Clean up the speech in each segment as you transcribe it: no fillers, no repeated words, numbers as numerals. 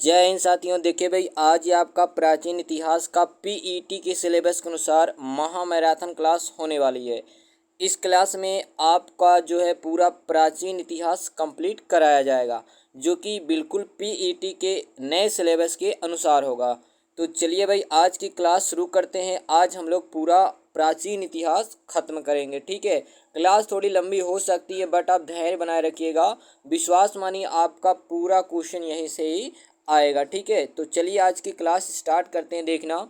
जय हिंद साथियों। देखिए भाई, आज ये आपका प्राचीन इतिहास का पीईटी के सिलेबस के अनुसार महामैराथन क्लास होने वाली है। इस क्लास में आपका जो है पूरा प्राचीन इतिहास कंप्लीट कराया जाएगा, जो कि बिल्कुल पीईटी के नए सिलेबस के अनुसार होगा। तो चलिए भाई, आज की क्लास शुरू करते हैं। आज हम लोग पूरा प्राचीन इतिहास खत्म करेंगे। ठीक है, क्लास थोड़ी लंबी हो सकती है, बट आप धैर्य बनाए रखिएगा। विश्वास मानिए, आपका पूरा क्वेश्चन यहीं से ही आएगा। ठीक है, तो चलिए आज की क्लास स्टार्ट करते हैं। देखना,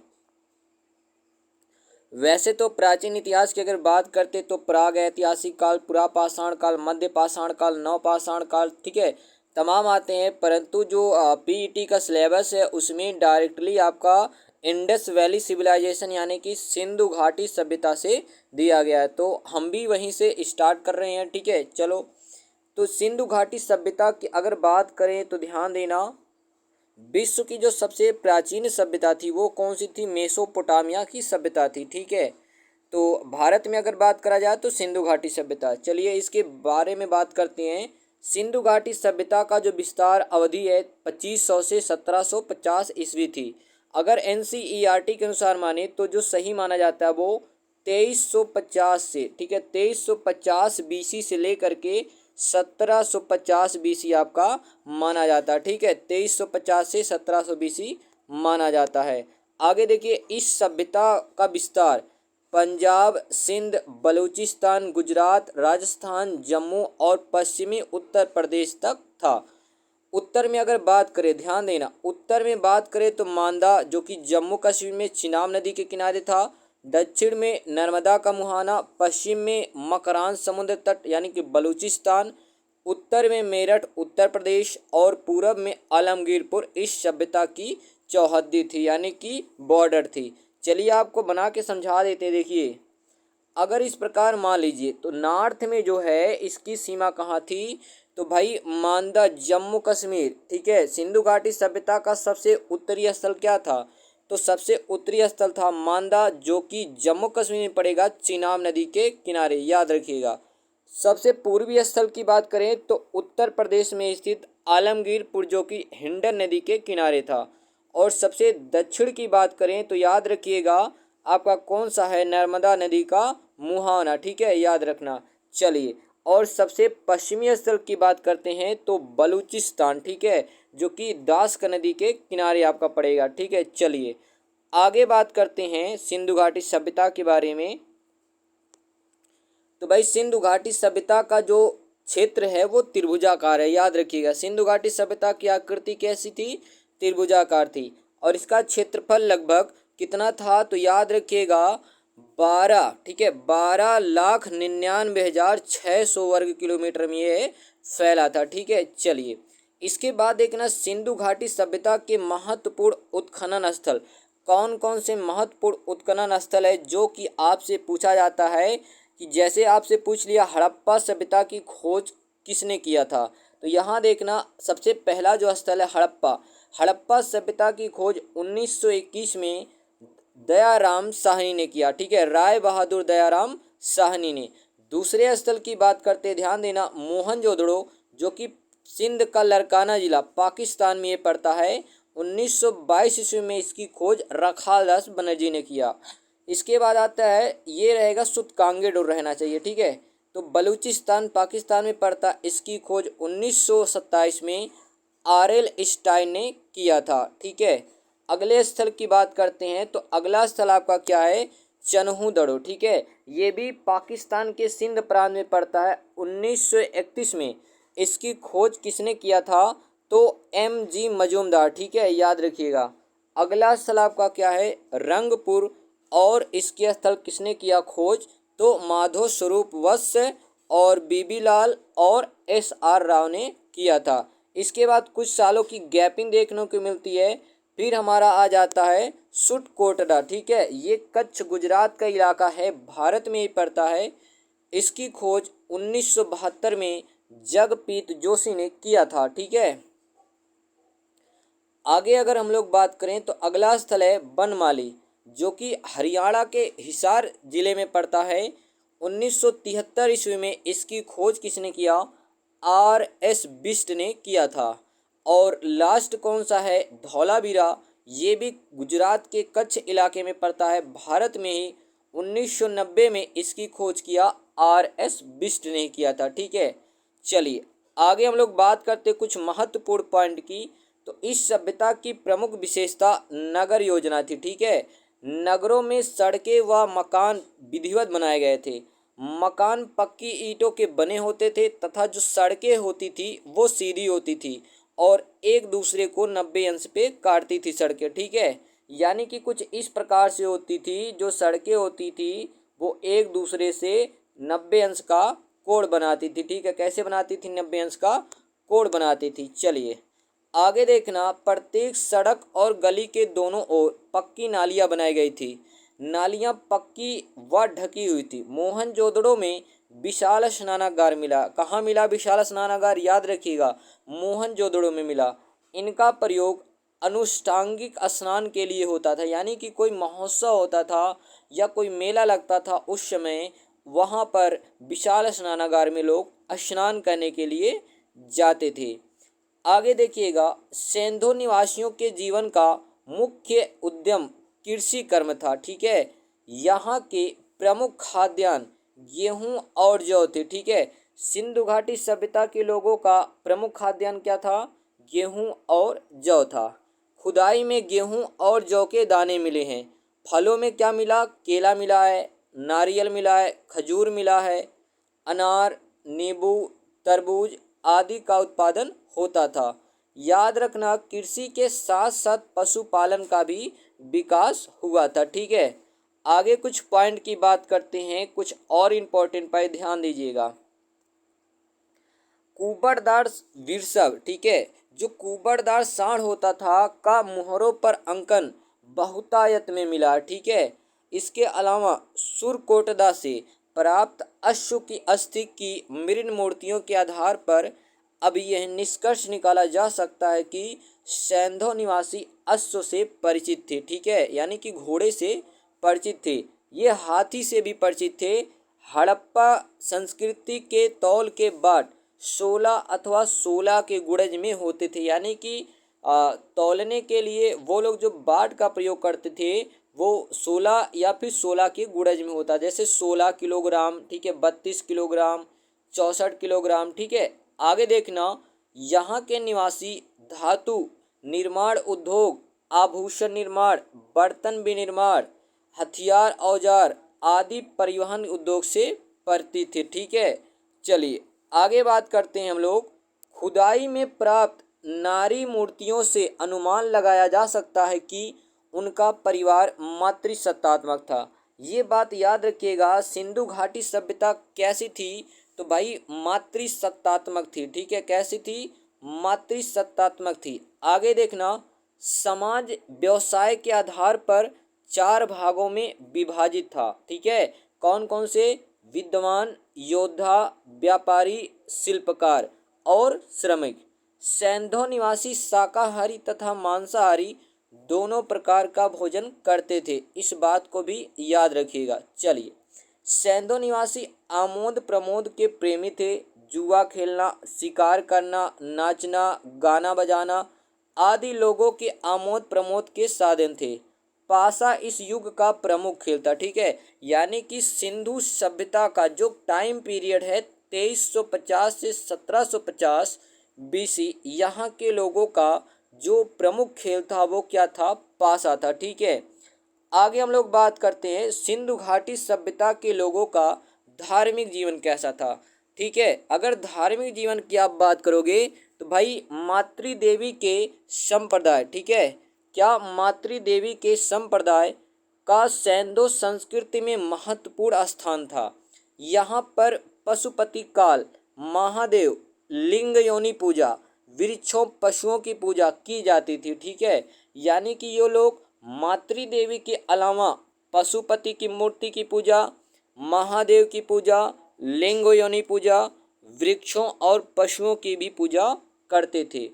वैसे तो प्राचीन इतिहास की अगर बात करते तो प्राग ऐतिहासिक काल, पुरापाषाण काल, मध्य पाषाण काल, नवपाषाण काल, ठीक है, तमाम आते हैं। परंतु जो पीईटी का सिलेबस है उसमें डायरेक्टली आपका इंडस वैली सिविलाइजेशन यानी कि सिंधु घाटी सभ्यता से दिया गया है, तो हम भी वहीं से स्टार्ट कर रहे हैं। ठीक है, चलो। तो सिंधु घाटी सभ्यता की अगर बात करें तो ध्यान देना, विश्व की जो सबसे प्राचीन सभ्यता थी वो कौन सी थी? मेसोपोटामिया की सभ्यता थी। ठीक है, तो भारत में अगर बात करा जाए तो सिंधु घाटी सभ्यता। चलिए इसके बारे में बात करते हैं। सिंधु घाटी सभ्यता का जो विस्तार अवधि है 2500 से 1750 ईस्वी थी। अगर एनसीईआरटी के अनुसार माने तो जो सही माना जाता है वो 2350 से, ठीक है, 2350 बीसी से लेकर के 1750 बीसी आपका माना जाता है। ठीक है, 2350 से 1700 बीसी माना जाता है। आगे देखिए, इस सभ्यता का विस्तार पंजाब, सिंध, बलूचिस्तान, गुजरात, राजस्थान, जम्मू और पश्चिमी उत्तर प्रदेश तक था। उत्तर में अगर बात करें, ध्यान देना, उत्तर में बात करें तो मांदा जो कि जम्मू कश्मीर में चिनाब नदी के किनारे था, दक्षिण में नर्मदा का मुहाना, पश्चिम में मकरान समुद्र तट यानी कि बलूचिस्तान, उत्तर में मेरठ उत्तर प्रदेश और पूरब में आलमगीरपुर इस सभ्यता की चौहद्दी थी यानी कि बॉर्डर थी। चलिए आपको बना के समझा देते। देखिए, अगर इस प्रकार मान लीजिए तो नॉर्थ में जो है इसकी सीमा कहाँ थी? तो भाई मांदा, जम्मू कश्मीर। ठीक है, सिंधु घाटी सभ्यता का सबसे उत्तरी स्थल क्या था? तो सबसे उत्तरी स्थल था मांदा, जो कि जम्मू कश्मीर में पड़ेगा, चिनाब नदी के किनारे, याद रखिएगा। सबसे पूर्वी स्थल की बात करें तो उत्तर प्रदेश में स्थित आलमगीरपुर जो कि हिंडन नदी के किनारे था। और सबसे दक्षिण की बात करें तो याद रखिएगा आपका कौन सा है? नर्मदा नदी का मुहाना। ठीक है, याद रखना। चलिए, और सबसे पश्चिमी स्थल की बात करते हैं तो बलूचिस्तान, ठीक है, जो कि दास्क नदी के किनारे आपका पड़ेगा। ठीक है, चलिए आगे बात करते हैं सिंधु घाटी सभ्यता के बारे में। तो भाई सिंधु घाटी सभ्यता का जो क्षेत्र है वो त्रिभुजाकार है, याद रखिएगा। सिंधु घाटी सभ्यता की आकृति कैसी थी? त्रिभुजाकार थी। और इसका क्षेत्रफल लगभग कितना था? तो याद रखिएगा 12, ठीक है, 12,99,600 वर्ग किलोमीटर में ये फैला था। ठीक है, चलिए इसके बाद देखना, सिंधु घाटी सभ्यता के महत्वपूर्ण उत्खनन स्थल। कौन कौन से महत्वपूर्ण उत्खनन स्थल है जो कि आपसे पूछा जाता है? कि जैसे आपसे पूछ लिया हड़प्पा सभ्यता की खोज किसने किया था, तो यहाँ देखना सबसे पहला जो स्थल है हड़प्पा। हड़प्पा सभ्यता की खोज 1921 में दयाराम साहनी ने किया। ठीक है, राय बहादुर दयाराम साहनी ने। दूसरे स्थल की बात करते, ध्यान देना, मोहनजोदड़ो जो कि सिंध का लरकाना जिला पाकिस्तान में ये पड़ता है। 1922 ईस्वी में इसकी खोज रखाल दास बनर्जी ने किया। इसके बाद आता है, ये रहेगा सुतकांगेडोर रहना चाहिए। ठीक है, तो बलूचिस्तान पाकिस्तान में पड़ता, इसकी खोज 1927 में आरएल स्टाइन ने किया था। ठीक है, अगले स्थल की बात करते हैं तो अगला स्थल आपका क्या है? चन्हू दड़ो। ठीक है, ये भी पाकिस्तान के सिंध प्रांत में पड़ता है। 1931 में इसकी खोज किसने किया था? तो एम.जी. मजूमदार। ठीक है, याद रखिएगा। अगला स्थल आपका क्या है? रंगपुर। और इसके स्थल किसने किया खोज? तो माधव स्वरूप वत्स और बीबी लाल और एस.आर. राव ने किया था। इसके बाद कुछ सालों की गैपिंग देखने को मिलती है। फिर हमारा आ जाता है सुटकोटडा। ठीक है, ये कच्छ गुजरात का इलाका है, भारत में ही पड़ता है। इसकी खोज 1972 में जगप्रीत जोशी ने किया था। ठीक है, आगे अगर हम लोग बात करें तो अगला स्थल है बनमाली, जो कि हरियाणा के हिसार जिले में पड़ता है। 1973 ईस्वी में इसकी खोज किसने किया? आर एस बिष्ट ने किया था। और लास्ट कौन सा है, धौलावीरा, ये भी गुजरात के कच्छ इलाके में पड़ता है। भारत में ही 1990 में इसकी खोज किया आर.एस. बिष्ट ने किया था। ठीक है, चलिए आगे हम लोग बात करते कुछ महत्वपूर्ण पॉइंट की। तो इस सभ्यता की प्रमुख विशेषता नगर योजना थी। ठीक है, नगरों में सड़कें व मकान विधिवत बनाए गए थे। मकान पक्की ईंटों के बने होते थे तथा जो सड़कें होती थी वो सीधी होती थी और एक दूसरे को 90 अंश पे काटती थी सड़कें। ठीक है, यानी कि कुछ इस प्रकार से होती थी, जो सड़कें होती थी वो एक दूसरे से 90 अंश का कोण बनाती थी। ठीक है, कैसे बनाती थी, 90 अंश का कोण बनाती थी। चलिए आगे देखना, प्रत्येक सड़क और गली के दोनों ओर पक्की नालियां बनाई गई थी। नालियां पक्की व ढकी हुई थी। मोहनजोदड़ो में विशाल स्नानागार मिला। कहाँ मिला विशाल स्नानागार, याद रखिएगा, मोहनजोदड़ो में मिला। इनका प्रयोग अनुष्ठांगिक स्नान के लिए होता था, यानी कि कोई महोत्सव होता था या कोई मेला लगता था उस समय वहाँ पर विशाल स्नानागार में लोग स्नान करने के लिए जाते थे। आगे देखिएगा, सेंधो निवासियों के जीवन का मुख्य उद्यम कृषि कर्म था। ठीक है, यहाँ के प्रमुख खाद्यान्न गेहूं और जौ थे। ठीक है, सिंधु घाटी सभ्यता के लोगों का प्रमुख खाद्यान्न क्या था, गेहूं और जौ था। खुदाई में गेहूं और जौ के दाने मिले हैं। फलों में क्या मिला, केला मिला है, नारियल मिला है, खजूर मिला है, अनार, नींबू, तरबूज आदि का उत्पादन होता था। याद रखना, कृषि के साथ साथ पशुपालन का भी विकास हुआ था। ठीक है, आगे कुछ पॉइंट की बात करते हैं, कुछ और इम्पोर्टेंट पर ध्यान दीजिएगा। कुबड़दार विरसव, ठीक है, जो कुबड़दार सांड होता था का मुहरों पर अंकन बहुतायत में मिला। ठीक है, इसके अलावा सुरकोटदा से प्राप्त अश्व की अस्थि की मृण मूर्तियों के आधार पर अब यह निष्कर्ष निकाला जा सकता है कि सैंधो निवासी अश्व से परिचित थे। ठीक है, यानी कि घोड़े से परिचित थे। ये हाथी से भी परिचित थे। हड़प्पा संस्कृति के तौल के बाट 16 अथवा 16 के गुड़ज में होते थे, यानी कि तौलने के लिए वो लोग जो बाट का प्रयोग करते थे वो 16 या फिर 16 के गुड़ज में होता, जैसे 16 किलोग्राम, ठीक है, 32 किलोग्राम, 64 किलोग्राम। ठीक है, आगे देखना, यहाँ के निवासी धातु निर्माण उद्योग, आभूषण निर्माण, बर्तन विनिर्माण, हथियार औजार आदि परिवहन उद्योग से परिचित थे। ठीक है, चलिए आगे बात करते हैं हम लोग। खुदाई में प्राप्त नारी मूर्तियों से अनुमान लगाया जा सकता है कि उनका परिवार मातृसत्तात्मक था। ये बात याद रखिएगा, सिंधु घाटी सभ्यता कैसी थी, तो भाई मातृसत्तात्मक थी। ठीक है, कैसी थी, मातृसत्तात्मक थी। आगे देखना, समाज व्यवसाय के आधार पर 4 भागों में विभाजित था। ठीक है, कौन कौन से, विद्वान, योद्धा, व्यापारी, शिल्पकार और श्रमिक। सैंधो निवासी शाकाहारी तथा मांसाहारी दोनों प्रकार का भोजन करते थे, इस बात को भी याद रखिएगा। चलिए, सैंधो निवासी आमोद प्रमोद के प्रेमी थे। जुआ खेलना, शिकार करना, नाचना, गाना बजाना आदि लोगों के आमोद प्रमोद के साधन थे। पासा इस युग का प्रमुख खेल था। ठीक है, यानी कि सिंधु सभ्यता का जो टाइम पीरियड है 2350 से 1750 बीसी, यहाँ के लोगों का जो प्रमुख खेल था वो क्या था, पासा था। ठीक है, आगे हम लोग बात करते हैं सिंधु घाटी सभ्यता के लोगों का धार्मिक जीवन कैसा था। ठीक है, अगर धार्मिक जीवन की आप बात करोगे तो भाई मातृदेवी के संप्रदाय, ठीक है, क्या मातृदेवी के संप्रदाय का सैंधो संस्कृति में महत्वपूर्ण स्थान था। यहाँ पर पशुपति काल, महादेव, लिंग योनि पूजा, वृक्षों पशुओं की पूजा की जाती थी। ठीक है, यानी कि ये लोग मातृदेवी के अलावा पशुपति की मूर्ति की पूजा, महादेव की पूजा, लिंग योनि पूजा, वृक्षों और पशुओं की भी पूजा करते थे।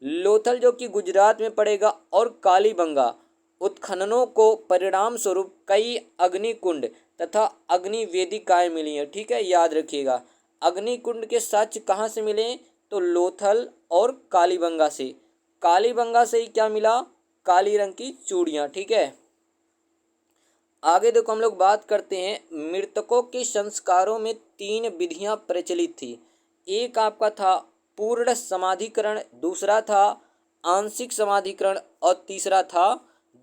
लोथल जो कि गुजरात में पड़ेगा और कालीबंगा उत्खननों को परिणाम स्वरूप कई अग्निकुंड तथा अग्नि वेदिकाएं मिली हैं। ठीक है, याद रखिएगा, अग्निकुंड के साक्ष्य कहाँ से मिले, तो लोथल और कालीबंगा से। कालीबंगा से ही क्या मिला? काली रंग की चूड़ियाँ। ठीक है, आगे देखो हम लोग बात करते हैं मृतकों के संस्कारों में 3 विधियां प्रचलित थी। एक आपका था पूर्ण समाधिकरण, दूसरा था आंशिक समाधिकरण और तीसरा था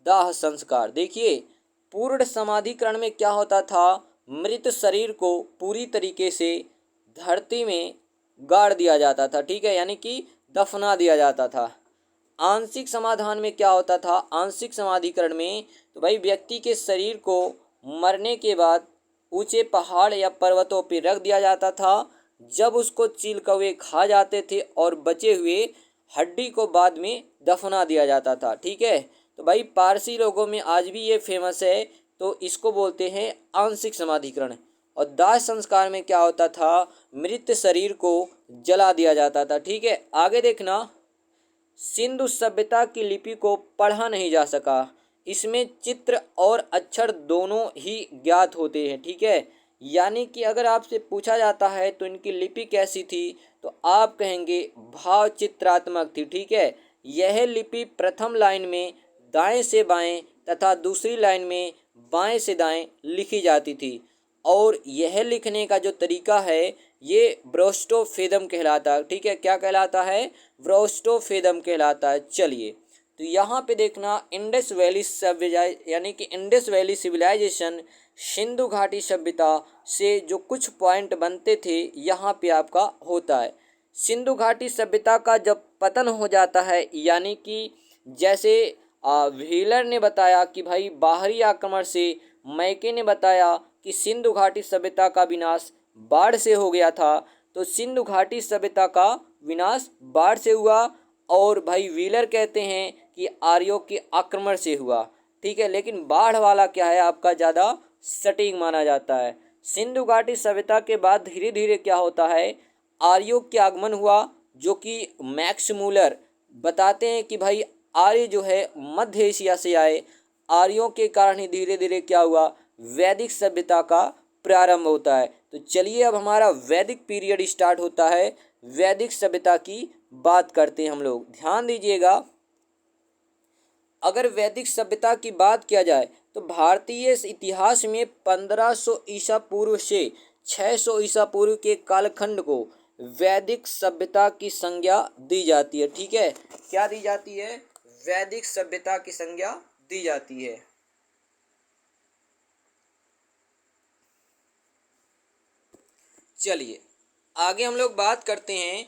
दाह संस्कार। देखिए, पूर्ण समाधिकरण में क्या होता था? मृत शरीर को पूरी तरीके से धरती में गाड़ दिया जाता था। ठीक है, यानी कि दफना दिया जाता था। आंशिक समाधान में क्या होता था? आंशिक समाधिकरण में तो भाई व्यक्ति के शरीर को मरने के बाद ऊंचे पहाड़ या पर्वतों पर रख दिया जाता था। जब उसको चील कौवे खा जाते थे और बचे हुए हड्डी को बाद में दफना दिया जाता था। ठीक है, तो भाई पारसी लोगों में आज भी ये फेमस है, तो इसको बोलते हैं आंशिक समाधिकरण। और दाह संस्कार में क्या होता था? मृत शरीर को जला दिया जाता था। ठीक है, आगे देखना, सिंधु सभ्यता की लिपि को पढ़ा नहीं जा सका। इसमें चित्र और अक्षर दोनों ही ज्ञात होते हैं। ठीक है, यानी कि अगर आपसे पूछा जाता है तो इनकी लिपि कैसी थी, तो आप कहेंगे भाव चित्रात्मक थी। ठीक है, यह लिपि प्रथम लाइन में दाएं से बाएं तथा दूसरी लाइन में बाएं से दाएं लिखी जाती थी। और यह लिखने का जो तरीका है ये ब्रोस्टोफेदम कहलाता है। ठीक है, क्या कहलाता है? ब्रोस्टोफेदम कहलाता है। चलिए, तो यहाँ पे देखना इंडस वैली सभ्यता यानी कि इंडस वैली सिविलाइजेशन सिंधु घाटी सभ्यता से जो कुछ पॉइंट बनते थे यहाँ पे आपका होता है। सिंधु घाटी सभ्यता का जब पतन हो जाता है, यानी कि जैसे व्हीलर ने बताया कि भाई बाहरी आक्रमण से, मैके ने बताया कि सिंधु घाटी सभ्यता का विनाश बाढ़ से हो गया था, तो सिंधु घाटी सभ्यता का विनाश बाढ़ से हुआ। और भाई व्हीलर कहते हैं कि आर्यों के आक्रमण से हुआ। ठीक है, लेकिन बाढ़ वाला क्या है आपका ज़्यादा सटीक माना जाता है। सिंधु घाटी सभ्यता के बाद धीरे धीरे क्या होता है? आर्यों के आगमन हुआ, जो कि मैक्स मूलर बताते हैं कि भाई आर्य जो है मध्य एशिया से आए। आर्यों के कारण ही धीरे धीरे क्या हुआ? वैदिक सभ्यता का प्रारंभ होता है। तो चलिए अब हमारा वैदिक पीरियड स्टार्ट होता है। वैदिक सभ्यता की बात करते हैं हम लोग, ध्यान दीजिएगा। अगर वैदिक सभ्यता की बात किया जाए तो भारतीय इतिहास में 1500 ईसा पूर्व से 600 ईसा पूर्व के कालखंड को वैदिक सभ्यता की संज्ञा दी जाती है। ठीक है, क्या दी जाती है? वैदिक सभ्यता की संज्ञा दी जाती है। चलिए आगे हम लोग बात करते हैं।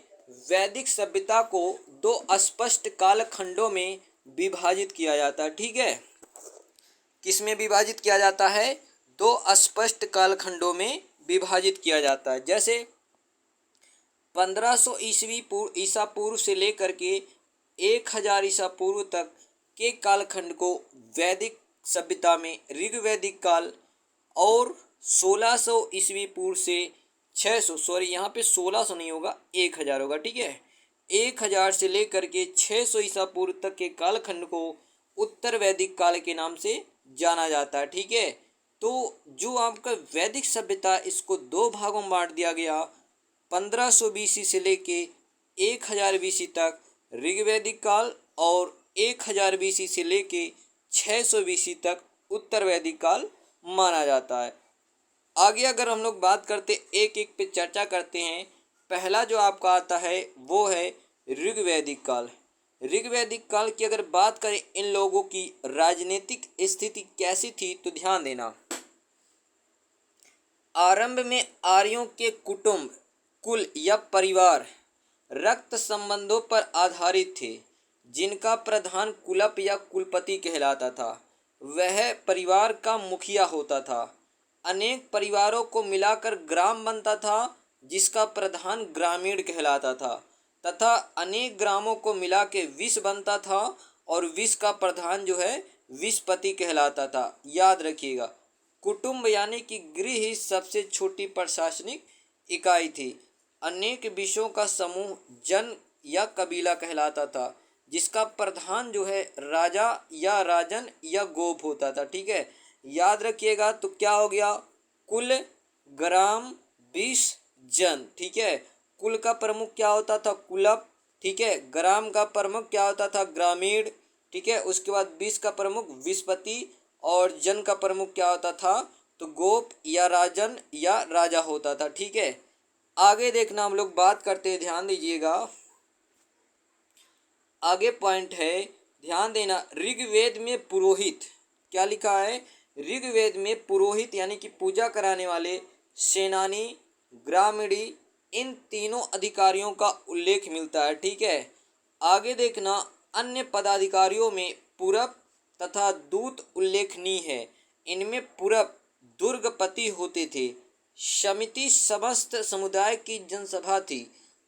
वैदिक सभ्यता को 2 स्पष्ट कालखंडों में विभाजित किया जाता है। ठीक है, किस में विभाजित किया जाता है? 2 स्पष्ट कालखंडों में विभाजित किया जाता है। जैसे 1500 ईसा पूर्व से लेकर के 1000 ईसा पूर्व तक के कालखंड को वैदिक सभ्यता में ऋग्वैदिक काल, और 1600 ईस्वी पूर्व से 600, सॉरी यहाँ पे 1600 नहीं होगा, 1000 होगा। ठीक है, 1000 से लेकर के 600 ईसा पूर्व तक के कालखंड को उत्तर वैदिक काल के नाम से जाना जाता है। ठीक है, तो जो आपका वैदिक सभ्यता, इसको 2 भागों में बांट दिया गया। 1500 बीसी से लेके 1000 बीसी तक ऋग्वैदिक काल, और 1000 बीसी से लेके 600 बीसी तक उत्तर वैदिक काल माना जाता है। आगे अगर हम लोग बात करते, एक एक पे चर्चा करते हैं। पहला जो आपका आता है वो है ऋग्वैदिक काल। ऋग्वैदिक काल की अगर बात करें, इन लोगों की राजनीतिक स्थिति कैसी थी, तो ध्यान देना। आरंभ में आर्यों के कुटुंब, कुल या परिवार रक्त संबंधों पर आधारित थे, जिनका प्रधान कुलप या कुलपति कहलाता था। वह परिवार का मुखिया होता था। अनेक परिवारों को मिलाकर ग्राम बनता था, जिसका प्रधान ग्रामीण कहलाता था, तथा अनेक ग्रामों को मिला के विष बनता था, और विष का प्रधान जो है विषपति कहलाता था। याद रखिएगा, कुटुंब यानी कि गृह ही सबसे छोटी प्रशासनिक इकाई थी। अनेक विषयों का समूह जन या कबीला कहलाता था, जिसका प्रधान जो है राजा या राजन या गोप होता था। ठीक है, याद रखिएगा। तो क्या हो गया? कुल, ग्राम, विष, जन। ठीक है, कुल का प्रमुख क्या होता था? कुलप, ठीक है। ग्राम का प्रमुख क्या होता था? ग्रामीण, ठीक है। उसके बाद विष का प्रमुख विषपति, और जन का प्रमुख क्या होता था? तो गोप या राजन या राजा होता था, ठीक है। आगे देखना हम लोग बात करते हैं, ध्यान दीजिएगा। आगे पॉइंट है, ध्यान देना। ऋग्वेद में पुरोहित, क्या लिखा है? ऋग्वेद में पुरोहित यानी कि पूजा कराने वाले, सेनानी, ग्रामीणी, इन तीनों अधिकारियों का उल्लेख मिलता है, ठीक है। आगे देखना, अन्य पदाधिकारियों में पुरप तथा दूत उल्लेखनीय है। इनमें पुरप दुर्गपति होते थे। समिति समस्त समुदाय की जनसभा थी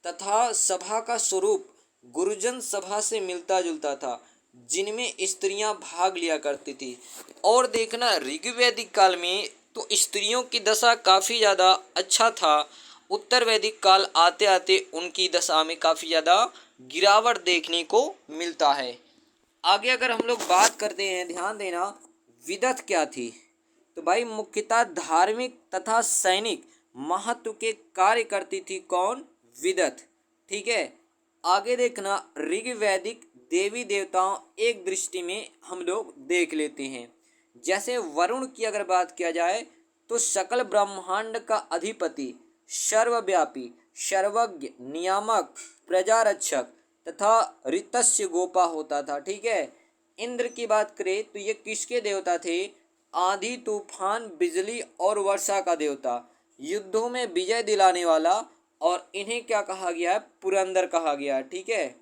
तथा सभा का स्वरूप गुरुजन सभा से मिलता जुलता था, जिनमें स्त्रियां भाग लिया करती थी। और देखना, ऋग्वैदिक काल में तो स्त्रियों की दशा काफ़ी ज़्यादा अच्छा था। उत्तर वैदिक काल आते आते उनकी दशा में काफ़ी ज़्यादा गिरावट देखने को मिलता है। आगे अगर हम लोग बात करते हैं, ध्यान देना, विदत क्या थी? तो भाई मुख्यतः धार्मिक तथा सैनिक महत्व के कार्य करती थी। कौन? विदत, ठीक है। आगे देखना, ऋग्वैदिक देवी देवताओं एक दृष्टि में हम लोग देख लेते हैं। जैसे वरुण की अगर बात किया जाए तो सकल ब्रह्मांड का अधिपति, सर्वव्यापी, सर्वज्ञ, नियामक, प्रजारक्षक तथा ऋतस्य गोपा होता था, ठीक है। इंद्र की बात करें तो ये किसके देवता थे? आंधी, तूफान, बिजली और वर्षा का देवता, युद्धों में विजय दिलाने वाला, और इन्हें क्या कहा गया है? पुरंदर कहा गया है, ठीक है।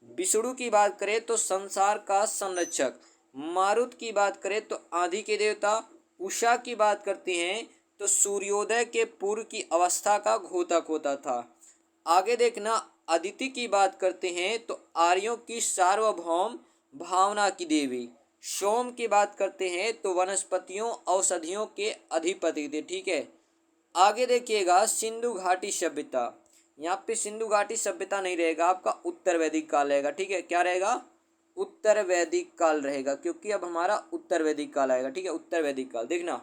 विष्णु की बात करें तो संसार का संरक्षक, मारुत की बात करें तो आंधी के देवता, उषा की बात करते हैं तो सूर्योदय के पूर्व की अवस्था का घोतक होता था। आगे देखना, अदिति की बात करते हैं तो आर्यों की सार्वभौम भावना की देवी। सोम की बात करते हैं तो वनस्पतियों औषधियों के अधिपति थे, ठीक है। आगे देखिएगा, सिंधु घाटी सभ्यता। यहाँ पे सिंधु घाटी सभ्यता नहीं रहेगा, आपका उत्तर वैदिक काल रहेगा, ठीक है। क्या रहेगा? उत्तर वैदिक काल रहेगा, क्योंकि अब हमारा उत्तर वैदिक काल आएगा, ठीक है। उत्तर वैदिक काल देखना,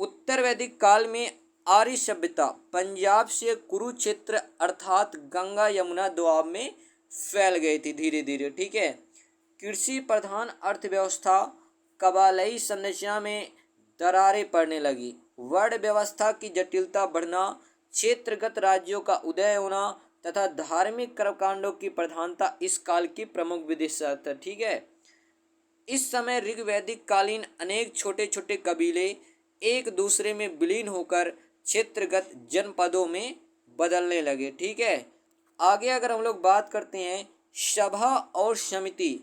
उत्तर वैदिक काल में आर्य सभ्यता पंजाब से कुरुक्षेत्र अर्थात गंगा यमुना दोआब में फैल गई थी धीरे धीरे, ठीक है। कृषि प्रधान अर्थव्यवस्था, कबायली संरचना में दरारें पड़ने लगी, वर्ण व्यवस्था की जटिलता बढ़ना, क्षेत्रगत राज्यों का उदय होना तथा धार्मिक कर्मकांडों की प्रधानता इस काल की प्रमुख विशेषता, ठीक है। इस समय ऋग्वैदिक कालीन अनेक छोटे छोटे कबीले एक दूसरे में विलीन होकर क्षेत्रगत जनपदों में बदलने लगे, ठीक है। आगे अगर हम लोग बात करते हैं, सभा और समिति,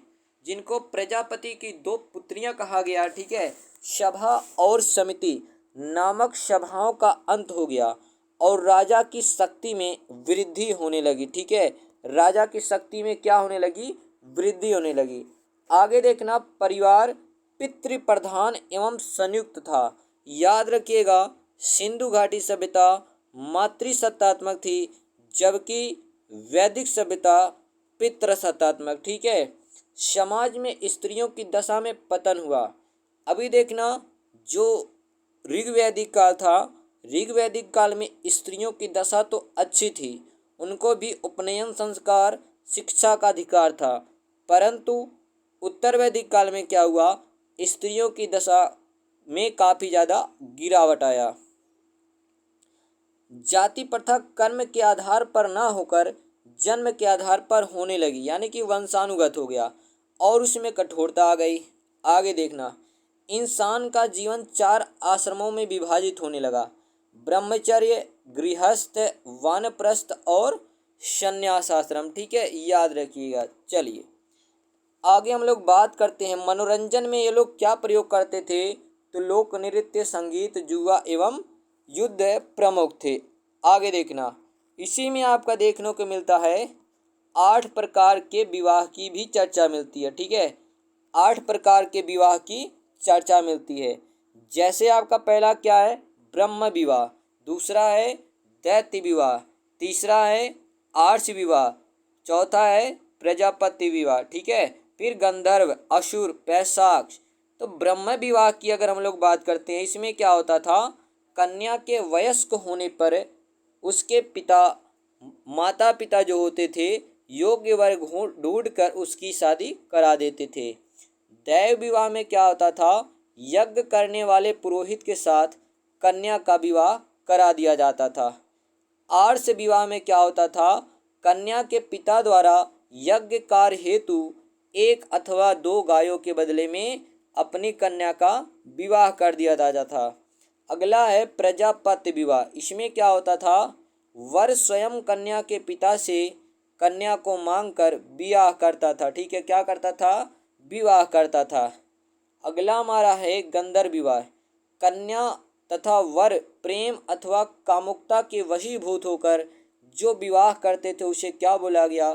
जिनको प्रजापति की दो पुत्रियां कहा गया, ठीक है। सभा और समिति नामक सभाओं का अंत हो गया और राजा की शक्ति में वृद्धि होने लगी, ठीक है। राजा की शक्ति में क्या होने लगी? वृद्धि होने लगी। आगे देखना, परिवार पितृ प्रधान एवं संयुक्त था। याद रखिएगा, सिंधु घाटी सभ्यता मातृसत्तात्मक थी, जबकि वैदिक सभ्यता पितृसत्तात्मक, ठीक है। समाज में स्त्रियों की दशा में पतन हुआ। अभी देखना, जो ऋग्वैदिक काल था, ऋग्वैदिक काल में स्त्रियों की दशा तो अच्छी थी, उनको भी उपनयन संस्कार, शिक्षा का अधिकार था, परंतु उत्तर वैदिक काल में क्या हुआ? स्त्रियों की दशा में काफ़ी ज़्यादा गिरावट आया। जाति प्रथा कर्म के आधार पर ना होकर जन्म के आधार पर होने लगी, यानी कि वंशानुगत हो गया और उसमें कठोरता आ गई। आगे देखना, इंसान का जीवन 4 आश्रमों में विभाजित होने लगा, ब्रह्मचर्य, गृहस्थ, वानप्रस्थ और संन्यास आश्रम, ठीक है। याद रखिएगा। चलिए आगे हम लोग बात करते हैं, मनोरंजन में ये लोग क्या प्रयोग करते थे? तो लोक नृत्य, संगीत, जुआ एवं युद्ध प्रमुख थे। आगे देखना, इसी में आपका देखने को मिलता है 8 प्रकार के विवाह की भी चर्चा मिलती है, ठीक है। 8 प्रकार के विवाह की चर्चा मिलती है। जैसे आपका पहला क्या है? ब्रह्म विवाह, दूसरा है दैत्य विवाह, तीसरा है आर्ष विवाह, चौथा है प्रजापति विवाह, ठीक है। फिर गंधर्व, असुर, पैशाच। तो ब्रह्म विवाह की अगर हम लोग बात करते हैं, इसमें क्या होता था? कन्या के वयस्क होने पर उसके पिता माता पिता जो होते थे योग्य वर्ग ढूंढ कर उसकी शादी करा देते थे। दैव विवाह में क्या होता था, यज्ञ करने वाले पुरोहित के साथ कन्या का विवाह करा दिया जाता था। आर्ष विवाह में क्या होता था, कन्या के पिता द्वारा यज्ञ कार्य हेतु एक अथवा दो गायों के बदले में अपनी कन्या का विवाह कर दिया जाता था। अगला है प्रजापत्य विवाह। इसमें क्या होता था, वर स्वयं कन्या के पिता से कन्या को मांगकर विवाह करता था। ठीक है, क्या करता था, विवाह करता था। अगला हमारा है गंधर्व विवाह। कन्या तथा वर प्रेम अथवा कामुकता के वशीभूत होकर जो विवाह करते थे उसे क्या बोला गया,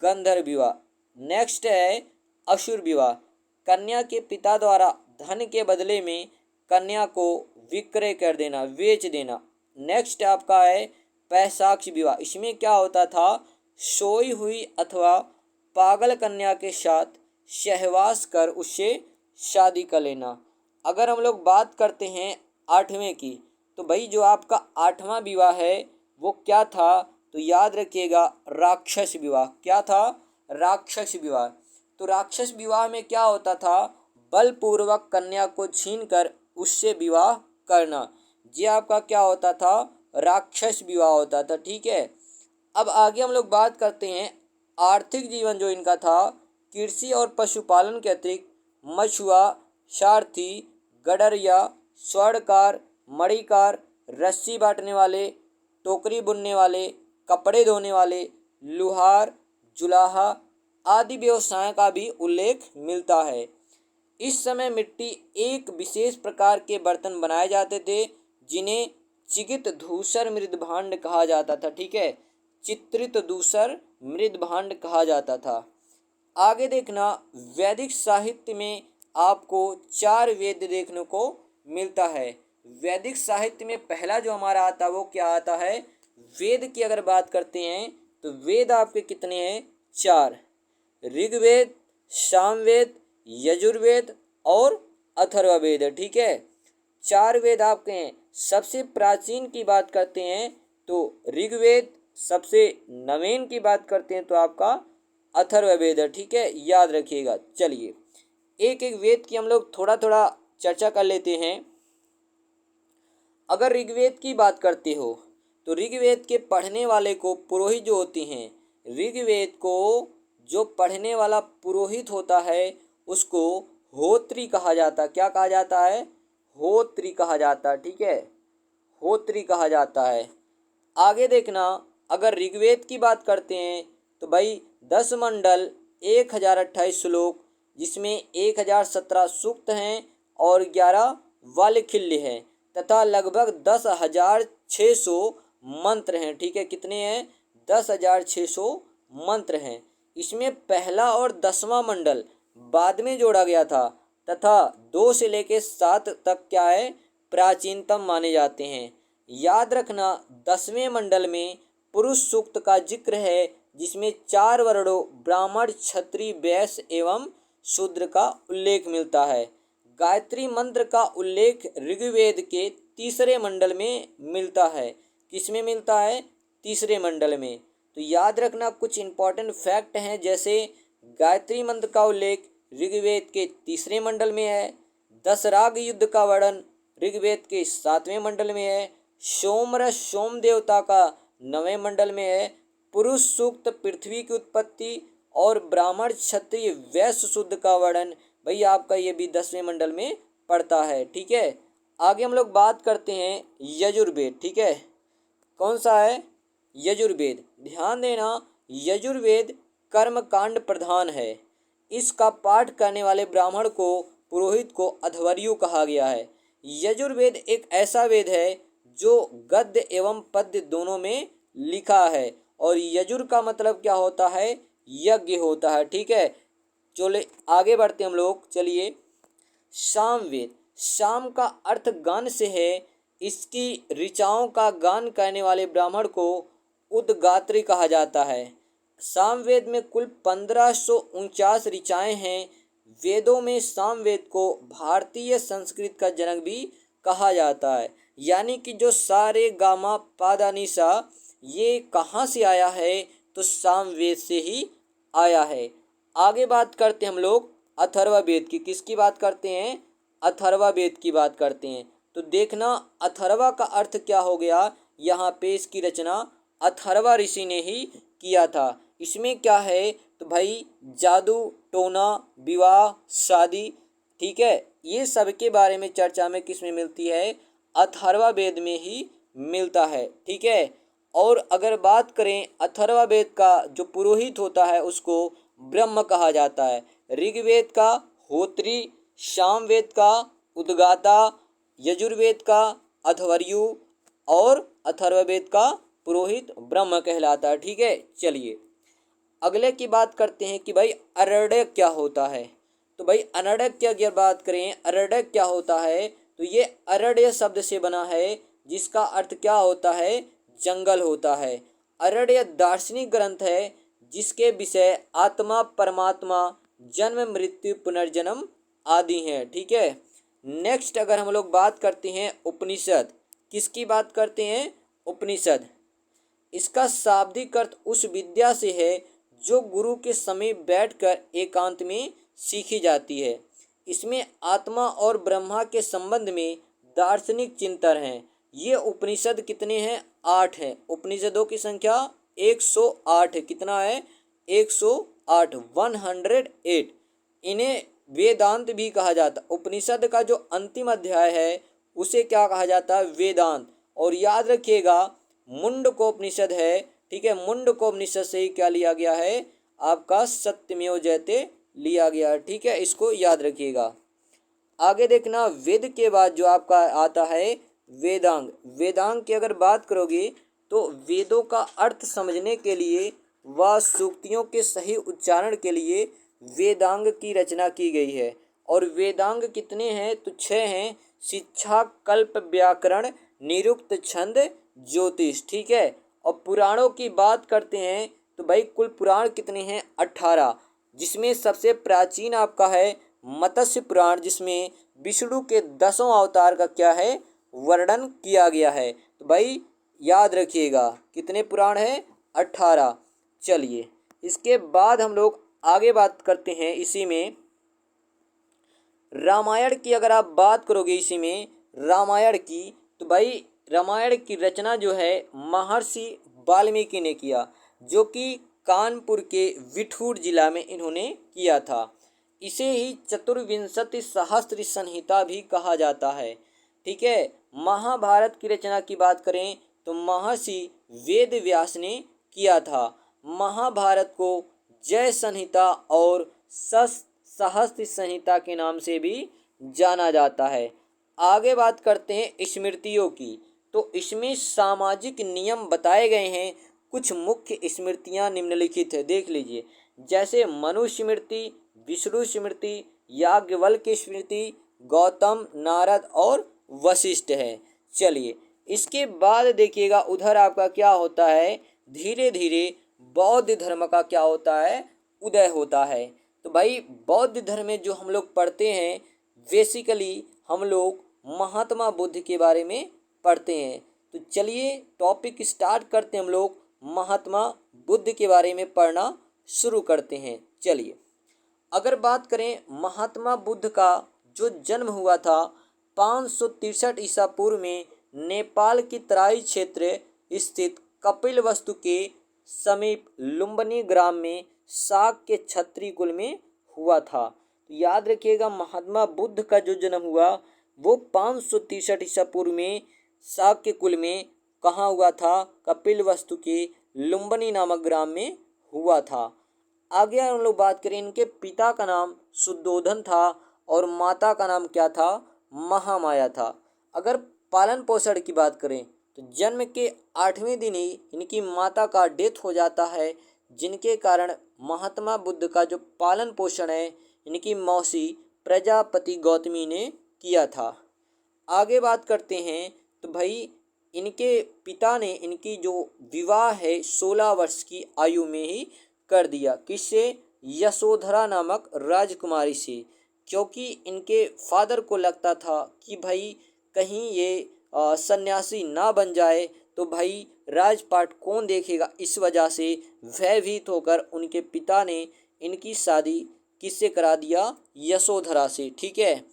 गंधर्व विवाह। नेक्स्ट है असुर विवाह। कन्या के पिता द्वारा धन के बदले में कन्या को विक्रय कर देना, बेच देना। नेक्स्ट आपका है पैशाक्ष विवाह। इसमें क्या होता था, सोई हुई अथवा पागल कन्या के साथ सहवास कर उससे शादी कर लेना। अगर हम लोग बात करते हैं आठवें की, तो भाई जो आपका आठवां विवाह है वो क्या था, तो याद रखिएगा राक्षस विवाह। क्या था, राक्षस विवाह। तो राक्षस विवाह में क्या होता था, बलपूर्वक कन्या को छीनकर उससे विवाह करना। ये आपका क्या होता था, राक्षस विवाह होता था। ठीक है, अब आगे हम लोग बात करते हैं आर्थिक जीवन जो इनका था। कृषि और पशुपालन के अतिरिक्त मछुआ, सारथी, गडरिया, स्वर्णकार, मणिकार, रस्सी बांटने वाले, टोकरी बुनने वाले, कपड़े धोने वाले, लुहार, जुलाहा आदि व्यवसाय का भी उल्लेख मिलता है। इस समय मिट्टी एक विशेष प्रकार के बर्तन बनाए जाते थे जिन्हें चिगित धूसर मृद भांड कहा जाता था। ठीक है, चित्रित दूसर मृद भांड कहा जाता था। आगे देखना, वैदिक साहित्य में आपको 4 वेद देखने को मिलता है। वैदिक साहित्य में पहला जो हमारा आता है वो क्या आता है, वेद की अगर बात करते हैं तो वेद आपके कितने हैं, 4। ऋग्वेद, सामवेद, यजुर्वेद और अथर्ववेद। ठीक है, 4 वेद आपके हैं। सबसे प्राचीन की बात करते हैं तो ऋग्वेद, सबसे नवीन की बात करते हैं तो आपका अथर्ववेद। ठीक है, याद रखिएगा। चलिए एक एक वेद की हम लोग थोड़ा थोड़ा चर्चा कर लेते हैं। अगर ऋग्वेद की बात करते हो तो ऋग्वेद के पढ़ने वाले को पुरोहित जो होती हैं, ऋग्वेद को जो पढ़ने वाला पुरोहित होता है उसको होत्री कहा जाता है। क्या कहा जाता है, होत्री कहा जाता है। ठीक है, होत्री कहा जाता है। आगे देखना, अगर ऋग्वेद की बात करते हैं तो भाई 10 मंडल, 1028 श्लोक, जिसमें 1017 सूक्त हैं और 11 वाल्खिल्य हैं तथा लगभग 10,600 मंत्र हैं। ठीक है, कितने हैं, 10,600 मंत्र हैं। इसमें पहला और 10वां मंडल बाद में जोड़ा गया था तथा 2 से लेकर 7 तक क्या है, प्राचीनतम माने जाते हैं। याद रखना 10वें मंडल में पुरुष सूक्त का जिक्र है जिसमें 4 वर्णों ब्राह्मण, क्षत्रिय, वैश्य एवं शूद्र का उल्लेख मिलता है। गायत्री मंत्र का उल्लेख ऋग्वेद के 3रे मंडल में मिलता है। किसमें मिलता है, 3रे मंडल में। तो याद रखना कुछ इंपॉर्टेंट फैक्ट हैं, जैसे गायत्री मंत्र का उल्लेख ऋग्वेद के 3रे मंडल में है। 10 राग युद्ध का वर्णन ऋग्वेद के 7वें मंडल में है। सोमरस सोम देवता का 9वें मंडल में है। पुरुष सूक्त पृथ्वी की उत्पत्ति और ब्राह्मण, क्षत्रिय, वैश्य, शूद्र का वर्णन भाई आपका ये भी 10वें मंडल में पड़ता है। ठीक है, आगे हम लोग बात करते हैं यजुर्वेद। ठीक है, कौन सा है, यजुर्वेद। ध्यान देना, यजुर्वेद कर्मकांड प्रधान है। इसका पाठ करने वाले ब्राह्मण को, पुरोहित को अध्वर्यु कहा गया है। यजुर्वेद एक ऐसा वेद है जो गद्य एवं पद्य दोनों में लिखा है और यजुर का मतलब क्या होता है, यज्ञ होता है। ठीक है, चले आगे बढ़ते हम लोग। चलिए, सामवेद। साम का अर्थ गान से है। इसकी ऋचाओं का गान करने वाले ब्राह्मण को उद्गात्री कहा जाता है। सामवेद में कुल 1549 ऋचाएं हैं। वेदों में सामवेद को भारतीय संस्कृत का जनक भी कहा जाता है। यानी कि जो सारे गामा पादानिसा ये कहाँ से आया है? तो सामवेद से ही आया है। आगे बात करते हैं हम लोग अथर्ववेद की। किसकी बात करते हैं? अथर्ववेद की बात करते हैं। तो देखना अथर्वा का अर्थ क्या हो गया। यहाँ पे इसकी रचना अथर्वा ऋषि ने ही किया था। इसमें क्या है? तो भाई जादू, टोना, विवाह, शादी, ठीक है, ये सब के बारे में चर्चा में किस में मिलती है? अथर्ववेद में ही मिलता है। ठीक है। और अगर बात करें अथर्ववेद का जो पुरोहित होता है उसको ब्रह्म कहा जाता है। ऋग्वेद का होत्री, सामवेद का उद्गाता, यजुर्वेद का अध्वर्यु और अथर्ववेद का पुरोहित ब्रह्म कहलाता है। ठीक है। चलिए अगले की बात करते हैं कि भाई अरण्यक क्या होता है। तो भाई अरण्यक की अगर बात करें, अरण्यक क्या होता है? तो ये अरण्य शब्द से बना है जिसका अर्थ क्या होता है? जंगल होता है। अरण्य दार्शनिक ग्रंथ है जिसके विषय आत्मा, परमात्मा, जन्म, मृत्यु, पुनर्जन्म आदि हैं। ठीक है। नेक्स्ट अगर हम लोग बात करते हैं उपनिषद, किसकी बात करते हैं? उपनिषद। इसका शाब्दिक अर्थ उस विद्या से है जो गुरु के समीप बैठकर एकांत में सीखी जाती है। इसमें आत्मा और ब्रह्मा के संबंध में दार्शनिक चिंतन हैं। ये उपनिषद कितने हैं? 8 हैं। उपनिषदों की संख्या 108 है। कितना है? 108, 108। इन्हें वेदांत भी कहा जाता। उपनिषद का जो अंतिम अध्याय है उसे क्या कहा जाता है? वेदांत। और याद रखिएगा मुंडकोपनिषद है। ठीक है। मुंडकोपनिषद से ही क्या लिया गया है? आपका सत्यमेव जयते लिया गया। ठीक है। इसको याद रखिएगा। आगे देखना वेद के बाद जो आपका आता है वेदांग। वेदांग की अगर बात करोगे तो वेदों का अर्थ समझने के लिए व सूक्तियों के सही उच्चारण के लिए वेदांग की रचना की गई है। और वेदांग कितने हैं? तो 6 हैं। शिक्षा, कल्प, व्याकरण, निरुक्त, छंद, ज्योतिष। ठीक है। और पुराणों की बात करते हैं तो भाई कुल पुराण कितने हैं? 18। जिसमें सबसे प्राचीन आपका है मत्स्य पुराण, जिसमें विष्णु के 10वें अवतार का क्या है? वर्णन किया गया है। तो भाई याद रखिएगा कितने पुराण है? 18। चलिए इसके बाद हम लोग आगे बात करते हैं इसी में रामायण की। अगर आप बात करोगे इसी में रामायण की तो भाई रामायण की रचना जो है महर्षि वाल्मीकि ने किया, जो कि कानपुर के विठूर जिला में इन्होंने किया था। इसे ही चतुर्विंशति सहस्त्र संहिता भी कहा जाता है। ठीक है। महाभारत की रचना की बात करें तो महर्षि वेद व्यास ने किया था। महाभारत को जय संहिता और सहस्त्र संहिता के नाम से भी जाना जाता है। आगे बात करते हैं स्मृतियों की। तो इसमें सामाजिक नियम बताए गए हैं। कुछ मुख्य स्मृतियां निम्नलिखित है, देख लीजिए। जैसे मनु स्मृति, विष्णु स्मृति, याज्ञवल्क्य स्मृति, गौतम, नारद और वशिष्ठ है। चलिए इसके बाद देखिएगा उधर आपका क्या होता है? धीरे धीरे बौद्ध धर्म का क्या होता है? उदय होता है। तो भाई बौद्ध धर्म में जो हम लोग पढ़ते हैं बेसिकली हम लोग महात्मा बुद्ध के बारे में पढ़ते हैं। तो चलिए टॉपिक स्टार्ट करते हैं। हम लोग महात्मा बुद्ध के बारे में पढ़ना शुरू करते हैं। चलिए अगर बात करें महात्मा बुद्ध का जो जन्म हुआ था 563 ईसा पूर्व में नेपाल की तराई क्षेत्र स्थित कपिलवस्तु के समीप लुम्बिनी ग्राम में शाक के क्षत्रिय कुल में हुआ था। तो याद रखिएगा महात्मा बुद्ध का जो जन्म हुआ वो 563 ईसा पूर्व में शाक के कुल में कहाँ हुआ था? कपिलवस्तु के लुम्बिनी नामक ग्राम में हुआ था। आगे हम लोग बात करें, इनके पिता का नाम शुद्धोधन था और माता का नाम क्या था? महामाया था। अगर पालन पोषण की बात करें तो जन्म के 8वें दिन ही इनकी माता का डेथ हो जाता है, जिनके कारण महात्मा बुद्ध का जो पालन पोषण है इनकी मौसी प्रजापति गौतमी ने किया था। आगे बात करते हैं तो भाई इनके पिता ने इनकी जो विवाह है 16 वर्ष की आयु में ही कर दिया। किससे? यशोधरा नामक राजकुमारी से। क्योंकि इनके फादर को लगता था कि भाई कहीं ये सन्यासी ना बन जाए, तो भाई राजपाट कौन देखेगा, इस वजह से भयभीत होकर उनके पिता ने इनकी शादी किससे करा दिया, यशोधरा से। ठीक है,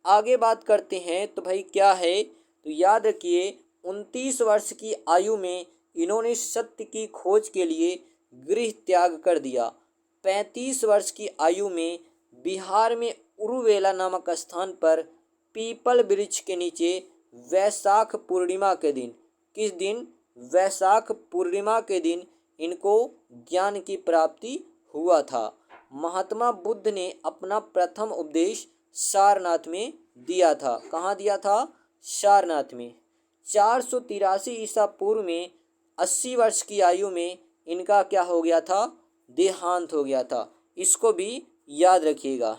आगे बात करते हैं। तो भाई क्या है, तो याद रखिए 29 वर्ष की आयु में इन्होंने सत्य की खोज के लिए गृह त्याग कर दिया। 35 वर्ष की आयु में बिहार में उरुवेला नामक स्थान पर पीपल वृक्ष के नीचे वैशाख पूर्णिमा के दिन, किस दिन, वैशाख पूर्णिमा के दिन इनको ज्ञान की प्राप्ति हुआ था। महात्मा बुद्ध ने अपना प्रथम उपदेश सारनाथ में दिया था। कहाँ दिया था, सारनाथ में। 483 ईसा पूर्व में 80 वर्ष की आयु में इनका क्या हो गया था, देहांत हो गया था। इसको भी याद रखिएगा।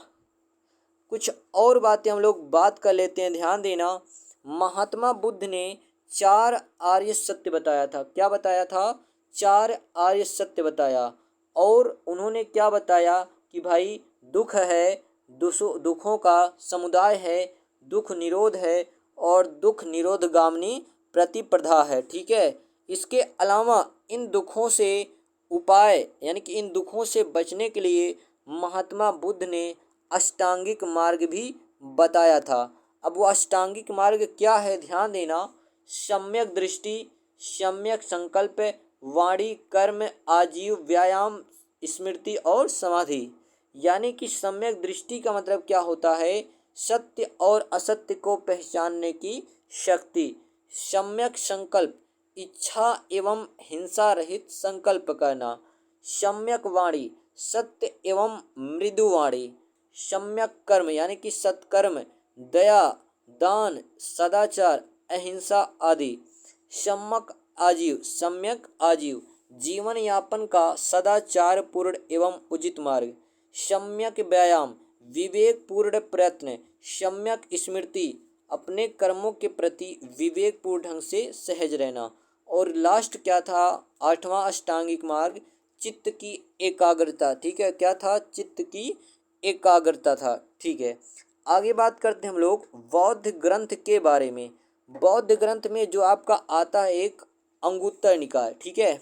कुछ और बातें हम लोग बात कर लेते हैं, ध्यान देना। महात्मा बुद्ध ने 4 आर्य सत्य बताया था। क्या बताया था, 4 आर्य सत्य बताया। और उन्होंने क्या बताया कि भाई दुख है, दुखों का समुदाय है, दुख निरोध है और दुख निरोध गामिनी प्रतिपदा है। ठीक है, इसके अलावा इन दुखों से उपाय, यानी कि इन दुखों से बचने के लिए महात्मा बुद्ध ने अष्टांगिक मार्ग भी बताया था। अब वो अष्टांगिक मार्ग क्या है, ध्यान देना। सम्यक दृष्टि, सम्यक संकल्प, वाणी, कर्म, आजीव, व्यायाम, स्मृति और समाधि। यानी कि सम्यक दृष्टि का मतलब क्या होता है, सत्य और असत्य को पहचानने की शक्ति। सम्यक संकल्प, इच्छा एवं हिंसा रहित संकल्प करना। सम्यक वाणी, सत्य एवं मृदु वाणी। सम्यक कर्म, यानी कि सत्कर्म, दया, दान, सदाचार, अहिंसा आदि। सम्यक आजीव, जीवन यापन का सदाचार पूर्ण एवं उचित मार्ग। सम्यक व्यायाम, विवेक पूर्ण प्रयत्न। सम्यक स्मृति, अपने कर्मों के प्रति विवेकपूर्ण ढंग से सहज रहना। और लास्ट क्या था, 8वां अष्टांगिक मार्ग, चित्त की एकाग्रता। ठीक है, क्या था, चित्त की एकाग्रता था। ठीक है, आगे बात करते हैं हम लोग बौद्ध ग्रंथ के बारे में। बौद्ध ग्रंथ में जो आपका आता है एक अंगुत्तर निकाय। ठीक है,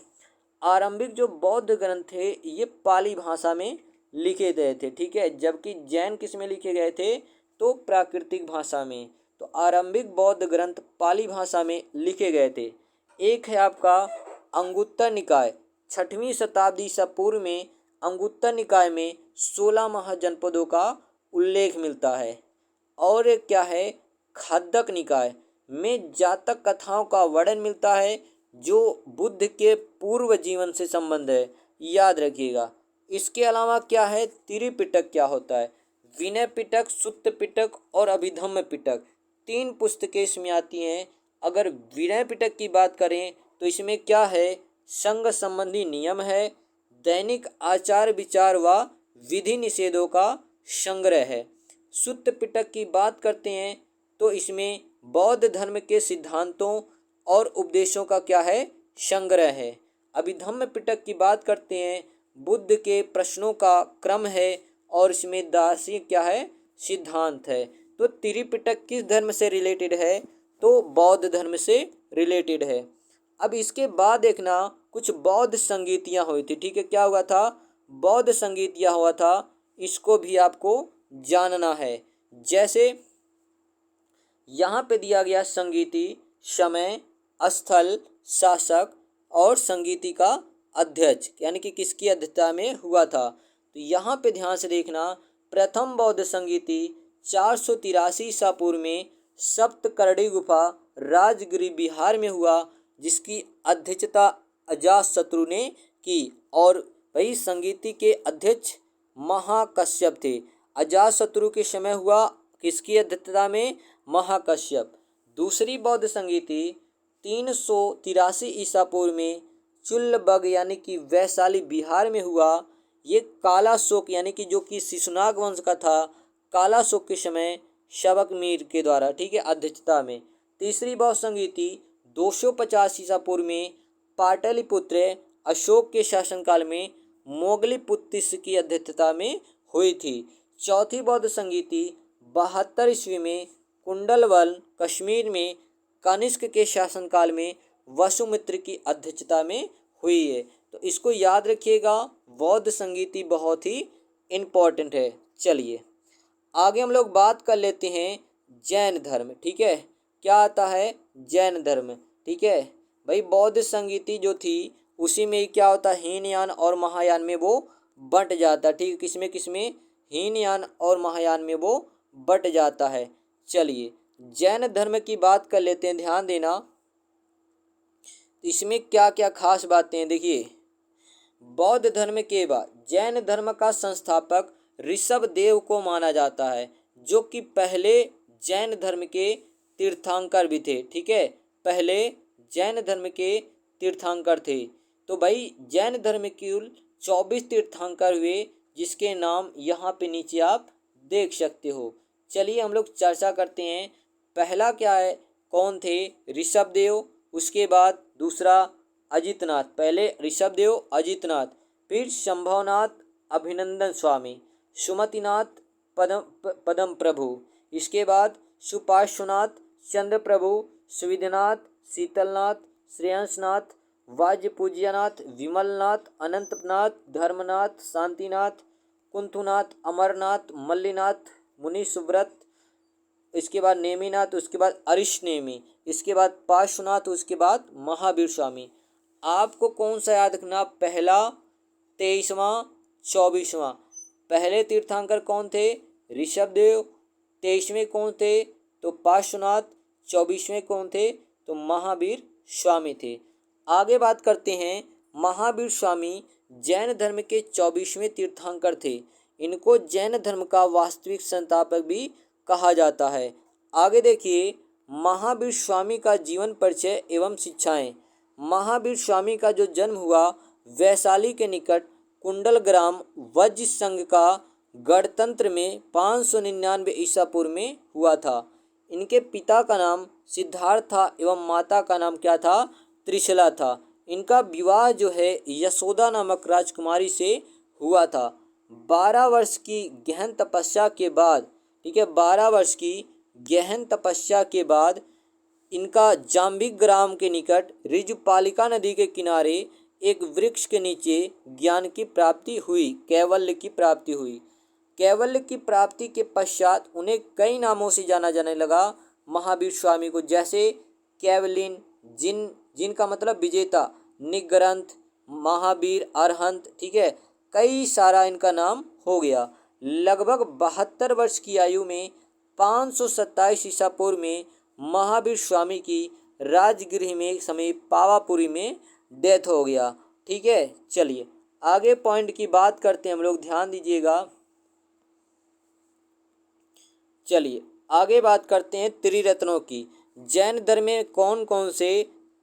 आरंभिक जो बौद्ध ग्रंथ थे ये पाली भाषा में लिखे गए थे। ठीक है, जबकि जैन किस में लिखे गए थे, तो प्राकृतिक भाषा में। तो आरंभिक बौद्ध ग्रंथ पाली भाषा में लिखे गए थे। एक है आपका अंगुत्तर निकाय, 6वीं शताब्दी ईसा पूर्व में अंगुत्तर निकाय में 16 महाजनपदों का उल्लेख मिलता है। और एक क्या है, खद्दक निकाय में जातक कथाओं का वर्णन मिलता है जो बुद्ध के पूर्व जीवन से संबंध है, याद रखिएगा। इसके अलावा क्या है, त्रिपिटक क्या होता है, विनय पिटक, सुत्त पिटक और अभिधम्म पिटक, 3 पुस्तकें इसमें आती हैं। अगर विनय पिटक की बात करें तो इसमें क्या है, संघ संबंधी नियम है, दैनिक आचार विचार व विधि निषेधों का संग्रह है। सुत्त पिटक की बात करते हैं तो इसमें बौद्ध धर्म के सिद्धांतों और उपदेशों का क्या है, संग्रह है। अभिधम्म पिटक की बात करते हैं, बुद्ध के प्रश्नों का क्रम है और इसमें दार्शनिक क्या है, सिद्धांत है। तो त्रिपिटक किस धर्म से रिलेटेड है, तो बौद्ध धर्म से रिलेटेड है। अब इसके बाद देखना कुछ बौद्ध संगीतियाँ हुई थी। ठीक है, क्या हुआ था, बौद्ध संगीतियाँ हुआ था, इसको भी आपको जानना है। जैसे यहाँ पे दिया गया संगीति, समय, स्थल, शासक और संगीति का अध्यक्ष, यानी कि किसकी अध्यक्षता में हुआ था। तो यहाँ पे ध्यान से देखना, प्रथम बौद्ध संगीति 483 ईसा पूर्व में सप्तकर्णी गुफा राजगिरी बिहार में हुआ, जिसकी अध्यक्षता अजातशत्रु ने की। और वही संगीति के अध्यक्ष महाकश्यप थे। अजातशत्रु के समय हुआ किसकी अध्यक्षता में, महाकश्यप। दूसरी बौद्ध संगीति 383 ईसा पूर्व में चुल्लबग यानी कि वैशाली बिहार में हुआ। ये कालाशोक यानी कि जो कि शिशुनाग वंश का था, कालाशोक के समय शबक मीर के द्वारा, ठीक है, अध्यक्षता में। तीसरी बौद्ध संगीति 250 ईसा पूर्व में पाटलिपुत्र अशोक के शासनकाल में मोगलीपुत्तिस की अध्यक्षता में हुई थी। चौथी बौद्ध संगीति 72 ईस्वी में कुंडलवल कश्मीर में कनिष्क के शासनकाल में वसुमित्र की अध्यक्षता में हुई है। तो इसको याद रखिएगा, बौद्ध संगीति बहुत ही इम्पोर्टेंट है। चलिए आगे हम लोग बात कर लेते हैं जैन धर्म। ठीक है, क्या आता है? जैन धर्म। ठीक है भाई, बौद्ध संगीति जो थी उसी में क्या होता है, हीनयान और महायान में वो बंट जाता। ठीक है, किसमें किसमें? हीनयान और महायान में वो बंट जाता है। चलिए जैन धर्म की बात कर लेते हैं, ध्यान देना इसमें क्या क्या खास बातें हैं। देखिए, बौद्ध धर्म के बाद जैन धर्म का संस्थापक ऋषभ देव को माना जाता है, जो कि पहले जैन धर्म के तीर्थंकर भी थे। ठीक है, पहले जैन धर्म के तीर्थंकर थे। तो भाई जैन धर्म के कुल 24 तीर्थंकर हुए, जिसके नाम यहाँ पे नीचे आप देख सकते हो। चलिए हम लोग चर्चा करते हैं। पहला क्या है, कौन थे? ऋषभ देव। उसके बाद दूसरा अजितनाथ, पहले ऋषभदेव, अजितनाथ, फिर शंभवनाथ, अभिनंदन स्वामी, सुमतिनाथ, पदम प्रभु, इसके बाद सुपार्श्वनाथ, चंद्र प्रभु, सुविधनाथ, शीतलनाथ, श्रेयसनाथ, वाज्यपूज्यनाथ, विमलनाथ, अनंतनाथ, धर्मनाथ, शांतिनाथ, कुंथुनाथ, अमरनाथ, मल्लिनाथ, मुनि सुव्रत, इसके बाद नेमिनाथ, उसके बाद अरिश नेमी, इसके बाद पार्श्वनाथ, उसके बाद महावीर स्वामी। आपको कौन सा याद रखना? पहला, 23वां, 24वां। पहले तीर्थंकर कौन थे? ऋषभदेव। 23वें कौन थे? तो पार्श्वनाथ। 24वें कौन थे? तो महावीर स्वामी थे। आगे बात करते हैं, महावीर स्वामी जैन धर्म के 24वें तीर्थंकर थे। इनको जैन धर्म का वास्तविक संस्थापक भी कहा जाता है। आगे देखिए, महावीर स्वामी का जीवन परिचय एवं शिक्षाएं। महावीर स्वामी का जो जन्म हुआ वैशाली के निकट कुंडल ग्राम वज्र संघ का गणतंत्र में 599 ईसा पूर्व में हुआ था। इनके पिता का नाम सिद्धार्थ था एवं माता का नाम क्या था? त्रिशला था। इनका विवाह जो है यशोदा नामक राजकुमारी से हुआ था। 12 वर्ष की गहन तपस्या के बाद, ठीक है, 12 वर्ष की गहन तपस्या के बाद इनका जाम्बिक ग्राम के निकट ऋजुपालिका नदी के किनारे एक वृक्ष के नीचे ज्ञान की प्राप्ति हुई, कैवल्य की प्राप्ति हुई। कैवल्य की प्राप्ति के पश्चात उन्हें कई नामों से जाना जाने लगा महावीर स्वामी को, जैसे कैवलिन, जिन का मतलब विजेता, निग्रंथ, महावीर, अरहंत। ठीक है, कई सारा इनका नाम हो गया। लगभग 72 वर्ष की आयु में 527 ईसा पूर्व में महावीर स्वामी की राजगृह में समीप पावापुरी में डेथ हो गया। ठीक है, चलिए आगे पॉइंट की बात करते हैं हम लोग, ध्यान दीजिएगा। चलिए आगे बात करते हैं त्रिरत्नों की। जैन धर्म में कौन कौन से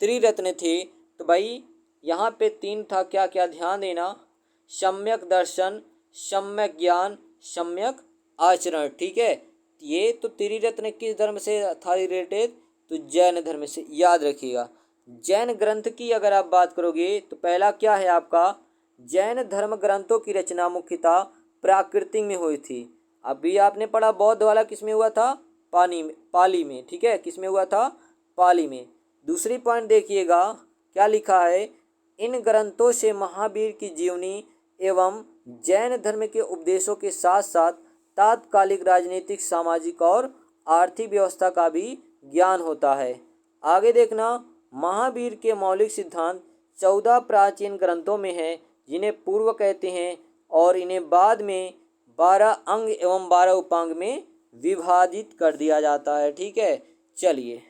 त्रिरत्न थे? तो भाई यहाँ पे 3 था, क्या क्या? ध्यान देना, सम्यक दर्शन, सम्यक ज्ञान, सम्यक आचरण। ठीक है, ये तो त्रिरत्न किस धर्म से था रिलेटेड? तो जैन धर्म से। याद रखिएगा, जैन ग्रंथ की अगर आप बात करोगे तो पहला क्या है आपका? जैन धर्म ग्रंथों की रचना मुख्यतः प्राकृतिक में हुई थी। अभी आपने पढ़ा बौद्ध वाला किस में हुआ था? पाली में। ठीक है, किस में हुआ था? पाली में। दूसरी पॉइंट देखिएगा, क्या लिखा है? इन ग्रंथों से महावीर की जीवनी एवं जैन धर्म के उपदेशों के साथ साथ तात्कालिक राजनीतिक, सामाजिक और आर्थिक व्यवस्था का भी ज्ञान होता है। आगे देखना, महावीर के मौलिक सिद्धांत 14 प्राचीन ग्रंथों में हैं, जिन्हें पूर्व कहते हैं, और इन्हें बाद में 12 अंग एवं 12 उपांग में विभाजित कर दिया जाता है। ठीक है, चलिए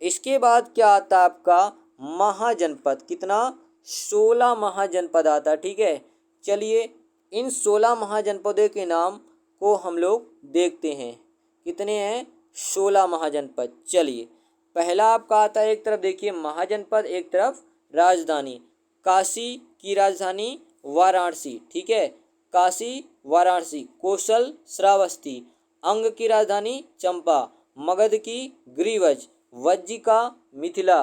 इसके बाद क्या आता है आपका? महाजनपद। कितना? 16 महाजनपद आता है। ठीक है, चलिए इन 16 महाजनपदों के नाम को हम लोग देखते हैं। कितने हैं? 16 महाजनपद। चलिए पहला आपका आता है, एक तरफ देखिए महाजनपद, एक तरफ राजधानी। काशी की राजधानी वाराणसी। ठीक है, काशी, वाराणसी। कौशल, श्रावस्ती। अंग की राजधानी चंपा। मगध की ग्रीवज। वज्जी का मिथिला।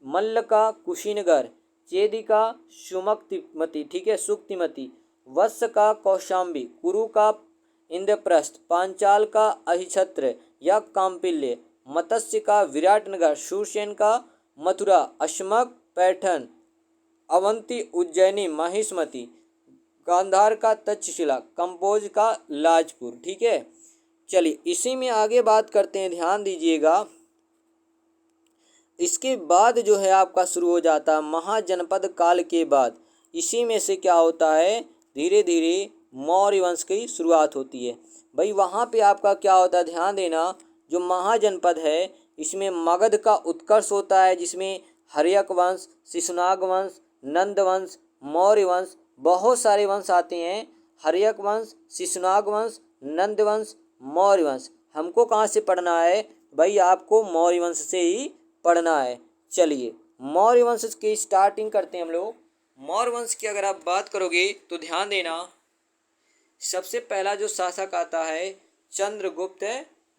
मल्ल का कुशीनगर। चेदी का सुमक्तिमती। ठीक है, सुक्तिमती। वत्स का कौशाम्बी। कुरु का इंद्रप्रस्थ। पांचाल का अहिछत्र या काम्पिल्य। मत्स्य का विराटनगर। शूरसेन का मथुरा अशमक पैठन, अवंती उज्जैनी महिष्मति, गांधार का तक्षशिला, कंपोज का लाजपुर। ठीक है, चलिए इसी में आगे बात करते हैं, ध्यान दीजिएगा। इसके बाद जो है आपका शुरू हो जाता है महाजनपद काल के बाद। इसी में से क्या होता है, धीरे धीरे मौर्य वंश की शुरुआत होती है। भाई वहाँ पे आपका क्या होता है, ध्यान देना, जो महाजनपद है इसमें मगध का उत्कर्ष होता है, जिसमें हर्यक वंश, शिशुनाग वंश, नंद वंश, मौर्य वंश, बहुत सारे वंश आते हैं। हर्यक वंश, शिशुनाग वंश, नंद वंश, मौर्य वंश। हमको कहाँ से पढ़ना है भाई, आपको मौर्य वंश से ही पढ़ना है। चलिए मौर्य वंश की स्टार्टिंग करते हैं हम लोग। मौर्य वंश की अगर आप बात करोगे तो ध्यान देना, सबसे पहला जो शासक आता है चंद्रगुप्त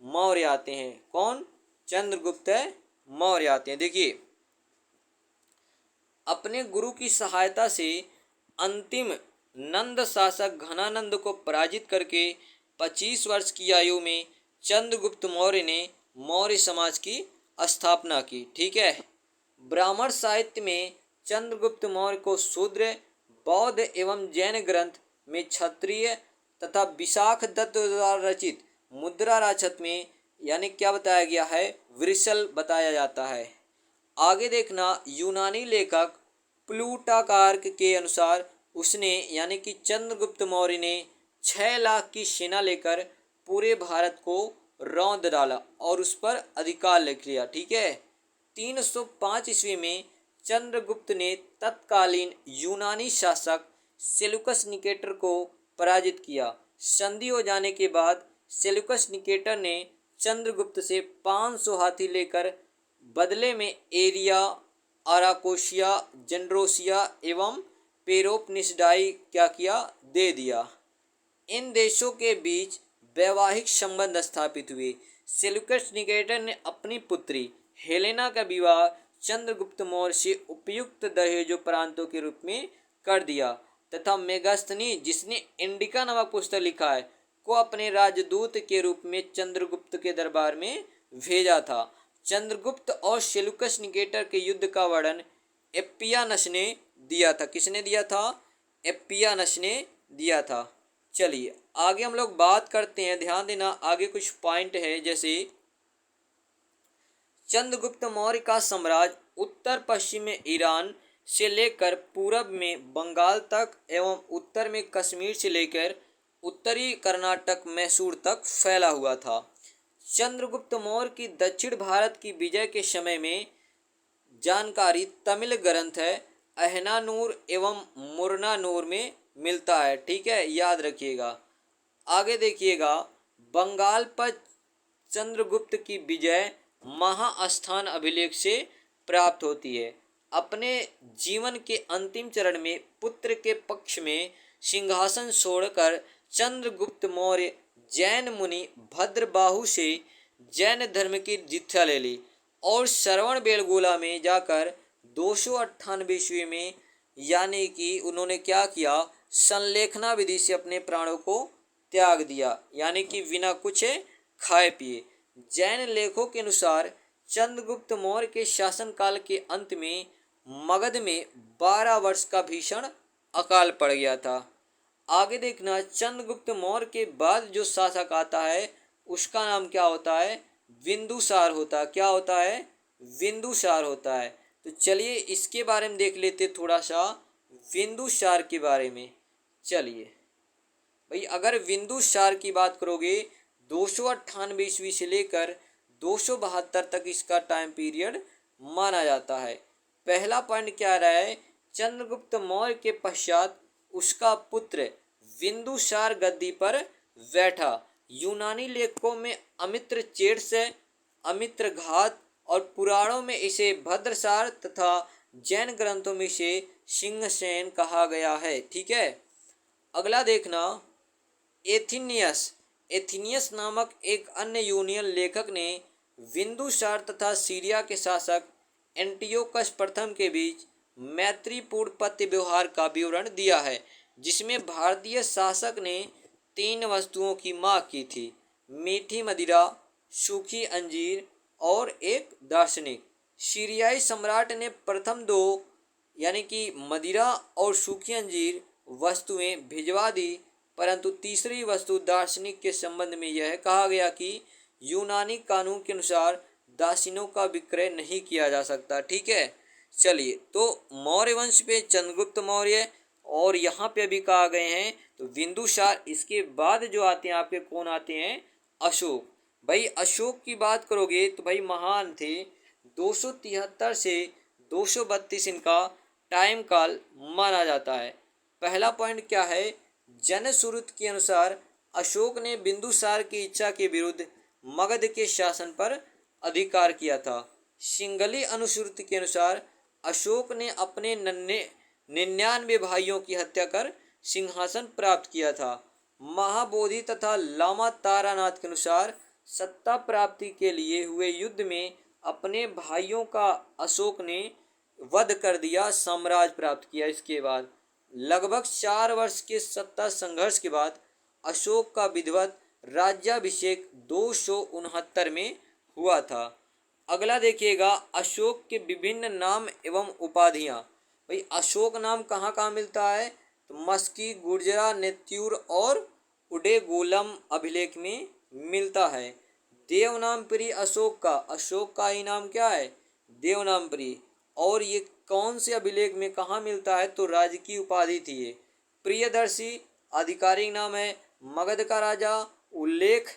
मौर्य आते हैं। कौन? चंद्रगुप्त मौर्य आते हैं। देखिए अपने गुरु की सहायता से अंतिम नंद शासक घनानंद को पराजित करके 25 वर्ष की आयु में चंद्रगुप्त मौर्य ने मौर्य समाज की स्थापना की। ठीक है, ब्राह्मण साहित्य में चंद्रगुप्त मौर्य को शूद्र, बौद्ध एवं जैन ग्रंथ में क्षत्रिय तथा विशाख दत्त द्वारा रचित मुद्रा राक्षस में यानी क्या बताया गया है, वृषल बताया जाता है। आगे देखना, यूनानी लेखक प्लूटार्क के अनुसार उसने यानी कि चंद्रगुप्त मौर्य ने 6 लाख की सेना लेकर पूरे भारत को रौंद डाला और उस पर अधिकार लिख लिया। ठीक है, 305 ईस्वी में चंद्रगुप्त ने तत्कालीन यूनानी शासक सेल्यूकस निकेटर को पराजित किया। संधि हो जाने के बाद सेल्यूकस निकेटर ने चंद्रगुप्त से 500 हाथी लेकर बदले में एरिया, आराकोशिया, जनरोसिया एवं पेरोपनिसडाई क्या किया, दे दिया। इन देशों के बीच वैवाहिक संबंध स्थापित हुए। सेल्यूकस निकेटर ने अपनी पुत्री हेलेना का विवाह चंद्रगुप्त मौर्य से उपयुक्त दहेजों प्रांतों के रूप में कर दिया तथा मेगास्थनी, जिसने इंडिका नामक पुस्तक लिखा है, को अपने राजदूत के रूप में चंद्रगुप्त के दरबार में भेजा था। चंद्रगुप्त और सेल्यूकस निकेटर के युद्ध का वर्णन एप्पियानस ने दिया था। किसने दिया था? एप्पियानस ने दिया था। चलिए आगे हम लोग बात करते हैं, ध्यान देना, आगे कुछ पॉइंट है। जैसे चंद्रगुप्त मौर्य का साम्राज्य उत्तर पश्चिम में ईरान से लेकर पूरब में बंगाल तक एवं उत्तर में कश्मीर से लेकर उत्तरी कर्नाटक मैसूर तक फैला हुआ था। चंद्रगुप्त मौर्य की दक्षिण भारत की विजय के समय में जानकारी तमिल ग्रंथ है अहनानूर एवं मुरनानूर में मिलता है। ठीक है, याद रखिएगा। आगे देखिएगा, बंगाल पर चंद्रगुप्त की विजय महास्थान अभिलेख से प्राप्त होती है। अपने जीवन के अंतिम चरण में पुत्र के पक्ष में सिंहासन छोड़कर चंद्रगुप्त मौर्य जैन मुनि भद्रबाहु से जैन धर्म की दीक्षा ले ली और श्रवण बेलगोला में जाकर 298 ईस्वी में यानी कि उन्होंने क्या किया, संलेखना विधि से अपने प्राणों को त्याग दिया, यानी कि बिना कुछ खाए पिए। जैन लेखों के अनुसार चंद्रगुप्त मौर्य के शासनकाल के अंत में मगध में 12 वर्ष का भीषण अकाल पड़ गया था। आगे देखना, चंद्रगुप्त मौर्य के बाद जो शासक आता है उसका नाम क्या होता है, बिंदुसार होता है। क्या होता है? बिंदुसार होता है। तो चलिए इसके बारे में देख लेते थोड़ा सा, बिंदुसार के बारे में। चलिए भाई, अगर बिंदुसार की बात करोगे 298 ईस्वी से लेकर 272 तक इसका टाइम पीरियड माना जाता है। पहला पॉइंट क्या रहा है, चंद्रगुप्त मौर्य के पश्चात उसका पुत्र बिंदुसार गद्दी पर बैठा। यूनानी लेखकों में अमित्र चेट्स, अमित्र घात और पुराणों में इसे भद्रसार तथा जैन ग्रंथों में इसे सिंहसेन कहा गया है। ठीक है, अगला देखना, एथिनियस नामक एक अन्य यूनियन लेखक ने बिंदुसार तथा सीरिया के शासक एंटियोकस प्रथम के बीच मैत्रीपूर्ण पत्र व्यवहार का विवरण दिया है, जिसमें भारतीय शासक ने 3 वस्तुओं की मांग की थी, मीठी मदिरा, सूखी अंजीर और एक दार्शनिक। सीरियाई सम्राट ने प्रथम दो यानी कि मदिरा और सूखी अंजीर वस्तुएं भिजवा दी, परंतु तीसरी वस्तु दार्शनिक के संबंध में यह कहा गया कि यूनानी कानून के अनुसार दासिनों का विक्रय नहीं किया जा सकता। ठीक है, चलिए तो मौर्य वंश पे चंद्रगुप्त मौर्य और यहाँ पे अभी कहा गए हैं तो बिंदुसार। इसके बाद जो आते हैं आपके कौन आते हैं, अशोक। भाई अशोक की बात करोगे तो भाई महान थे। 273 से 232 इनका टाइम काल माना जाता है। पहला पॉइंट क्या है, जनश्रुति के अनुसार अशोक ने बिंदुसार की इच्छा के विरुद्ध मगध के शासन पर अधिकार किया था। सिंगली अनुश्रुति के अनुसार अशोक ने अपने 99 भाइयों की हत्या कर सिंहासन प्राप्त किया था। महाबोधि तथा लामा तारानाथ के अनुसार सत्ता प्राप्ति के लिए हुए युद्ध में अपने भाइयों का अशोक ने वध कर दिया, साम्राज्य प्राप्त किया। इसके बाद लगभग 4 वर्ष के सत्ता संघर्ष के बाद अशोक का विधिवत राज्याभिषेक 269 में हुआ था। अगला देखिएगा, अशोक के विभिन्न नाम एवं उपाधियां। भाई अशोक नाम कहाँ कहाँ मिलता है, तो मस्की, गुर्जरा, नेत्यूर और उडेगोलम अभिलेख में मिलता है। देवनामपुरी अशोक का ही नाम क्या है, देवनामपुरी। और ये कौन से अभिलेख में कहाँ मिलता है, तो राजकीय उपाधि थी ये। प्रियदर्शी आधिकारिक नाम है। मगध का राजा उल्लेख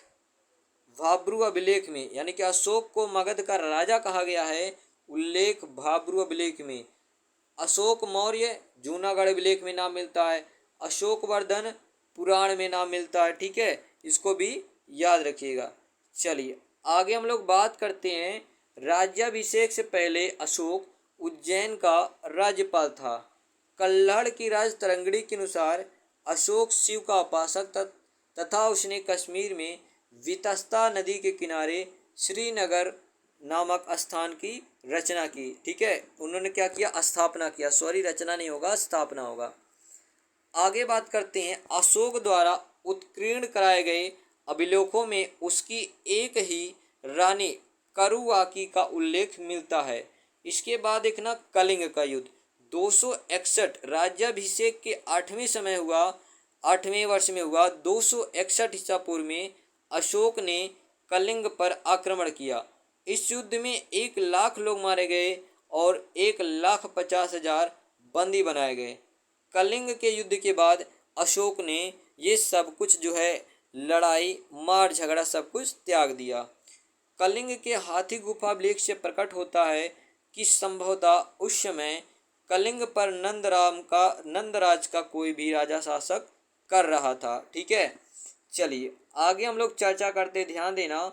भाब्रू अभिलेख में, यानी कि अशोक को मगध का राजा कहा गया है उल्लेख भाब्रू अभिलेख में। अशोक मौर्य जूनागढ़ अभिलेख में नाम मिलता है। अशोक वर्धन पुराण में नाम मिलता है। ठीक है, इसको भी याद रखिएगा। चलिए आगे हम लोग बात करते हैं। राज्याभिषेक से पहले अशोक उज्जैन का राज्यपाल था। कल्हड़ की राज तरंगड़ी के अनुसार अशोक शिव का उपासक तथा उसने कश्मीर में वितस्ता नदी के किनारे श्रीनगर नामक स्थान की रचना की। ठीक है, उन्होंने क्या किया, स्थापना किया। सॉरी, रचना नहीं होगा, स्थापना होगा। आगे बात करते हैं, अशोक द्वारा उत्कीर्ण कराए गए अभिलेखों में उसकी एक ही रानी करुवाकी का उल्लेख मिलता है। इसके बाद देखना कलिंग का युद्ध 261 राज्याभिषेक के 8वें वर्ष में हुआ। 261 ईसा पूर्व में अशोक ने कलिंग पर आक्रमण किया। इस युद्ध में 1 लाख लोग मारे गए और 1,50,000 बंदी बनाए गए। कलिंग के युद्ध के बाद अशोक ने ये सब कुछ जो है लड़ाई मार झगड़ा सब कुछ त्याग दिया। कलिंग के हाथी गुफा अभिलेख से प्रकट होता है कि संभवतः उस समय कलिंग पर नंदराज का कोई भी राजा शासक कर रहा था। ठीक है, चलिए आगे हम लोग चर्चा करते, ध्यान देना।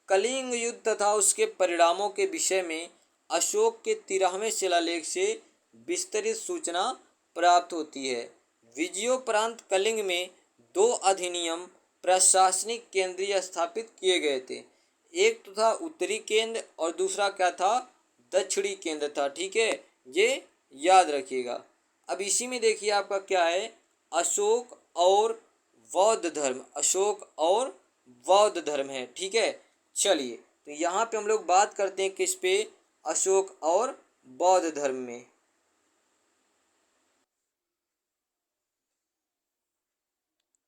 कलिंग युद्ध तथा उसके परिणामों के विषय में अशोक के 13वें शिलालेख से विस्तृत सूचना प्राप्त होती है। विजयोपरांत कलिंग में 2 अधिनियम प्रशासनिक केंद्रीय स्थापित किए गए थे। एक तो था उत्तरी केंद्र और दूसरा क्या था, दक्षिणी केंद्र था। ठीक है, ये याद रखिएगा। अब इसी में देखिए आपका क्या है, अशोक और बौद्ध धर्म। अशोक और बौद्ध धर्म है। ठीक है, चलिए तो यहाँ पे हम लोग बात करते हैं किस पे, अशोक और बौद्ध धर्म में।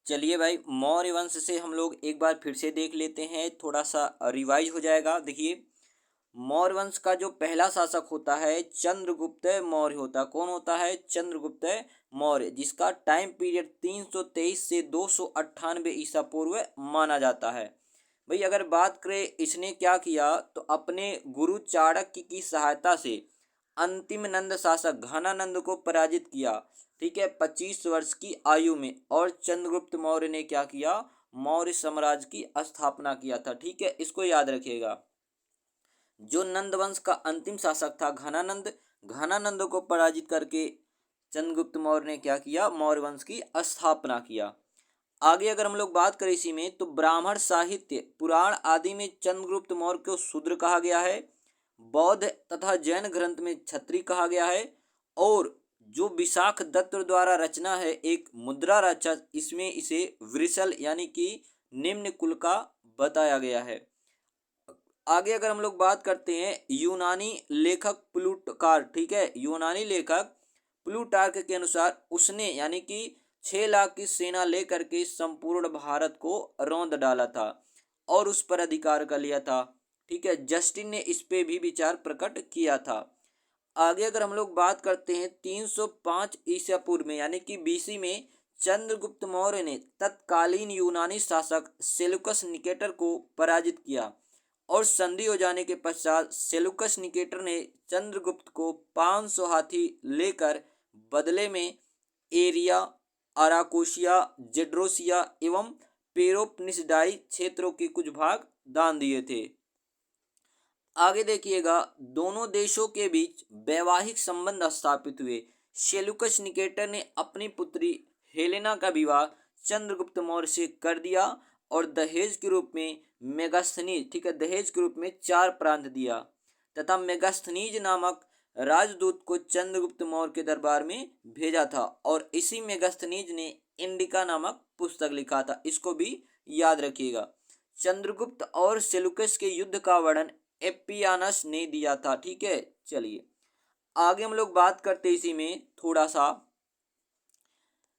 चलिए भाई, मौर्य वंश से हम लोग एक बार फिर से देख लेते हैं, थोड़ा सा रिवाइज हो जाएगा। देखिए मौर्य वंश का जो पहला शासक होता है चंद्रगुप्त मौर्य होता है। कौन होता है, चंद्रगुप्त मौर्य, जिसका टाइम पीरियड 323 से 298 ईसा पूर्व माना जाता है। भाई अगर बात करें इसने क्या किया, तो अपने गुरु चाणक्य की सहायता से अंतिम नंद शासक घनानंद को पराजित किया। ठीक है, 25 वर्ष की आयु में। और चंद्रगुप्त मौर्य ने क्या किया, मौर्य साम्राज्य की स्थापना किया था। ठीक है, इसको याद रखिएगा। जो नंद वंश का अंतिम शासक था घनानंद को पराजित करके चंद्रगुप्त मौर्य ने क्या किया, मौर्य वंश की स्थापना किया। आगे अगर हम लोग बात करें इसी में, तो ब्राह्मण साहित्य पुराण आदि में चंद्रगुप्त मौर्य को शूद्र कहा गया है। बौद्ध तथा जैन ग्रंथ में क्षत्रिय कहा गया है। और जो विशाख दत्त द्वारा रचना है एक मुद्रा रचना, इसमें इसे वृषल यानी कि निम्न कुल का बताया गया है। आगे अगर हम लोग बात करते हैं यूनानी लेखक प्लूटार्क, ठीक है, यूनानी लेखक प्लूटार्क के अनुसार उसने यानी कि 6 लाख की सेना लेकर के संपूर्ण भारत को रौंद डाला था और उस पर अधिकार कर लिया था। ठीक है, जस्टिन ने इस पे भी विचार प्रकट किया था। आगे अगर हम लोग बात करते हैं 305 ईसा पूर्व में यानी कि बीसी में चंद्रगुप्त मौर्य ने तत्कालीन यूनानी शासक सेलुकस निकेटर को पराजित किया और संधि हो जाने के पश्चात सेलुकस निकेटर ने चंद्रगुप्त को 500 हाथी लेकर बदले में एरिया, अराकोशिया, जेड्रोसिया एवं पेरोपनिसडाई क्षेत्रों के कुछ भाग दान दिए थे। आगे देखिएगा, दोनों देशों के बीच वैवाहिक संबंध स्थापित हुए। सेलुकस निकेटर ने अपनी पुत्री हेलेना का विवाह चंद्रगुप्त मौर्य से कर दिया और दहेज के रूप में मेगास्थनीज, ठीक है, दहेज के रूप में 4 प्रांत दिया तथा मेगास्थनीज नामक राजदूत को चंद्रगुप्त मौर्य के दरबार में भेजा था और इसी मेगास्थनीज ने इंडिका नामक पुस्तक लिखा था। इसको भी याद रखिएगा। चंद्रगुप्त और सेलुकस के युद्ध का वर्णन एपियानस ने दिया था। ठीक है, चलिए आगे हम लोग बात करते इसी में थोड़ा सा।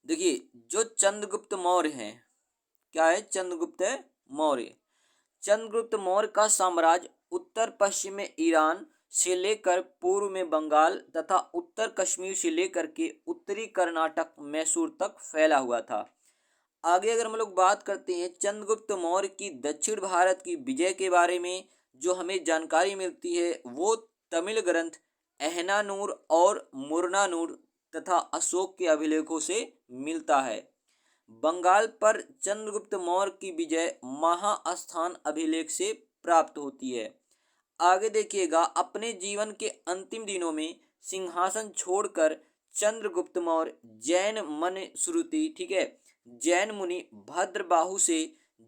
देखिए, जो चंद्रगुप्त मौर्य हैं, क्या है, चंद्रगुप्त मौर्य। चंद्रगुप्त मौर्य का साम्राज्य उत्तर पश्चिम में ईरान से लेकर पूर्व में बंगाल तथा उत्तर कश्मीर से लेकर के उत्तरी कर्नाटक मैसूर तक फैला हुआ था। आगे अगर हम लोग बात करते हैं चंद्रगुप्त मौर्य की दक्षिण भारत की विजय के बारे में, जो हमें जानकारी मिलती है वो तमिल ग्रंथ अहनानूर और मुरनानूर तथा अशोक के अभिलेखों से मिलता है। बंगाल पर चंद्रगुप्त मौर्य की विजय महास्थान अभिलेख से प्राप्त होती है। आगे देखिएगा, अपने जीवन के अंतिम दिनों में सिंहासन छोड़कर चंद्रगुप्त मौर्य जैन मन श्रुति, ठीक है, जैन मुनि भद्रबाहु से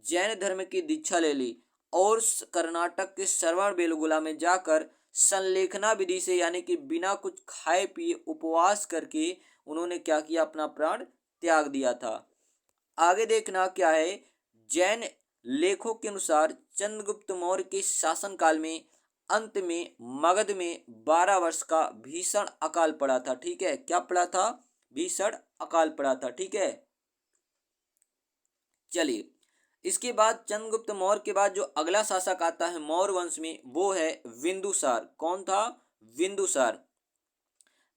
जैन धर्म की दीक्षा ले ली और कर्नाटक के श्रवण बेलगोला में जाकर संलेखना विधि से यानी कि बिना कुछ खाए पिए उपवास करके उन्होंने क्या किया, अपना प्राण त्याग दिया था। आगे देखना क्या है, जैन लेखों के अनुसार चंद्रगुप्त मौर्य के शासनकाल में अंत में मगध में 12 वर्ष का भीषण अकाल पड़ा था। ठीक है, क्या पड़ा था, भीषण अकाल पड़ा था। ठीक है, चलिए इसके बाद चंद्रगुप्त मौर्य के बाद जो अगला शासक आता है मौर्य वंश में वो है बिंदुसार। कौन था, बिंदुसार।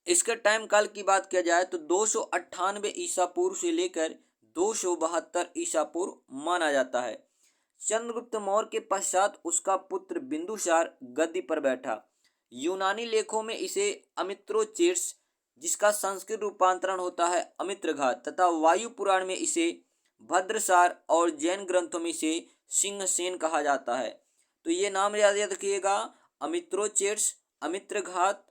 इसके टाइम काल की बात किया जाए तो 298 ईसा पूर्व से लेकर 272 ईसा पूर्व माना जाता है। चंद्रगुप्त मौर्य के पश्चात उसका पुत्र बिंदुसार गद्दी पर बैठा। यूनानी लेखों में इसे अमित्रोचेट्स, जिसका संस्कृत रूपांतरण होता है अमित्रघात, तथा वायु पुराण में इसे भद्रसार और जैन ग्रंथों में इसे सिंहसेन कहा जाता है। तो ये नाम याद रखिएगा, अमित्रोचेट्स, अमित्रघात,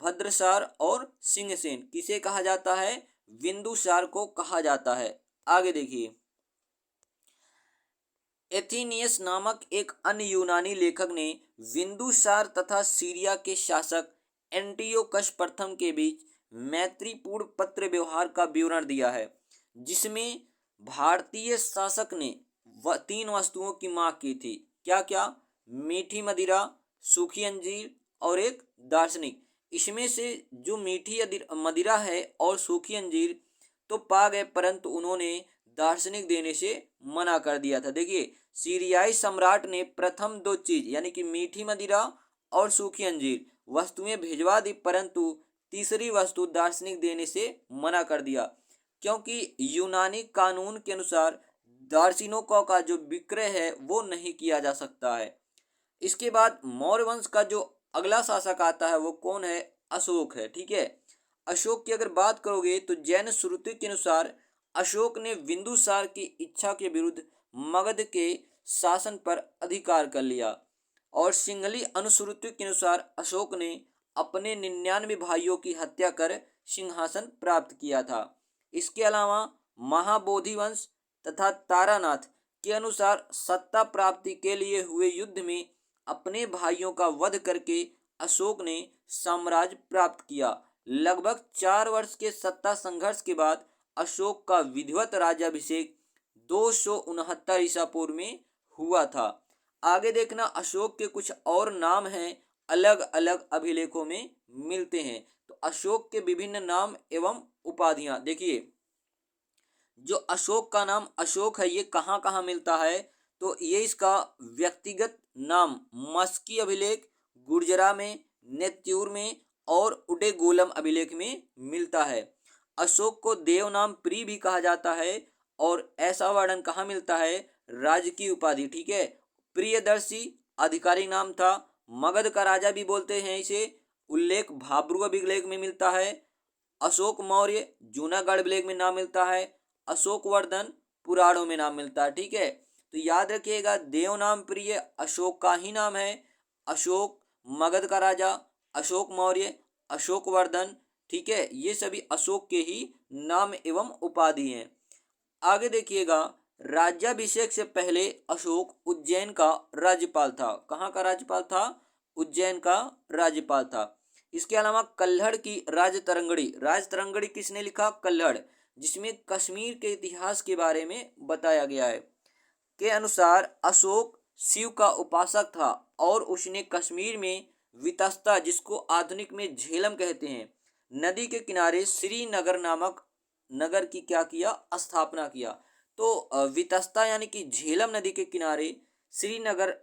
भद्रसार और सिंहसेन किसे कहा जाता है, बिंदुसार को कहा जाता है। आगे देखिए, एथीनियस नामक एक अन्य यूनानी लेखक ने बिंदुसार तथा सीरिया के शासक एंटियोकस प्रथम के बीच मैत्रीपूर्ण पत्र व्यवहार का विवरण दिया है, जिसमें भारतीय शासक ने 3 वस्तुओं की मांग की थी। क्या क्या, मीठी मदिरा, सूखी अंजीर और एक दार्शनिक। इसमें से जो मीठी मदिरा है और सूखी अंजीर तो पा गए, परंतु उन्होंने दार्शनिक देने से मना कर दिया था। देखिए, सीरियाई सम्राट ने प्रथम 2 चीज यानी कि मीठी मदिरा और सूखी अंजीर वस्तुएं भिजवा दी, परंतु तीसरी वस्तु दार्शनिक देने से मना कर दिया, क्योंकि यूनानी कानून के अनुसार दार्शनिकों का जो विक्रय है वो नहीं किया जा सकता है। इसके बाद मौर्य वंश का जो अगला शासक आता है वो कौन है, अशोक है। ठीक है, अशोक की अगर बात करोगे तो जैन श्रुति के अनुसार अशोक ने बिंदुसार की इच्छा के विरुद्ध मगध के शासन पर अधिकार कर लिया और सिंहली अनुश्रुति के अनुसार अशोक ने अपने 99 भाइयों की हत्या कर सिंहासन प्राप्त किया था। इसके अलावा महाबोधि वंश तथा तारानाथ के अनुसार सत्ता प्राप्ति के लिए हुए युद्ध में अपने भाइयों का वध करके अशोक ने साम्राज्य प्राप्त किया। लगभग 4 वर्ष के सत्ता संघर्ष के बाद अशोक का विधिवत राज्याभिषेक 269 ईसा पूर्व में हुआ था। आगे देखना अशोक के कुछ और नाम हैं, अलग अलग अभिलेखों में मिलते हैं। तो अशोक के विभिन्न नाम एवं उपाधियां देखिए, जो अशोक का नाम अशोक है ये कहाँ कहाँ मिलता है, तो ये इसका व्यक्तिगत नाम मस्की अभिलेख, गुर्जरा में, नेत्यूर में और उडेगोलम अभिलेख में मिलता है। अशोक को देव नाम प्रिय भी कहा जाता है और ऐसा वर्णन कहाँ मिलता है, राजकीय उपाधि, ठीक है। प्रियदर्शी आधिकारिक नाम था। मगध का राजा भी बोलते हैं इसे, उल्लेख भाब्रू अभिलेख में मिलता है। अशोक मौर्य जूनागढ़ अभिलेख में नाम मिलता है। अशोक वर्धन पुराणों में नाम मिलता है, ठीक है। तो याद रखिएगा, देव नाम प्रिय अशोक का ही नाम है। अशोक, मगध का राजा, अशोक मौर्य, अशोक वर्धन, ठीक है, ये सभी अशोक के ही नाम एवं उपाधि हैं। आगे देखिएगा, राज्याभिषेक से पहले अशोक उज्जैन का राज्यपाल था। कहाँ का राज्यपाल था, उज्जैन का राज्यपाल था। इसके अलावा कल्हड़ की राजतरंगड़ी किसने लिखा, कल्हड़, जिसमें कश्मीर के इतिहास के बारे में बताया गया है। के अनुसार अशोक शिव का उपासक था और उसने कश्मीर में वितस्ता, जिसको आधुनिक में झेलम कहते हैं, नदी के किनारे श्रीनगर नामक नगर की क्या किया, स्थापना किया। तो वितस्ता यानी कि झेलम नदी के किनारे श्रीनगर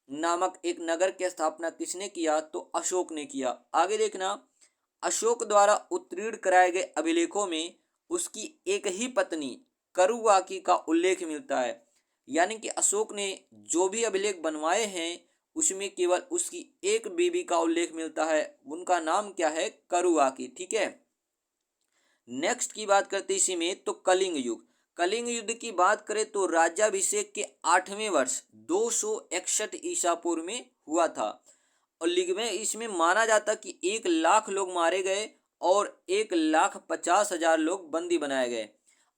नामक एक नगर की स्थापना किसने किया, तो अशोक ने किया। आगे देखना, अशोक द्वारा उत्तीर्ण कराए गए अभिलेखों में उसकी एक ही पत्नी करुवाकी का उल्लेख मिलता है। यानी कि अशोक ने जो भी अभिलेख बनवाए हैं उसमें केवल उसकी एक बीबी का उल्लेख मिलता है, उनका नाम क्या है, करुवाकी, ठीक है। नेक्स्ट की बात करते इसी में, तो कलिंग युग। कलिंग युद्ध की बात करें तो राज्याभिषेक के 8वें वर्ष 261 ईसा पूर्व में हुआ था और लिग में इसमें माना जाता कि 1 लाख लोग मारे गए और 1,50,000 लोग बंदी बनाए गए।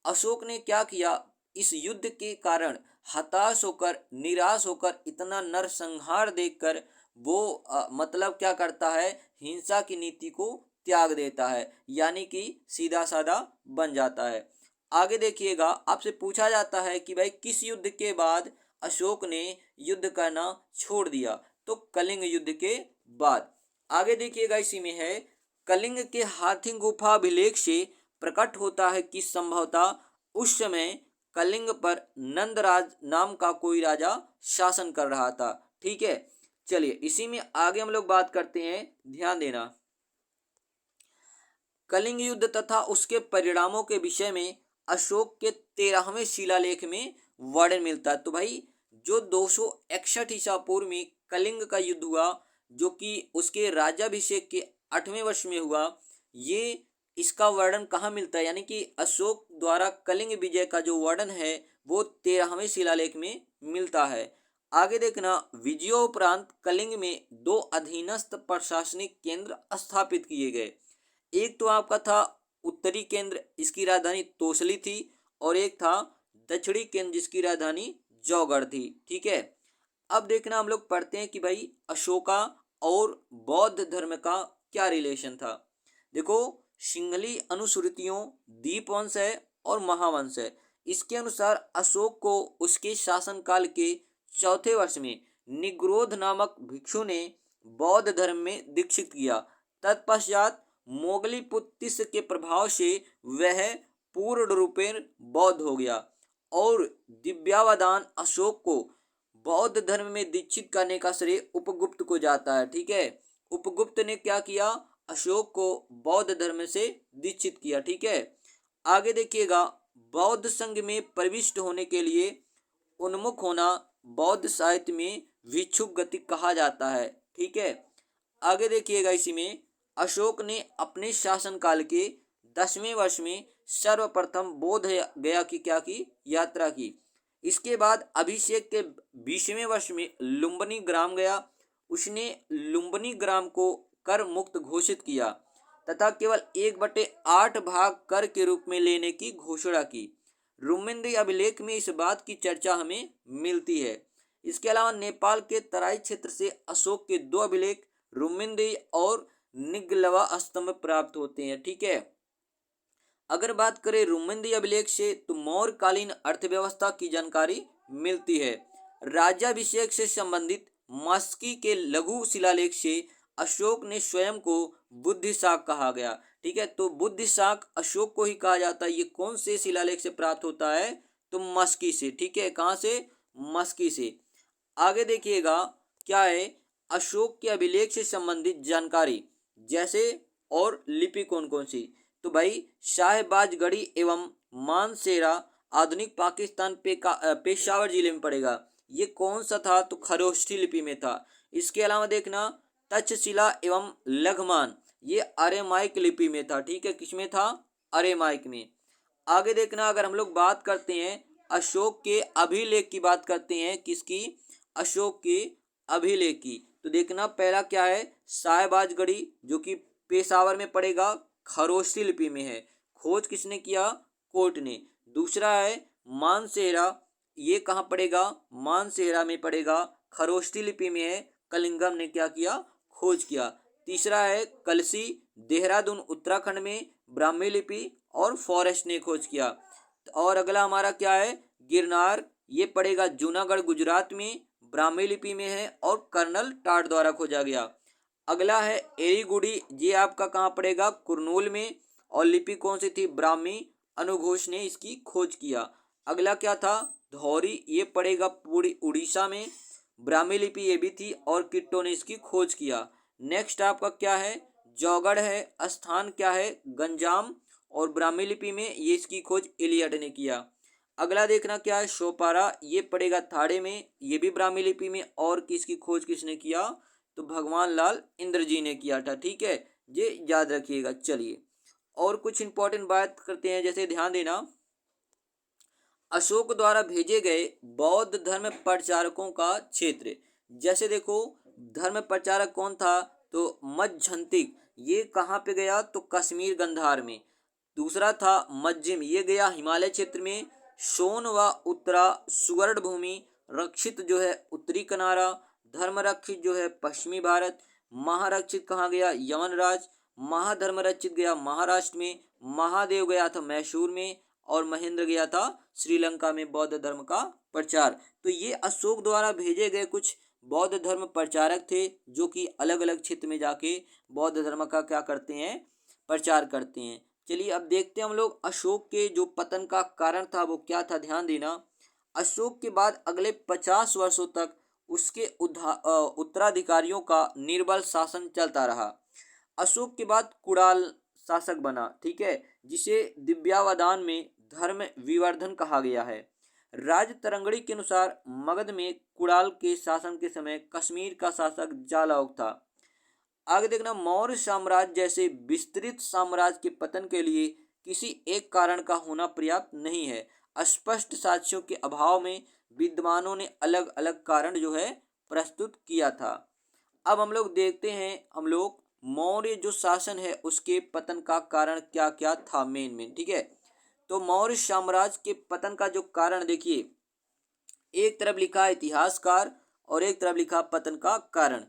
अशोक ने क्या किया, इस युद्ध के कारण हताश होकर, निराश होकर, इतना नरसंहार देखकर वो मतलब क्या करता है, हिंसा की नीति को त्याग देता है, यानी कि सीधा साधा बन जाता है। आगे देखिएगा, आपसे पूछा जाता है कि भाई किस युद्ध के बाद अशोक ने युद्ध करना छोड़ दिया, तो कलिंग युद्ध के बाद। आगे देखिएगा, इसी में है, कलिंग के हाथी गुफा अभिलेख से प्रकट होता है कि संभवतः उस समय कलिंग पर नंदराज नाम का कोई राजा शासन कर रहा था, ठीक है। चलिए इसी में आगे हम लोग बात करते हैं, ध्यान देना। कलिंग युद्ध तथा उसके परिणामों के विषय में अशोक के 13वें शिलालेख में वर्णन मिलता है। तो भाई जो 261 ईसा पूर्व में कलिंग का युद्ध हुआ, जो कि उसके राज्याभिषेक के 8वें वर्ष में हुआ, ये इसका वर्णन कहाँ मिलता है, यानी कि अशोक द्वारा कलिंग विजय का जो वर्णन है वो 13वें शिलालेख में मिलता है। आगे देखना, विजयोपरांत कलिंग में 2 अधीनस्थ प्रशासनिक केंद्र स्थापित किए गए। एक तो आपका था उत्तरी केंद्र, इसकी राजधानी तोसली थी, और एक था दक्षिणी केंद्र जिसकी राजधानी जौगढ़ थी, ठीक है। अब देखना, हम लोग पढ़ते हैं कि भाई अशोका और बौद्ध धर्म का क्या रिलेशन था। देखो, सिंहली अनुश्रुतियों दीपवंश है और महावंश है। इसके अनुसार अशोक को उसके शासनकाल के 4थे वर्ष में निग्रोध नामक भिक्षु ने बौद्ध धर्म में दीक्षित किया। तत्पश्चात मोगलीपुत्तिस के प्रभाव से वह पूर्ण रूपेण बौद्ध हो गया और दिव्यावदान अशोक को बौद्ध धर्म में दीक्षित करने का श्रेय उपगुप्त को जाता है, ठीक है। उपगुप्त ने क्या किया, अशोक को बौद्ध धर्म से दीक्षित किया, ठीक है। आगे देखिएगा, बौद्ध संघ में प्रविष्ट होने के लिए उन्मुख होना बौद्ध साहित्य में भिक्षुक गति कहा जाता है, ठीक है। आगे देखिएगा, इसी में अशोक ने अपने शासनकाल के 10वें वर्ष में सर्वप्रथम बोध गया की क्या की यात्रा की। इसके बाद अभिषेक के 20वें वर्ष में लुम्बिनी ग्राम गया। उसने लुम्बिनी ग्राम को कर मुक्त घोषित किया तथा केवल 1/8 भाग कर के रूप में लेने की घोषणा की। रुमिंदी अभिलेख में इस बात की चर्चा हमें मिलती है। इसके अलावा नेपाल के तराई क्षेत्र से अशोक के 2 अभिलेख रुमिंदी और निगलवा स्तंभ प्राप्त होते हैं, ठीक है। अगर बात करें रुमिंदी अभिलेख से, तो मौर्यकालीन अर्थव्यवस्था की जानकारी मिलती है। राज्याभिषेक से संबंधित मस्की के लघु शिलालेख से अशोक ने स्वयं को बुद्धिशाक कहा गया। ठीक है, तो बुद्धिशाक अशोक को ही कहा जाता है। ये कौन से शिलालेख से प्राप्त होता है? तो मस्की से। ठीक है, कहाँ से? मस्की से। आगे देखिएगा क्या है, अशोक के अभिलेख से संबंधित जानकारी जैसे और लिपि कौन कौन सी? तो भाई शाहबाजगढ़ी एवं मानसेरा आधुनिक पाकिस्तान पेशावर जिले में पड़ेगा। ये कौन सा था? तो खरोष्ठी लिपि में था। इसके अलावा देखना तक्षशिला एवं लघमान, ये अरेमाइक लिपि में था। ठीक है, किसमें था? अरेमाइक में। आगे देखना, अगर हम लोग बात करते हैं अशोक के अभिलेख की, बात करते हैं किसकी? अशोक के अभिलेख की, तो देखना पहला क्या है? साहिबाजगढ़ी, जो कि पेशावर में पड़ेगा, खरोष्ठी लिपि में है। खोज किसने किया? कोर्ट ने। दूसरा है मानसेरा, ये कहाँ पड़ेगा? मानसेरा में पड़ेगा, खरोष्ठी लिपि में है, कलिंगम ने क्या किया? खोज किया। तीसरा है कलसी, देहरादून उत्तराखंड में, ब्राह्मी लिपि और फॉरेस्ट ने खोज किया। और अगला हमारा क्या है? गिरनार, ये पड़ेगा जूनागढ़ गुजरात में, ब्राह्मी लिपि में है और कर्नल टाट द्वारा खोजा गया। अगला है एरीगुड़ी, ये आपका कहाँ पड़ेगा? कुरनूल में, और लिपि कौन सी थी? ब्राह्मी, अनुघोष ने इसकी खोज किया। अगला क्या था? धौरी, ये पड़ेगा पूरी उड़ीसा में, ब्राह्मी लिपि ये भी थी और किट्टो ने इसकी खोज किया। नेक्स्ट आपका क्या है? जौगढ़ है, स्थान क्या है? गंजाम, और ब्राह्मी लिपि में ये इसकी खोज इलियट ने किया। अगला देखना क्या है? शोपारा, ये पड़ेगा थाड़े में, ये भी ब्राह्मी लिपि में, और किसकी खोज किसने किया? तो भगवान लाल इंद्र जी ने किया था। ठीक है, ये याद रखिएगा। चलिए और कुछ इंपॉर्टेंट बात करते हैं, जैसे ध्यान देना अशोक द्वारा भेजे गए बौद्ध धर्म प्रचारकों का क्षेत्र। जैसे देखो धर्म प्रचारक कौन था? तो मज्झंतिक, ये कहाँ पे गया? तो कश्मीर गंधार में। दूसरा था मज्जिम, ये गया हिमालय क्षेत्र में। सोन व उत्तरा सुवर्ण भूमि रक्षित जो है उत्तरी किनारा, धर्म रक्षित जो है पश्चिमी भारत, महारक्षित कहाँ गया? यमन राज, महाधर्म रक्षित गया महाराष्ट्र में, महादेव गया था मैसूर में, और महेंद्र गया था श्रीलंका में बौद्ध धर्म का प्रचार। तो ये अशोक द्वारा भेजे गए कुछ बौद्ध धर्म प्रचारक थे, जो कि अलग अलग क्षेत्र में जाके बौद्ध धर्म का क्या करते हैं? प्रचार करते हैं। चलिए अब देखते हैं हम लोग अशोक के जो पतन का कारण था वो क्या था। ध्यान देना, अशोक के बाद अगले 50 वर्षों तक उसके उत्तराधिकारियों का निर्बल शासन चलता रहा। अशोक के बाद कुणाल शासक बना। ठीक है, जिसे दिव्यावदान में धर्म विवर्धन कहा गया है। राज तरंगड़ी के अनुसार मगध में कुणाल के शासन के समय कश्मीर का शासक जालौक था। आगे देखना, मौर्य साम्राज्य जैसे विस्तृत साम्राज्य के पतन के लिए किसी एक कारण का होना पर्याप्त नहीं है। स्पष्ट साक्ष्यों के अभाव में विद्वानों ने अलग अलग कारण जो है प्रस्तुत किया था। अब हम लोग देखते हैं हम लोग मौर्य जो शासन है उसके पतन का कारण क्या क्या था मेन। ठीक है, तो मौर्य साम्राज्य के पतन का जो कारण देखिए, एक तरफ लिखा इतिहासकार और एक तरफ लिखा पतन का कारण।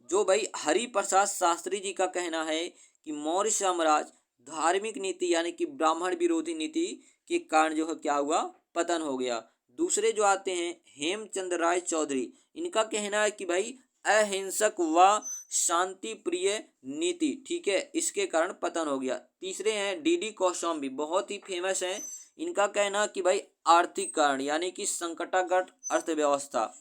जो भाई हरि प्रसाद शास्त्री जी का कहना है कि मौर्य साम्राज्य धार्मिक नीति यानी कि ब्राह्मण विरोधी नीति के कारण जो है क्या हुआ? पतन हो गया। दूसरे जो आते हैं हेमचंद्र राय चौधरी, इनका कहना है कि भाई अहिंसक व शांति प्रिय नीति, ठीक है, इसके कारण पतन हो गया। तीसरे हैं डीडी कौशाम्बी, बहुत ही फेमस हैं, इनका कहना कि भाई आर्थिक कारण यानी कि संकटागढ़ अर्थव्यवस्था।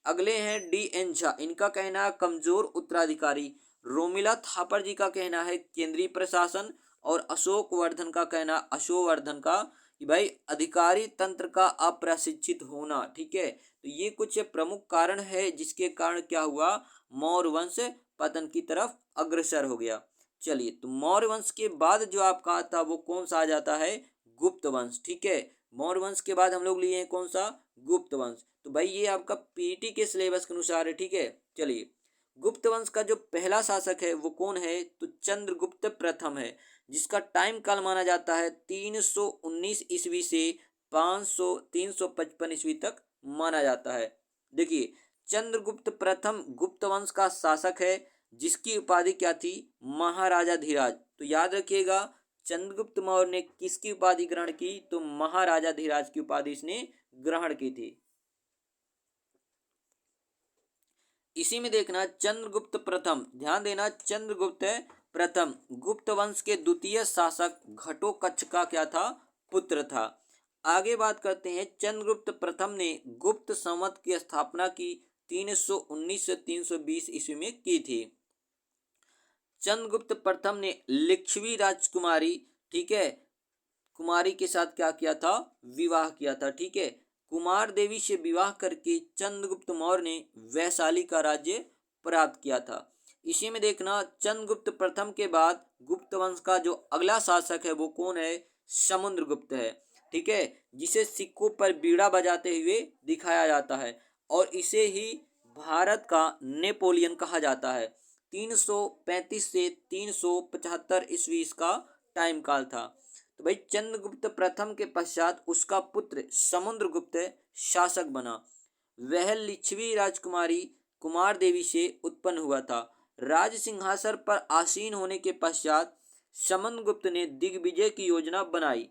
अगले हैं डी एन झा, इनका कहना है कमजोर उत्तराधिकारी। रोमिला थापर जी का कहना है केंद्रीय प्रशासन। और अशोक वर्धन का कहना, अशोकवर्धन का, कि भाई अधिकारी तंत्र का अप्रशिक्षित होना। ठीक है, तो ये कुछ प्रमुख कारण है जिसके कारण क्या हुआ? मौर्य वंश पतन की तरफ अग्रसर हो गया। चलिए, तो मौर्य वंश के बाद जो आपका था वो कौन सा आ जाता है? गुप्त वंश। ठीक है, मौर्य वंश के बाद हम लोग लिए हैं कौन सा? गुप्त वंश। तो भाई ये आपका पीटी के सिलेबस के अनुसार है। ठीक है, चलिए, गुप्त वंश का जो पहला शासक है वो कौन है? तो चंद्रगुप्त प्रथम है, जिसका टाइम काल माना जाता है 319 ईस्वी से 355 ईस्वी तक माना जाता है। देखिए, चंद्रगुप्त प्रथम गुप्त वंश का शासक है, जिसकी उपाधि क्या थी? महाराजा धीराज। तो याद रखिएगा, चंद्रगुप्त मौर्य ने किसकी उपाधि ग्रहण की? तो महाराजा धीराज की उपाधि इसने ग्रहण की थी। इसी में देखना चंद्रगुप्त प्रथम, ध्यान देना चंद्रगुप्त प्रथम गुप्त वंश के द्वितीय शासक घटोत्कच का क्या था, पुत्र था। आगे बात करते हैं, चंद्रगुप्त प्रथम ने गुप्त संवत की स्थापना की 319 से 320 ईस्वी में की थी। चंद्रगुप्त प्रथम ने लिच्छवी राजकुमारी, ठीक है, कुमारी के साथ क्या किया था, विवाह किया था। ठीक है, कुमार देवी से विवाह करके चंद्रगुप्त मौर्य ने वैशाली का राज्य प्राप्त किया था। इसी में देखना चंद्रगुप्त प्रथम के बाद गुप्त वंश का जो अगला शासक है वो कौन है, समुद्रगुप्त है। ठीक है, जिसे सिक्कों पर बीड़ा बजाते हुए दिखाया जाता है और इसे ही भारत का नेपोलियन कहा जाता है। 335 से 375 ईस्वी इसका टाइम काल था। तो भाई चंद्रगुप्त प्रथम के पश्चात उसका पुत्र समुद्रगुप्त शासक बना। वह लिच्छवी राजकुमारी कुमार देवी से उत्पन्न हुआ था। राज सिंहासन पर आसीन होने के पश्चात समुद्रगुप्त ने दिग्विजय की योजना बनाई।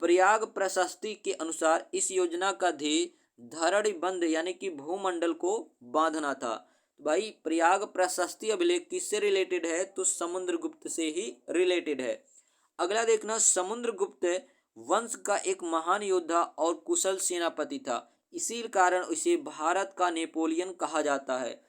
प्रयाग प्रशस्ति के अनुसार इस योजना का ध्येय धरणिबंध यानी कि भूमंडल को बांधना था। भाई प्रयाग प्रशस्ति अभिलेख किससे रिलेटेड है, तो समुद्रगुप्त से ही रिलेटेड है। अगला देखना समुद्रगुप्त वंश का एक महान योद्धा और कुशल सेनापति था, इसी कारण इसे भारत का नेपोलियन कहा जाता है।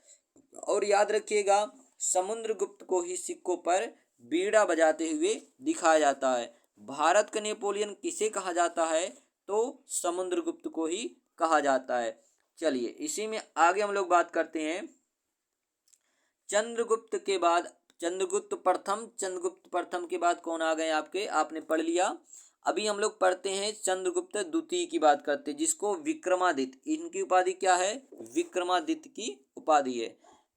और याद रखिएगा समुद्रगुप्त को ही सिक्कों पर बीड़ा बजाते हुए दिखाया जाता है। भारत का नेपोलियन किसे कहा जाता है, तो समुद्रगुप्त को ही कहा जाता है। चलिए इसी में आगे हम लोग बात करते हैं चंद्रगुप्त के बाद चंद्रगुप्त प्रथम के बाद कौन आ गए आपके, आपने पढ़ लिया। अभी हम लोग पढ़ते हैं चंद्रगुप्त द्वितीय की बात करते हैं, जिसको विक्रमादित्य, इनकी उपाधि क्या है, विक्रमादित्य की उपाधि है।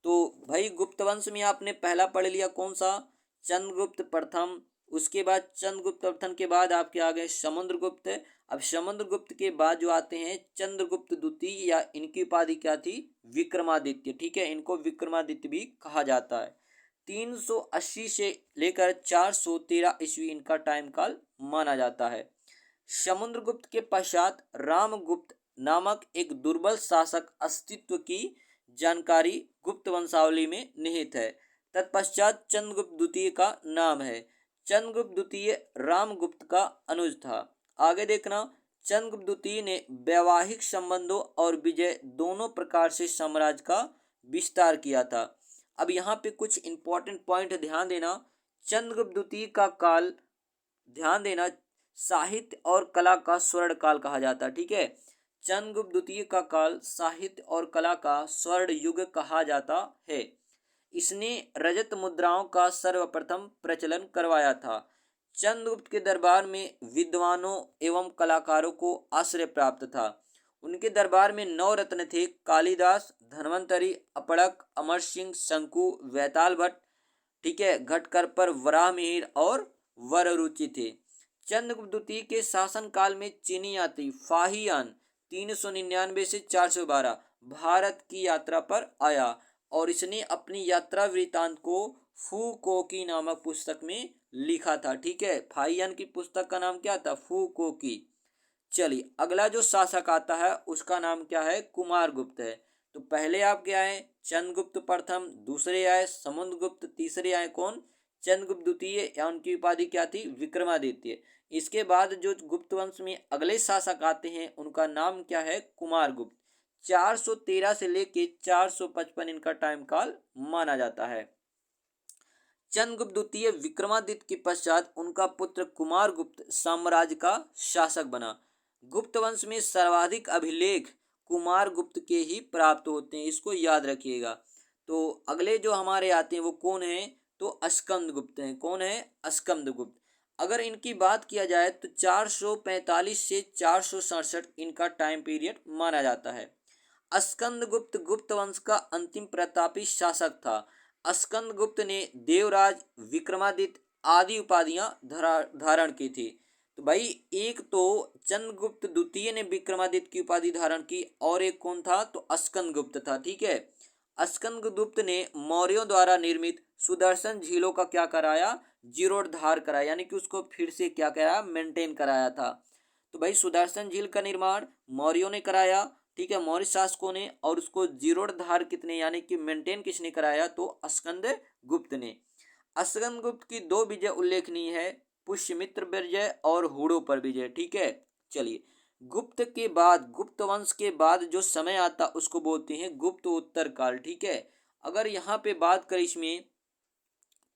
तो भाई गुप्त वंश में आपने पहला पढ़ लिया कौन सा, चंद्रगुप्त प्रथम। उसके बाद चंद्रगुप्त प्रथम के बाद आपके आ गए समुद्रगुप्त। अब समुद्रगुप्त के बाद जो आते हैं चंद्रगुप्त द्वितीय, या इनकी उपाधि क्या थी, विक्रमादित्य। ठीक है, इनको विक्रमादित्य भी कहा जाता है। 380 से लेकर 413 ईस्वी इनका टाइम काल माना जाता है। समुद्रगुप्त के पश्चात रामगुप्त नामक एक दुर्बल शासक अस्तित्व की जानकारी गुप्त वंशावली में निहित है। तत्पश्चात चंद्रगुप्त द्वितीय का नाम है। चंद्रगुप्त द्वितीय रामगुप्त का अनुज था। आगे देखना चंद्रगुप्त द्वितीय ने वैवाहिक संबंधों और विजय दोनों प्रकार से साम्राज्य का विस्तार किया था। अब यहाँ पे कुछ इंपॉर्टेंट पॉइंट ध्यान देना। चंद्रगुप्त द्वितीय का काल, ध्यान देना, साहित्य और कला का स्वर्ण काल कहा जाता है। ठीक है, चंद्रगुप्त द्वितीय का काल साहित्य और कला का स्वर्ण युग कहा जाता है। इसने रजत मुद्राओं का सर्वप्रथम प्रचलन करवाया था। चंद्रगुप्त के दरबार में विद्वानों एवं कलाकारों को आश्रय प्राप्त था। उनके दरबार में 9 रत्न थे, कालिदास, धन्वंतरी, अपड़क, अमर सिंह, शंकु, वैताल भट्ट, ठीक है, घटकर पर वराह मिहिर और वररुचि थे। चंद्रगुप्त द्वितीय के शासन काल में चीनी यात्री फाहियान 399 से 412 भारत की यात्रा पर आया और इसने अपनी यात्रा वृतांत को फूकोकी नामक पुस्तक में लिखा था। ठीक है, फाहियान की पुस्तक का नाम क्या था, फूकोकी। चलिए अगला जो शासक आता है उसका नाम क्या है, कुमारगुप्त है। तो पहले आप क्या आए, चंद्रगुप्त प्रथम, दूसरे आए समुद्रगुप्त, तीसरे आए कौन, चंद्रगुप्त द्वितीय, या उनकी उपाधि क्या थी, विक्रमादित्य। इसके बाद जो गुप्त वंश में अगले शासक आते हैं उनका नाम क्या है, कुमारगुप्त। 413 से लेके 455 इनका टाइम काल माना जाता है। चंद्रगुप्त द्वितीय विक्रमादित्य के पश्चात उनका पुत्र कुमारगुप्त साम्राज्य का शासक बना। गुप्त वंश में सर्वाधिक अभिलेख कुमारगुप्त के ही प्राप्त होते हैं, इसको याद रखिएगा। तो अगले जो हमारे आते हैं वो कौन है, तो स्कंदगुप्त हैं। कौन है, स्कंदगुप्त। अगर इनकी बात किया जाए तो 445 से 467 इनका टाइम पीरियड माना जाता है। स्कंदगुप्त गुप्त वंश का अंतिम प्रतापी शासक था। स्कंदगुप्त ने देवराज, विक्रमादित्य आदि उपाधियां धारण की थी। तो भाई एक तो चंद्रगुप्त द्वितीय ने विक्रमादित्य की उपाधि धारण की और एक कौन था, तो स्कंदगुप्त था। ठीक है, स्कंदगुप्त ने मौर्यों द्वारा निर्मित सुदर्शन झीलों का क्या कराया, जीर्णोद्धार कराया, यानी कि उसको फिर से क्या कराया, मेंटेन कराया था। तो भाई सुदर्शन झील का निर्माण मौर्यों ने कराया। ठीक है, मौर्य शासकों ने, और उसको जीर्णोद्धार कितने यानी कि मेंटेन किसने कराया, तो स्कंद गुप्त ने। स्कंद गुप्त की दो विजय उल्लेखनीय है, पुष्यमित्र विजय और हुड़ो पर विजय। ठीक है, चलिए, गुप्त के बाद, गुप्त वंश के बाद जो समय आता उसको बोलते हैं गुप्त उत्तर काल। ठीक है, अगर यहाँ पे बात करें इसमें,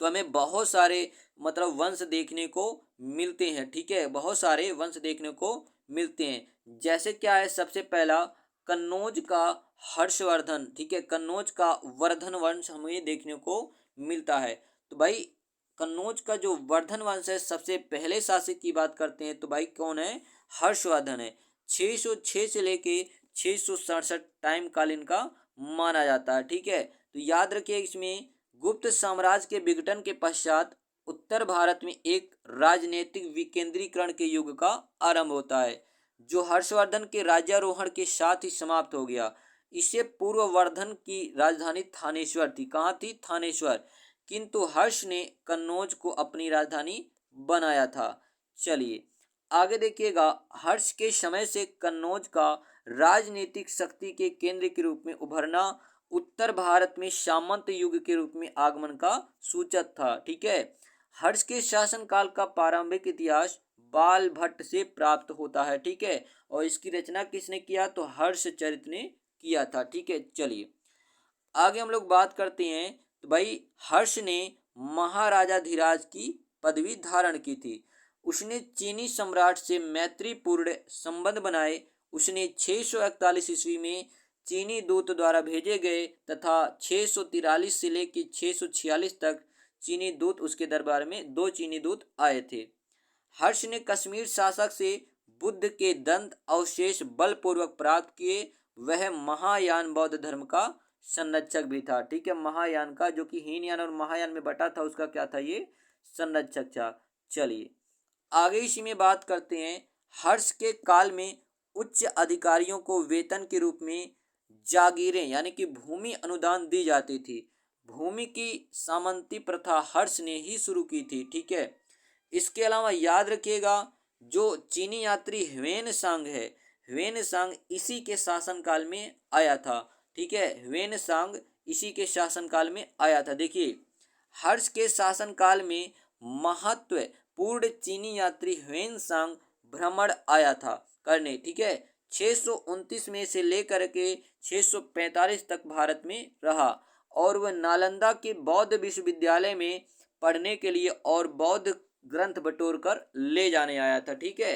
तो हमें बहुत सारे मतलब वंश देखने को मिलते हैं। ठीक है, बहुत सारे वंश देखने को मिलते हैं। जैसे क्या है, सबसे पहला कन्नौज का हर्षवर्धन। ठीक है, कन्नौज का वर्धन वंश हमें देखने को मिलता है। तो भाई कन्नौज का जो वर्धन वंश है, सबसे पहले शासक की बात करते हैं तो भाई कौन है, हर्षवर्धन है। 606 से लेके 667 टाइम काल इनका माना जाता है। ठीक है, तो याद रखिए इसमें गुप्त साम्राज्य के विघटन के पश्चात उत्तर भारत में एक राजनीतिक विकेंद्रीकरण के युग का आरंभ होता है, जो हर्षवर्धन के राज्यारोहण के साथ ही समाप्त हो गया। इससे पूर्व वर्धन की राजधानी थानेश्वर थी। कहाँ थी, थानेश्वर, किंतु हर्ष ने कन्नौज को अपनी राजधानी बनाया था। चलिए आगे देखिएगा, हर्ष के समय से कन्नौज का राजनीतिक शक्ति के केंद्र के रूप में उभरना उत्तर भारत में सामंत युग के रूप में आगमन का सूचक था। ठीक है, हर्ष के शासनकाल का प्रारंभिक इतिहास बाल भट्ट से प्राप्त होता है। ठीक है, और इसकी रचना किसने किया, तो हर्षचरित ने किया था। ठीक है, चलिए आगे हम लोग बात करते हैं। तो भाई हर्ष ने महाराजाधिराज की पदवी धारण की थी। उसने चीनी सम्राट से मैत्रीपूर्ण संबंध बनाए। उसने 641 ईस्वी में चीनी दूत द्वारा भेजे गए तथा 643 से लेकर 646 तक चीनी दूत, उसके दरबार में 2 चीनी दूत आए थे। हर्ष ने कश्मीर शासक से बुद्ध के दंत अवशेष बलपूर्वक प्राप्त किए। वह महायान बौद्ध धर्म का संरक्षक भी था। ठीक है, महायान का, जो कि हीनयान और महायान में बटा था, उसका क्या था, ये संरक्षक था। चलिए आगे इसी में बात करते हैं। हर्ष के काल में उच्च अधिकारियों को वेतन के रूप में जागीरें यानी कि भूमि अनुदान दी जाती थी। भूमि की सामंती प्रथा हर्ष ने ही शुरू की थी। ठीक है, इसके अलावा याद रखिएगा, जो चीनी यात्री ह्वेन सांग है, ह्वेन सांग इसी के शासनकाल में आया था। ठीक है, ह्वेन सांग इसी के शासनकाल में आया था। देखिए, हर्ष के शासनकाल में महत्वपूर्ण चीनी यात्री ह्वेन सांग भ्रमण आया था करने। ठीक है, 629 में से लेकर के 645 तक भारत में रहा, और वह नालंदा के बौद्ध विश्वविद्यालय में पढ़ने के लिए और बौद्ध ग्रंथ बटोर कर ले जाने आया था। ठीक है,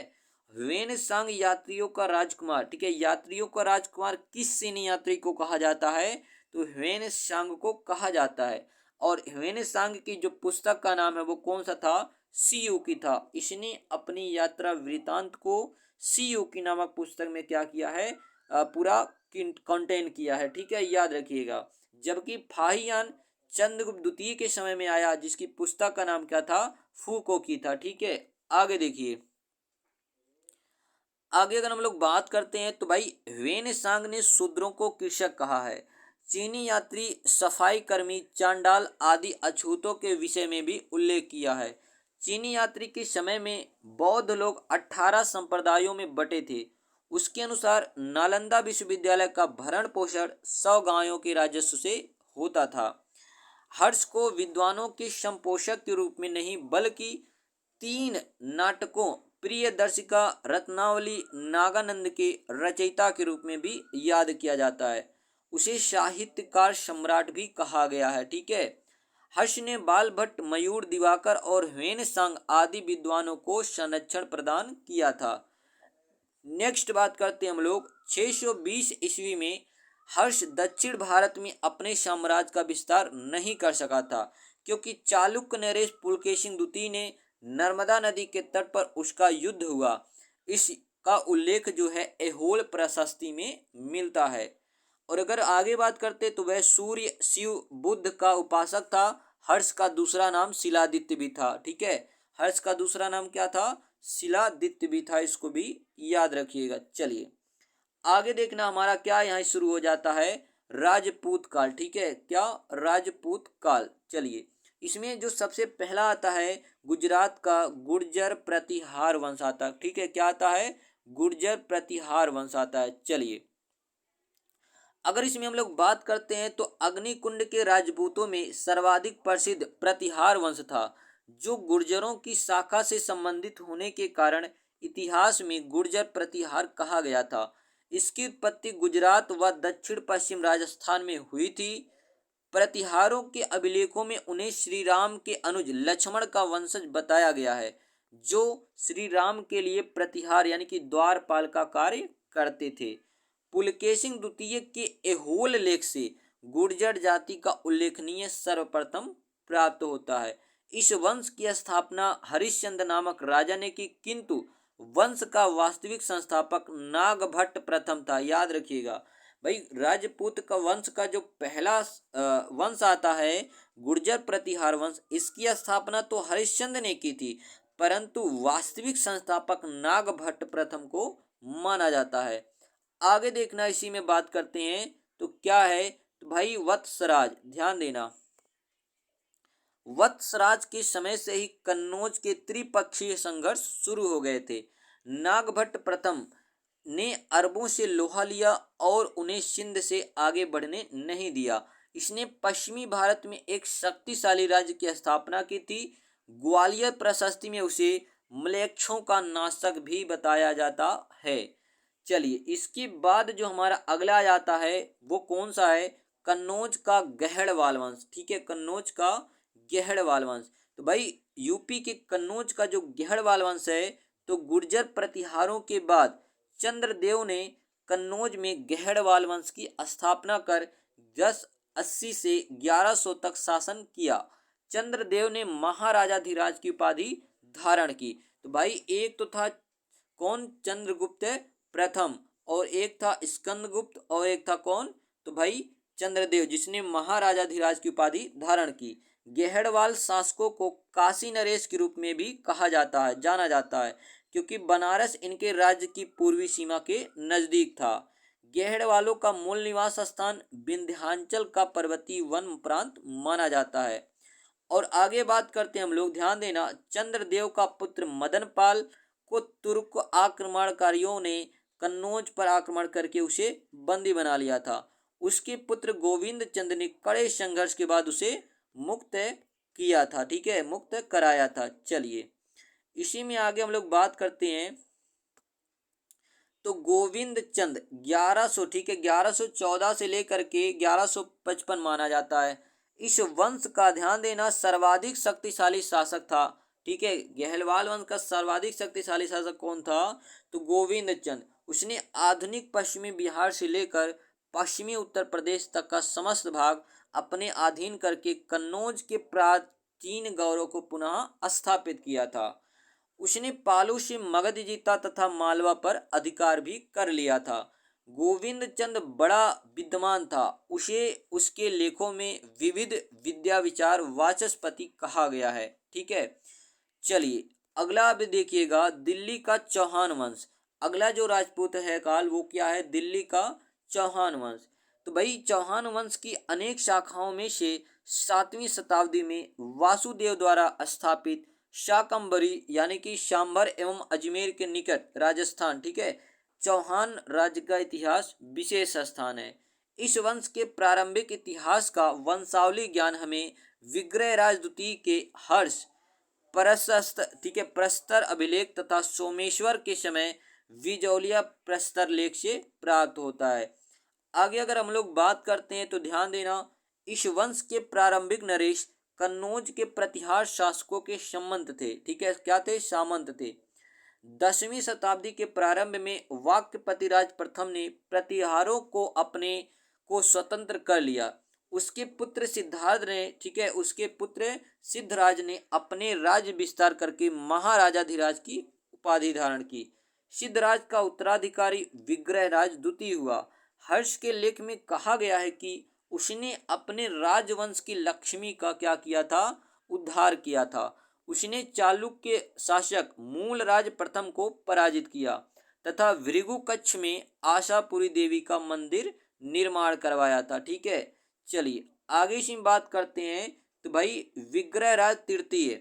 ह्वेन सांग यात्रियों का राजकुमार। ठीक है, यात्रियों का राजकुमार किस चीनी यात्री को कहा जाता है, तो ह्वेन सांग को कहा जाता है। और ह्वेन सांग की जो पुस्तक का नाम है वो कौन सा था, सीयू की था। इसने अपनी यात्रा वृतांत को सीयू की नामक पुस्तक में क्या किया है, पूरा कंटेन किया है। ठीक है, याद रखिएगा। जबकि फाहियान चंद्रगुप्त द्वितीय के समय में आया, जिसकी पुस्तक का नाम क्या था, फूको की था। ठीक है, आगे देखिए, आगे अगर हम लोग बात करते हैं तो भाई ह्वेन सांग ने शूद्रों को कृषक कहा है। चीनी यात्री सफाई कर्मी, चांडाल आदि अछूतों के विषय में भी उल्लेख किया है। चीनी यात्री के समय में बौद्ध लोग 18 संप्रदायों में बटे थे। उसके अनुसार नालंदा विश्वविद्यालय का भरण पोषण 100 गायों के राजस्व से होता था। हर्ष को विद्वानों के संपोषक के रूप में नहीं, बल्कि 3 नाटकों प्रियदर्शिका, रत्नावली, नागानंद के रचयिता के रूप में भी याद किया जाता है। उसे साहित्यकार सम्राट भी कहा गया है। ठीक है, हर्ष ने बाल भट्ट, मयूर, दिवाकर और ह्वेन सांग आदि विद्वानों को संरक्षण प्रदान किया था। नेक्स्ट बात करते हैं हम लोग, 620 ईस्वी में हर्ष दक्षिण भारत में अपने साम्राज्य का विस्तार नहीं कर सका था, क्योंकि चालुक्य नरेश पुलकेशिन द्वितीय ने नर्मदा नदी के तट पर उसका युद्ध हुआ। इसका उल्लेख जो है ऐहोल प्रशस्ति में मिलता है। और अगर आगे बात करते तो वह सूर्य, शिव, बुद्ध का उपासक था। हर्ष का दूसरा नाम शिलादित्य भी था। ठीक है, हर्ष का दूसरा नाम क्या था, शिलादित्य भी था। इसको भी याद रखिएगा। चलिए आगे देखना, हमारा क्या यहाँ शुरू हो जाता है, राजपूत काल। ठीक है, क्या, राजपूत काल। चलिए इसमें जो सबसे पहला आता है गुजरात का गुर्जर प्रतिहार वंश आता है। ठीक है, क्या आता है, गुर्जर प्रतिहार वंश आता है। चलिए अगर इसमें हम लोग बात करते हैं तो अग्निकुंड के राजपूतों में सर्वाधिक प्रसिद्ध प्रतिहार वंश था, जो गुर्जरों की शाखा से संबंधित होने के कारण इतिहास में गुर्जर प्रतिहार कहा गया था। इसकी उत्पत्ति गुजरात व दक्षिण पश्चिम राजस्थान में हुई थी। प्रतिहारों के अभिलेखों में उन्हें श्री राम के अनुज लक्ष्मण का वंशज बताया गया है, जो श्री राम के लिए प्रतिहार यानी कि द्वारपाल का कार्य करते थे। पुलकेशिन द्वितीय के एहोल लेख से गुर्जर जाति का उल्लेखनीय सर्वप्रथम प्राप्त होता है। इस वंश की स्थापना हरिश्चंद्र नामक राजा ने की, किंतु वंश का वास्तविक संस्थापक नागभट्ट प्रथम था। याद रखिएगा भाई, राजपूत का वंश का जो पहला वंश आता है गुर्जर प्रतिहार वंश, इसकी स्थापना तो हरिश्चंद्र ने की थी, परंतु वास्तविक संस्थापक नागभट्ट प्रथम को माना जाता है। आगे देखना, इसी में बात करते हैं तो क्या है, तो भाई वत्सराज, ध्यान देना, वत्सराज के समय से ही कन्नौज के त्रिपक्षीय संघर्ष शुरू हो गए थे। नागभट्ट प्रथम ने अरबों से लोहा लिया और उन्हें सिंध से आगे बढ़ने नहीं दिया। इसने पश्चिमी भारत में एक शक्तिशाली राज्य की स्थापना की थी। ग्वालियर प्रशस्ति में उसे म्लेच्छों का नाशक भी बताया जाता है। चलिए, इसके बाद जो हमारा अगला जाता है वो कौन सा है, कन्नौज का गहड़वाल वंश। ठीक है, कन्नौज का गहड़वाल वंश। तो भाई यूपी के कन्नौज का जो गहड़वाल वंश है, तो गुर्जर प्रतिहारों के बाद चंद्रदेव ने कन्नौज में गहड़वाल वंश की स्थापना कर 1080 से 1100 तक शासन किया। चंद्रदेव ने महाराजाधिराज की उपाधि धारण की। तो भाई एक तो था कौन, चंद्रगुप्त प्रथम, और एक था स्कंदगुप्त, और एक था कौन, तो भाई चंद्रदेव, जिसने महाराजाधिराज की उपाधि धारण की। गहड़वाल शासकों को काशी नरेश के रूप में भी कहा जाता है, जाना जाता है, क्योंकि बनारस इनके राज्य की पूर्वी सीमा के नजदीक था। गहड़वालों का मूल निवास स्थान विंध्याचल का पर्वतीय वन प्रांत माना जाता है। और आगे बात करते हैं हम लोग, ध्यान देना, चंद्रदेव का पुत्र मदनपाल को तुर्क आक्रमणकारियों ने कन्नौज पर आक्रमण करके उसे बंदी बना लिया था। उसके पुत्र गोविंद चंद ने कड़े संघर्ष के बाद उसे मुक्त किया था। ठीक है, मुक्त कराया था। चलिए, इसी में आगे हम लोग बात करते हैं तो गोविंद चंद 1100, ठीक है, 1114 से लेकर के 1155 माना जाता है। इस वंश का ध्यान देना सर्वाधिक शक्तिशाली शासक था। ठीक है, गहलवाल वंश का सर्वाधिक शक्तिशाली शासक कौन था, तो गोविंद चंद। उसने आधुनिक पश्चिमी बिहार से लेकर पश्चिमी उत्तर प्रदेश तक का समस्त भाग अपने अधीन करके कन्नौज के प्राचीन गौरव को पुनः स्थापित किया था। उसने पालू से मगध जीता तथा मालवा पर अधिकार भी कर लिया था। गोविंद चंद बड़ा विद्वान था। उसे उसके लेखों में विविध विद्या विचार वाचस्पति कहा गया है। ठीक है, चलिए अगला अब देखिएगा, दिल्ली का चौहान वंश। अगला जो राजपूत है काल, वो क्या है, दिल्ली का चौहान वंश। तो भाई चौहान वंश की अनेक शाखाओं में से 7वीं शताब्दी में वासुदेव द्वारा स्थापित शाकंभरी यानी कि शांभर एवं अजमेर के निकट राजस्थान, ठीक है, चौहान राज्य का इतिहास विशेष स्थान है। इस वंश के प्रारंभिक इतिहास का वंशावली ज्ञान हमें विग्रहराज द्वितीय के हर्ष प्रशस्त, ठीक है, प्रस्तर अभिलेख तथा सोमेश्वर के समय विजौलिया प्रस्तर लेख से प्राप्त होता है। आगे अगर हम लोग बात करते हैं तो ध्यान देना, इस वंश के प्रारंभिक नरेश कन्नौज के प्रतिहार शासकों के संबंध थे। ठीक है, क्या थे, सामंत थे। 10वीं शताब्दी के प्रारंभ में वाक्यपतिराज प्रथम ने प्रतिहारों को अपने को स्वतंत्र कर लिया। उसके पुत्र सिद्धार्थ ने, ठीक है, उसके पुत्र सिद्धराज ने अपने राज्य विस्तार करके महाराजाधिराज की उपाधि धारण की। सिद्धराज का उत्तराधिकारी विग्रहराज द्वितीय हुआ। हर्ष के लेख में कहा गया है कि उसने अपने राजवंश की लक्ष्मी का क्या किया था, उद्धार किया था। उसने चालुक्य शासक मूलराज प्रथम को पराजित किया तथा भृगु कच्छ में आशापुरी देवी का मंदिर निर्माण करवाया था। ठीक है, चलिए आगे इसी बात करते हैं तो भाई विग्रहराज तृतीय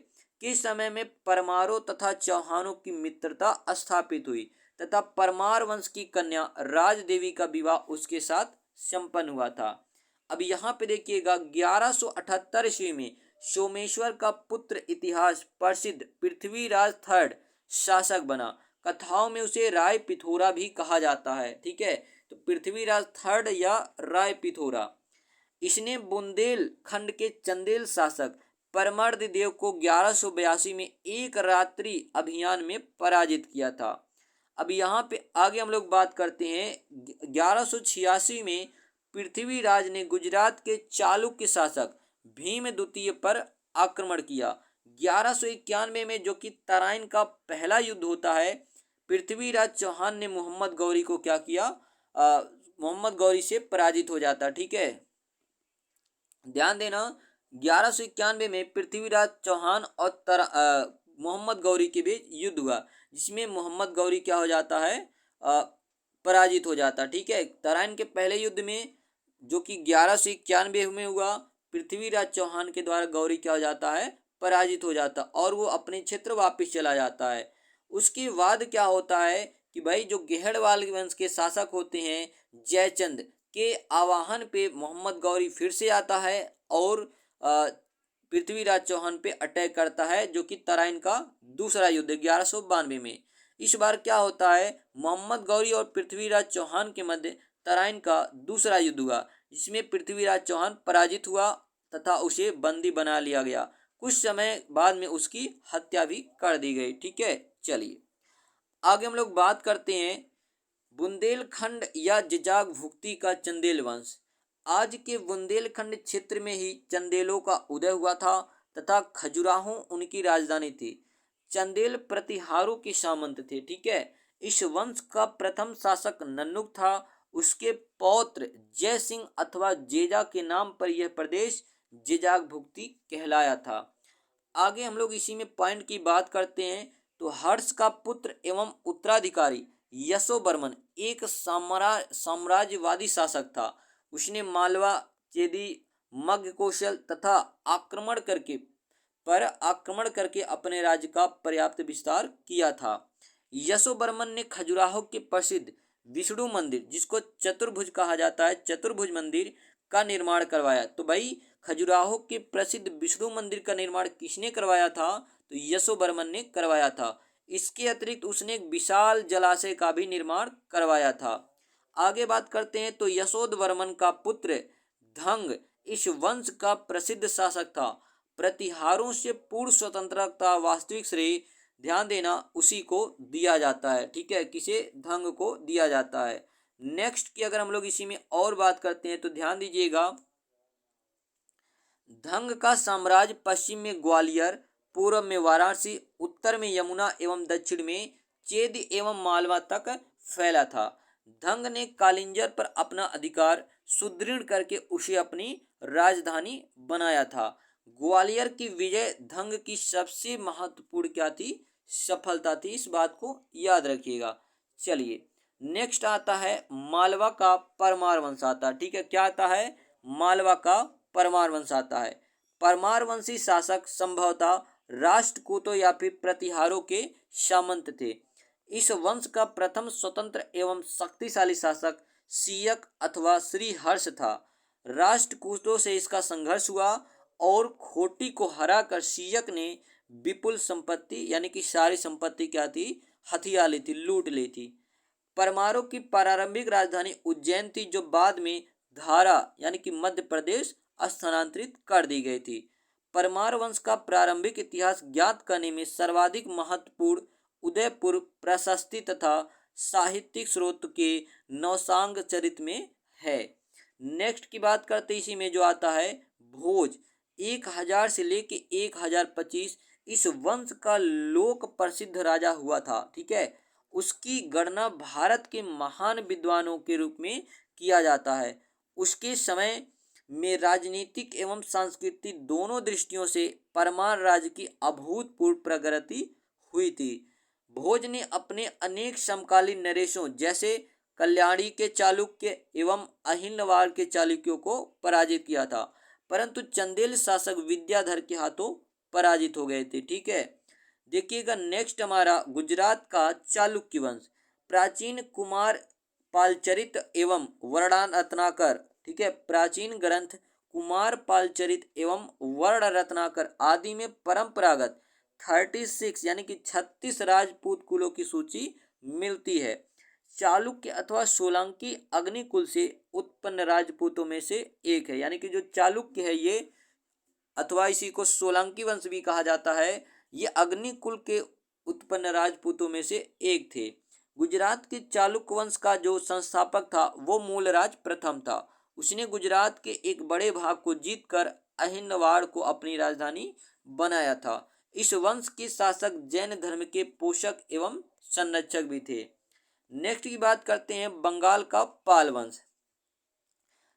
के समय में परमारों तथा चौहानों की मित्रता स्थापित हुई तथा परमार वंश की कन्या राजदेवी का विवाह उसके साथ संपन्न हुआ था। अब यहाँ पे देखिएगा 1178 ईस्वी में सोमेश्वर का पुत्र इतिहास प्रसिद्ध पृथ्वीराज थर्ड शासक बना। कथाओं में उसे राय पिथोरा भी कहा जाता है। ठीक है, तो पृथ्वीराज थर्ड या राय पिथोरा। इसने बुंदेलखंड के चंदेल शासक परमर्द देव को 1182 में एक रात्रि अभियान में पराजित किया था। अब यहाँ पे आगे हम लोग बात करते हैं 1186 में पृथ्वीराज ने गुजरात के चालुक्य शासक भीम द्वितीय पर आक्रमण किया। 1191 में जो कि तराइन का पहला युद्ध होता है, पृथ्वीराज चौहान ने मोहम्मद गौरी को क्या किया, मोहम्मद गौरी से पराजित हो जाता। ठीक है, ध्यान देना 1191 में पृथ्वीराज चौहान और मोहम्मद गौरी के बीच युद्ध हुआ, जिसमें मोहम्मद गौरी क्या हो जाता है, पराजित हो जाता। ठीक है, तराइन के पहले युद्ध में जो कि 1191 में हुआ, पृथ्वीराज चौहान के द्वारा गौरी क्या हो जाता है, पराजित हो जाता और वो अपने क्षेत्र वापस चला जाता है। उसके बाद क्या होता है कि भाई जो गेहड़वाल वंश के शासक होते हैं जयचंद के आवाहन पे मोहम्मद गौरी फिर से आता है और पृथ्वीराज चौहान पे अटैक करता है, जो कि तराइन का दूसरा युद्ध 1192 में। इस बार क्या होता है, मोहम्मद गौरी और पृथ्वीराज चौहान के मध्य तराइन का दूसरा युद्ध हुआ, जिसमें पृथ्वीराज चौहान पराजित हुआ तथा उसे बंदी बना लिया गया। कुछ समय बाद में उसकी हत्या भी कर दी गई। ठीक है, चलिए आगे हम लोग बात करते हैं बुंदेलखंड या जिजाग भुक्ति का चंदेल वंश। आज के बुंदेलखंड क्षेत्र में ही चंदेलों का उदय हुआ था तथा खजुराहो उनकी राजधानी थी। चंदेल प्रतिहारों के सामंत थे। ठीक है, इस वंश का प्रथम शासक नन्नुक था। उसके पौत्र जय सिंह अथवा जेजा के नाम पर यह प्रदेश जिजाग भुक्ति कहलाया था। आगे हम लोग इसी में पॉइंट की बात करते हैं तो हर्ष का पुत्र एवं उत्तराधिकारी यशोवर्मन एक साम्राज्यवादी शासक था। उसने मालवा, चेदी, मध्य कौशल तथा आक्रमण करके अपने राज्य का पर्याप्त विस्तार किया था। यशोवर्मन ने खजुराहो के प्रसिद्ध विष्णु मंदिर, जिसको चतुर्भुज कहा जाता है, चतुर्भुज मंदिर का निर्माण करवाया। तो भाई खजुराहो के प्रसिद्ध विष्णु मंदिर का निर्माण किसने करवाया था, तो यशोवर्मन ने करवाया था। इसके अतिरिक्त उसने एक विशाल जलाशय का भी निर्माण करवाया था। आगे बात करते हैं तो यशोधवर्मन का पुत्र धंग इस वंश का प्रसिद्ध शासक था। प्रतिहारों से पूर्व स्वतंत्रता वास्तविक श्रेय, ध्यान देना, उसी को दिया जाता है। ठीक है, किसे, धंग को दिया जाता है। नेक्स्ट की अगर हम लोग इसी में और बात करते हैं तो ध्यान दीजिएगा, धंग का साम्राज्य पश्चिम में ग्वालियर, पूर्व में वाराणसी, उत्तर में यमुना एवं दक्षिण में चेद एवं मालवा तक फैला था। धंग ने कालिंजर पर अपना अधिकार सुदृढ़ करके उसे अपनी राजधानी बनाया था। ग्वालियर की विजय धंग की सबसे महत्वपूर्ण क्या थी, सफलता थी। इस बात को याद रखिएगा। चलिए नेक्स्ट आता है मालवा का परमार वंश आता है। ठीक है, क्या आता है, मालवा का परमार वंश आता है। परमार वंशी शासक संभवतः राष्ट्रकूटों या फिर प्रतिहारों के सामंत थे। इस वंश का प्रथम स्वतंत्र एवं शक्तिशाली शासक सियक अथवा श्रीहर्ष था। राष्ट्रकूटों से इसका संघर्ष हुआ और खोटी को हराकर सियक ने विपुल संपत्ति यानी कि सारी संपत्ति क्या थी, हथिया ली थी, लूट ली थी। परमारों की प्रारंभिक राजधानी उज्जैन थी, जो बाद में धारा यानी कि मध्य प्रदेश स्थानांतरित कर दी गई थी। परमार वंश का प्रारंभिक इतिहास ज्ञात करने में सर्वाधिक महत्वपूर्ण उदयपुर प्रशस्ति तथा साहित्यिक स्रोत के नौसांग चरित में है। नेक्स्ट की बात करते इसी में जो आता है भोज, 1000 से लेके 1025 इस वंश का लोक प्रसिद्ध राजा हुआ था। ठीक है, उसकी गणना भारत के महान विद्वानों के रूप में किया जाता है। उसके समय में राजनीतिक एवं सांस्कृतिक दोनों दृष्टियों से परमार राज्य की अभूतपूर्व प्रगति हुई थी। भोज ने अपने अनेक समकालीन नरेशों जैसे कल्याणी के चालुक्य एवं अहिलवाड़ के चालुक्यों को पराजित किया था, परंतु चंदेल शासक विद्याधर के हाथों पराजित हो गए थे। ठीक है, देखिएगा नेक्स्ट हमारा गुजरात का चालुक्य वंश। प्राचीन कुमार पालचरित एवं वर्ण रत्नाकर, ठीक है, प्राचीन ग्रंथ कुमार पालचरित एवं वर्ण रत्नाकर आदि में परंपरागत 36 यानी कि 36 राजपूत कुलों की सूची मिलती है। चालुक्य अथवा सोलंकी अग्निकुल से उत्पन्न राजपूतों में से एक है, यानी कि जो चालुक्य है ये, अथवा इसी को सोलंकी वंश भी कहा जाता है, ये अग्निकुल के उत्पन्न राजपूतों में से एक थे। गुजरात के चालुक्य वंश का जो संस्थापक था वो मूलराज प्रथम था। उसने गुजरात के एक बड़े भाग को जीतकर अहिनवाड़ को अपनी राजधानी बनाया था। इस वंश के शासक जैन धर्म के पोषक एवं संरक्षक भी थे। नेक्स्ट की बात करते हैं बंगाल का पाल वंश।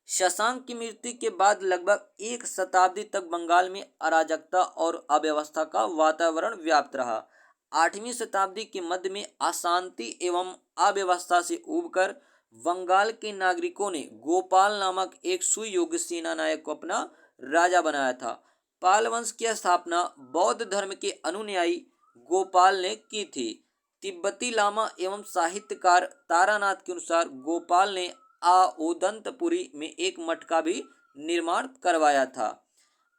शशांक की मृत्यु के बाद लगभग एक शताब्दी तक बंगाल में अराजकता और अव्यवस्था का वातावरण व्याप्त रहा। 8वीं शताब्दी के मध्य में अशांति एवं अव्यवस्था से उबकर बंगाल के नागरिकों ने गोपाल नामक एक सुयोग्य सेना नायक को अपना राजा बनाया था। पाल वंश की स्थापना बौद्ध धर्म के अनुयायी गोपाल ने की थी। तिब्बती लामा एवं साहित्यकार तारानाथ के अनुसार गोपाल ने आओदंतपुरी में एक मठ का भी निर्माण करवाया था।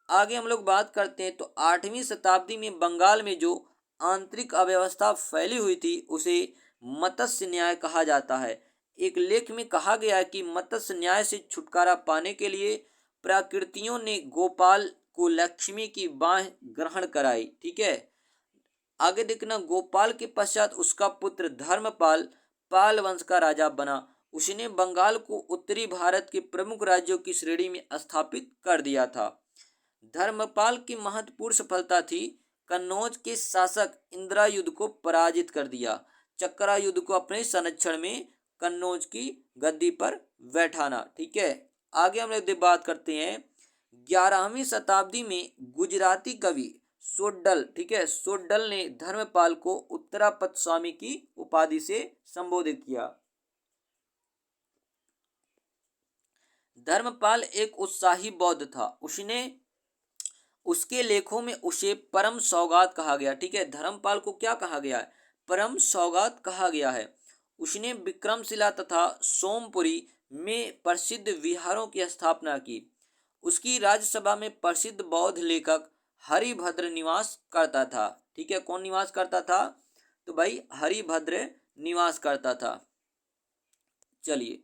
आगे हम लोग बात करते हैं तो 8वीं शताब्दी में बंगाल में जो आंतरिक अव्यवस्था फैली हुई थी उसे मत्स्य न्याय कहा जाता है। एक लेख में कहा गया है कि मत्स्य न्याय से छुटकारा पाने के लिए प्राकृतियों ने गोपाल को लक्ष्मी की बाह ग्रहण कराई। ठीक है, आगे देखना, गोपाल के पश्चात उसका पुत्र धर्मपाल पाल वंश का राजा बना। उसने बंगाल को उत्तरी भारत के प्रमुख राज्यों की श्रेणी में स्थापित कर दिया था। धर्मपाल की महत्वपूर्ण सफलता थी कन्नौज के शासक इंद्रायुध को पराजित कर दिया, चक्रायुध को अपने संरक्षण में कन्नौज की गद्दी पर बैठाना। ठीक है, आगे हम लोग बात करते हैं 11वीं शताब्दी में गुजराती कवि सोड्डल, ठीक है, सोड्डल ने धर्मपाल को उत्तरापद स्वामी की उपाधि से संबोधित किया। धर्मपाल एक उत्साही बौद्ध था। उसके लेखों में उसे परम सौगात कहा गया। ठीक है, धर्मपाल को क्या कहा गया है? परम सौगात कहा गया है। उसने विक्रमशिला तथा सोमपुरी में प्रसिद्ध विहारों की स्थापना की। उसकी राज्यसभा में प्रसिद्ध बौद्ध लेखक हरिभद्र निवास करता था। ठीक है, कौन निवास करता था? तो भाई हरिभद्र निवास करता था। चलिए,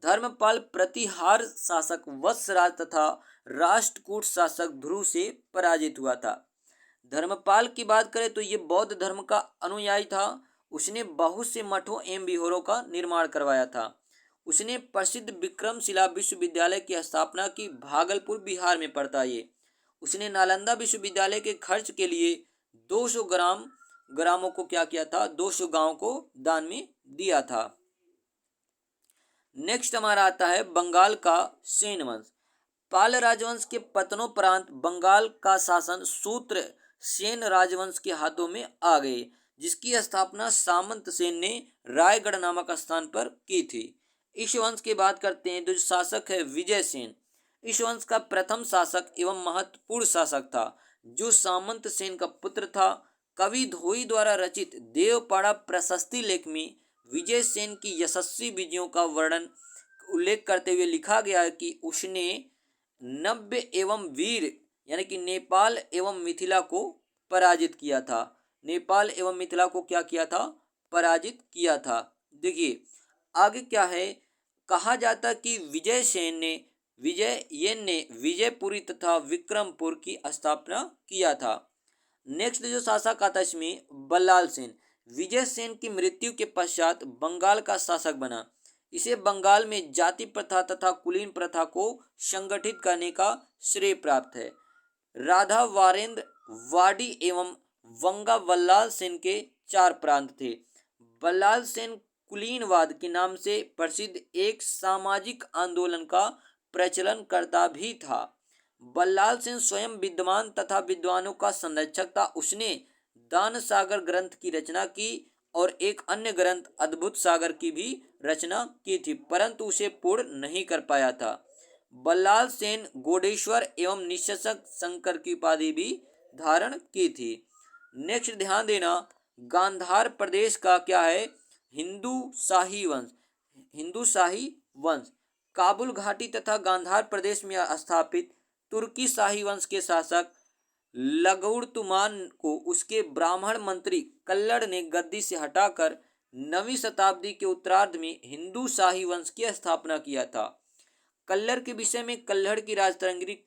धर्मपाल प्रतिहार शासक वत्सराज तथा राष्ट्रकूट शासक ध्रुव से पराजित हुआ था। धर्मपाल की बात करें तो ये बौद्ध धर्म का अनुयायी था। उसने बहुत से मठों एवं विहारों का निर्माण करवाया था। उसने प्रसिद्ध विक्रमशिला विश्वविद्यालय की स्थापना की। भागलपुर बिहार में पड़ता ये। उसने नालंदा विश्वविद्यालय के खर्च के लिए 200 ग्रामों को क्या किया था? 200 गांवों को दान में दिया था। नेक्स्ट हमारा आता है बंगाल का सेन वंश। पाल राजवंश के पतनोपरांत बंगाल का शासन सूत्र सेन राजवंश के हाथों में आ गए, जिसकी स्थापना सामंत सेन ने रायगढ़ नामक स्थान पर की थी। इस वंश की बात करते हैं तो शासक है विजय सेन। इस वंश का प्रथम शासक एवं महत्वपूर्ण शासक था, जो सामंत सेन का पुत्र था। कवि धोई द्वारा रचित देवपाड़ा प्रशस्ति लेख में विजय सेन की यशस्वी विजयों का वर्णन उल्लेख करते हुए लिखा गया है कि उसने नव्य एवं वीर यानी कि नेपाल एवं मिथिला को पराजित किया था। नेपाल एवं मिथिला को क्या किया था? पराजित किया था। देखिए आगे क्या है, कहा जाता कि विजयसेन ने विजयपुरी तथा विक्रमपुर की स्थापना किया था। नेक्स्ट जो शासक आता है इसमें बल्लाल सेन। विजय सेन की मृत्यु के पश्चात बंगाल का शासक बना। इसे बंगाल में जाति प्रथा तथा कुलीन प्रथा को संगठित करने का श्रेय प्राप्त है। राधा वारेंद्र वाडी एवं वंगा बल्लाल सेन के 4 प्रांत थे। बल्लाल सेन कुलीनवाद के नाम से प्रसिद्ध एक सामाजिक आंदोलन का प्रचलन करता भी था। बल्लाल सेन स्वयं विद्वान तथा विद्वानों का संरक्षक था। उसने दान सागर ग्रंथ की रचना की और एक अन्य ग्रंथ अद्भुत सागर की भी रचना की थी, परंतु उसे पूर्ण नहीं कर पाया था। बल्लाल सेन गोडेश्वर एवं निशंक शंकर की उपाधि भी धारण की थी। नेक्स्ट ध्यान देना, गांधार प्रदेश का क्या है? हिंदू शाही वंश। हिंदू शाही वंश। काबुल घाटी तथा गांधार प्रदेश में स्थापित तुर्की शाही वंश के शासक लगुर्तुमान को उसके ब्राह्मण मंत्री कल्लड़ ने गद्दी से हटाकर 9वीं शताब्दी के उत्तरार्ध में हिंदू शाही वंश की स्थापना किया था। कल्लर के विषय में कल्हड़ की राजतरंगिणी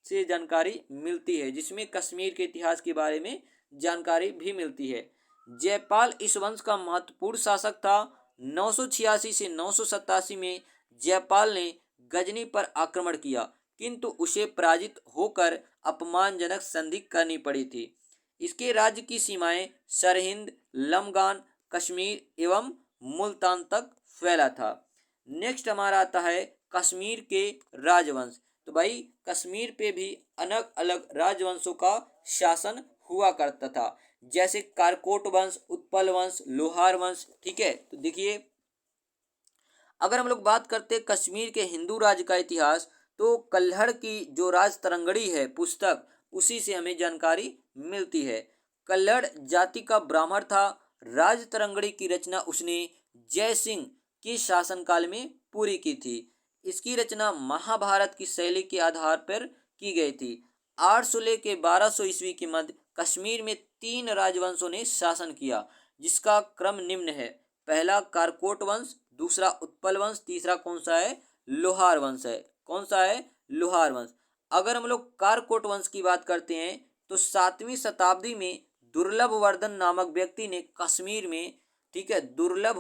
से जानकारी मिलती है, जिसमें कश्मीर के इतिहास के बारे में जानकारी भी मिलती है। जयपाल इस वंश का महत्वपूर्ण शासक था। 986 से 987 में जयपाल ने गजनी पर आक्रमण किया, किंतु उसे पराजित होकर अपमानजनक संधि करनी पड़ी थी। इसके राज्य की सीमाएं सरहिंद, लमगान, कश्मीर एवं मुल्तान तक फैला था। नेक्स्ट हमारा आता है कश्मीर के राजवंश। तो भाई कश्मीर पे भी अलग अलग राजवंशों का शासन हुआ करता था, जैसे कारकोट वंश, उत्पल वंश, लोहार वंश। ठीक है, तो देखिए अगर हम लोग बात करते हैं कश्मीर के हिंदू राज्य का इतिहास, तो कल्हड़ की जो राजतरंगिणी है पुस्तक, उसी से हमें जानकारी मिलती है। कल्हड़ जाति का ब्राह्मण था। राजतरंगिणी की रचना उसने जय सिंह के शासनकाल में पूरी की थी। इसकी रचना महाभारत की शैली के आधार पर की गई थी। 800 लेके 1200 ईस्वी के मध्य कश्मीर में 3 राजवंशों ने शासन किया, जिसका क्रम निम्न है। पहला कारकोट वंश, दूसरा उत्पल वंश, तीसरा कौन सा है? लोहार वंश है। कौन सा है? लोहार वंश। अगर हम लोग कारकोट वंश की बात करते हैं तो 7वीं शताब्दी में दुर्लभ वर्धन नामक व्यक्ति ने कश्मीर में, ठीक है, दुर्लभ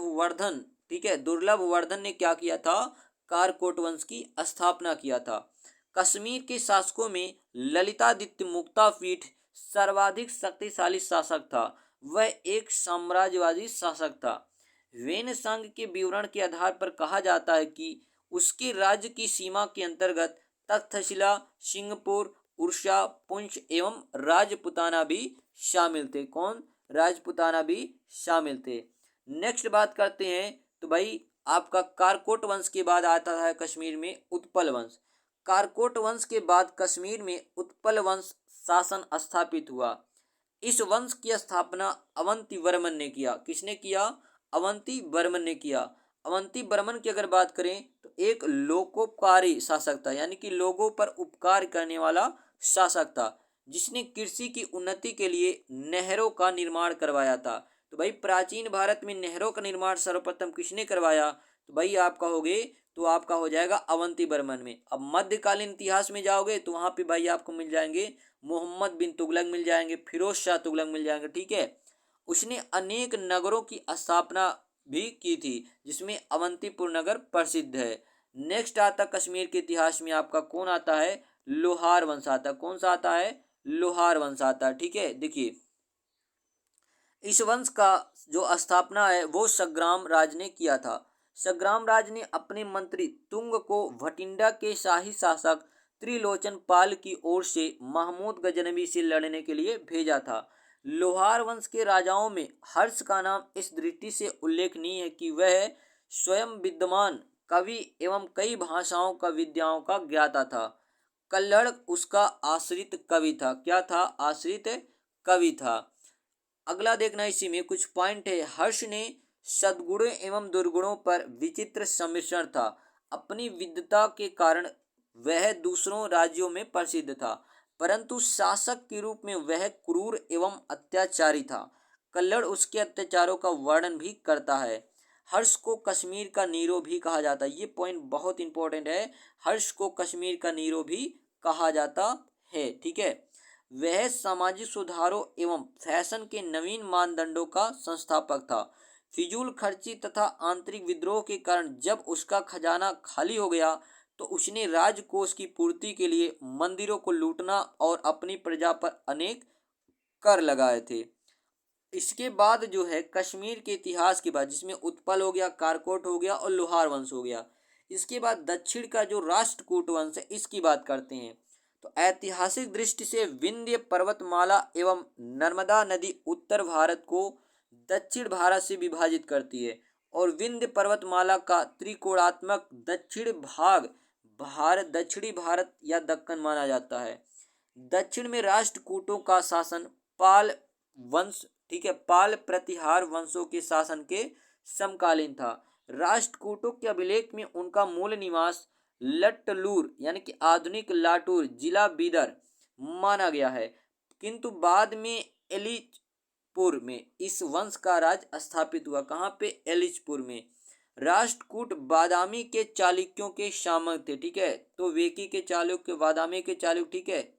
वर्धन ने क्या किया था? कारकोट वंश की स्थापना किया था। कश्मीर के शासकों में ललितादित्य मुक्तापीठ सर्वाधिक शक्तिशाली शासक था। वह एक साम्राज्यवादी शासक था। वेनसांग के विवरण के आधार पर कहा जाता है कि उसके राज्य की सीमा के अंतर्गत तक्षशिला, सिंहपुर, उड़ीसा, पुंछ एवं राजपुताना भी शामिल थे। कौन? राजपुताना भी शामिल थे। नेक्स्ट बात करते हैं तो भाई आपका कारकोट वंश के बाद आता है कश्मीर में उत्पल वंश। कारकोट वंश के बाद कश्मीर में उत्पल वंश शासन स्थापित हुआ। इस वंश की स्थापना अवंती वर्मन ने किया। किसने किया? अवंती वर्मन ने किया। अवंती वर्मन की अगर बात करें तो एक लोकोपकारी शासक था, यानी कि लोगों पर उपकार करने वाला शासक था, जिसने कृषि की उन्नति के लिए नहरों का निर्माण करवाया था। तो भाई प्राचीन भारत में नहरों का निर्माण सर्वप्रथम किसने करवाया? तो भाई आपका हो जाएगा अवंती वर्मन में। अब मध्यकालीन इतिहास में जाओगे तो वहां पे भाई आपको मिल जाएंगे मोहम्मद बिन तुगलक मिल जाएंगे, फिरोज शाह तुगलक मिल जाएंगे। ठीक है, उसने अनेक नगरों की स्थापना भी की थी, जिसमें अवंतीपुर नगर प्रसिद्ध है। नेक्स्ट आता कश्मीर के इतिहास में आपका कौन आता है? लोहार वंश आता है। कौन सा आता है? लोहार वंश आता है। ठीक है, देखिए इस वंश का जो स्थापना है वो संग्राम राज ने किया था। संग्राम राज ने अपने मंत्री तुंग को भटिंडा के शाही शासक त्रिलोचन पाल की ओर से महमूद गजनवी से लड़ने के लिए भेजा था। लोहार वंश के राजाओं में हर्ष का नाम इस दृष्टि से उल्लेखनीय है कि वह स्वयं विद्वान कवि एवं कई भाषाओं का विद्याओं का ज्ञाता था। कल्हड़ उसका आश्रित कवि था। क्या था? आश्रित कवि था। अगला देखना, इसी में कुछ पॉइंट है। हर्ष ने सद्गुणों एवं दुर्गुणों पर विचित्र सम्मिश्रण था। अपनी विद्वता के कारण वह दूसरों राज्यों में प्रसिद्ध था, परंतु शासक के रूप में वह क्रूर एवं अत्याचारी था। कल्हड़ उसके अत्याचारों का वर्णन भी करता है। हर्ष को कश्मीर का नीरो भी कहा जाता है। ये पॉइंट बहुत इंपॉर्टेंट है। हर्ष को कश्मीर का नीरो भी कहा जाता है। ठीक है, वह सामाजिक सुधारों एवं फैशन के नवीन मानदंडों का संस्थापक था। फिजूल खर्ची तथा आंतरिक विद्रोह के कारण जब उसका खजाना खाली हो गया तो उसने राजकोष की पूर्ति के लिए मंदिरों को लूटना और अपनी प्रजा पर अनेक कर लगाए थे। इसके बाद जो है कश्मीर के इतिहास के बाद, जिसमें उत्पल हो गया, कारकोट हो गया और लोहार वंश हो गया, इसके बाद दक्षिण का जो राष्ट्रकूट वंश है इसकी बात करते हैं। तो ऐतिहासिक दृष्टि से विंध्य पर्वतमाला एवं नर्मदा नदी उत्तर भारत को दक्षिण भारत से विभाजित करती है और विंध्य पर्वतमाला का त्रिकोणात्मक दक्षिण भाग दक्षिणी भारत या दक्कन माना जाता है। दक्षिण में राष्ट्रकूटों का शासन पाल वंश, ठीक है, पाल प्रतिहार वंशों के शासन के समकालीन था। राष्ट्रकूटों के अभिलेख में उनका मूल निवास लट्टलूर यानी कि आधुनिक लाटूर जिला बीदर माना गया है, किंतु बाद में एलिचपुर में इस वंश का राज स्थापित हुआ। कहाँ पे? एलिचपुर में। राष्ट्रकूट बादामी के चालुक्यों के शासक थे, ठीक है, तो वेकी के चालुक्य, बादामी के चालुक्य, ठीक है।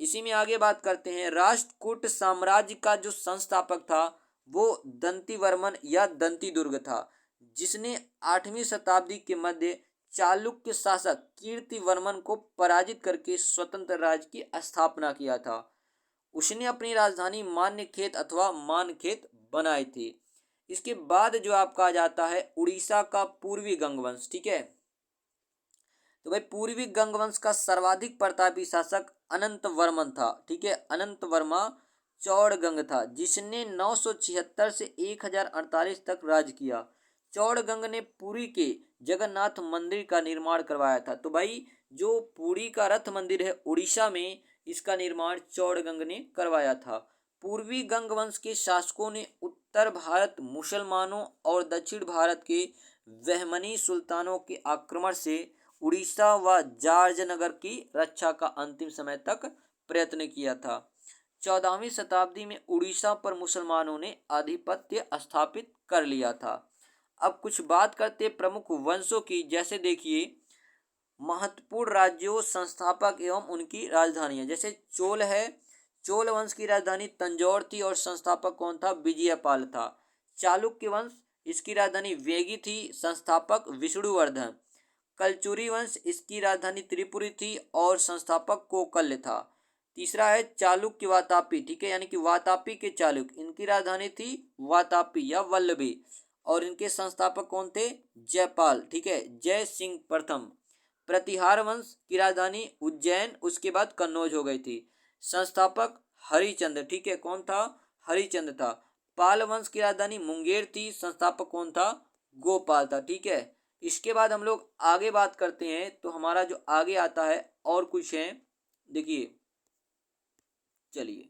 इसी में आगे बात करते हैं। राष्ट्रकूट साम्राज्य का जो संस्थापक था वो दंतिवर्मन या दंतिदुर्ग था, जिसने 8वीं शताब्दी के मध्य चालुक्य शासक कीर्तिवर्मन को पराजित करके स्वतंत्र राज्य की स्थापना किया था। उसने अपनी राजधानी मान्यखेत अथवा मानखेत बनाई थी। इसके बाद जो आपका आ जाता है उड़ीसा का पूर्वी गंगवंश, ठीक है। तो भाई पूर्वी गंगवंश का सर्वाधिक प्रतापी शासक अनंत वर्मन था, ठीक है। अनंत वर्मा चौड़गंग था, जिसने 976 से 1048 तक राज किया। चौड़गंग ने पुरी के जगन्नाथ मंदिर का निर्माण करवाया था। तो भाई जो पुरी का रथ मंदिर है उड़ीसा में, इसका निर्माण चौड़गंग ने करवाया था। पूर्वी गंगवंश के शासकों ने उत्तर भारत मुसलमानों और दक्षिण भारत के बहमनी सुल्तानों के आक्रमण से उड़ीसा व जार्जनगर की रक्षा का अंतिम समय तक प्रयत्न किया था। 14वीं शताब्दी में उड़ीसा पर मुसलमानों ने आधिपत्य स्थापित कर लिया था। अब कुछ बात करते प्रमुख वंशों की। जैसे देखिए महत्वपूर्ण राज्यों, संस्थापक एवं उनकी राजधानियां। जैसे चोल है, चोल वंश की राजधानी तंजौर थी और संस्थापक कौन था? विजयपाल था। चालुक्य वंश, इसकी राजधानी वेगी थी, संस्थापक विष्णुवर्धन। कलचुरी वंश, इसकी राजधानी त्रिपुरी थी और संस्थापक कोकल्य था। तीसरा है चालुक्य वातापी, ठीक है, यानी कि वातापी के चालुक्य, इनकी राजधानी थी वातापी या वल्लभी और इनके संस्थापक कौन थे? जयपाल, ठीक है, जय सिंह प्रथम। प्रतिहार वंश की राजधानी उज्जैन, उसके बाद कन्नौज हो गई थी। संस्थापक हरिचंद्र, ठीक है, कौन था? हरिचंद्र था। पाल वंश की राजधानी मुंगेर थी, संस्थापक कौन था? गोपाल था, ठीक है। इसके बाद हम लोग आगे बात करते हैं। तो हमारा जो आगे आता है और कुछ है, देखिए, चलिए,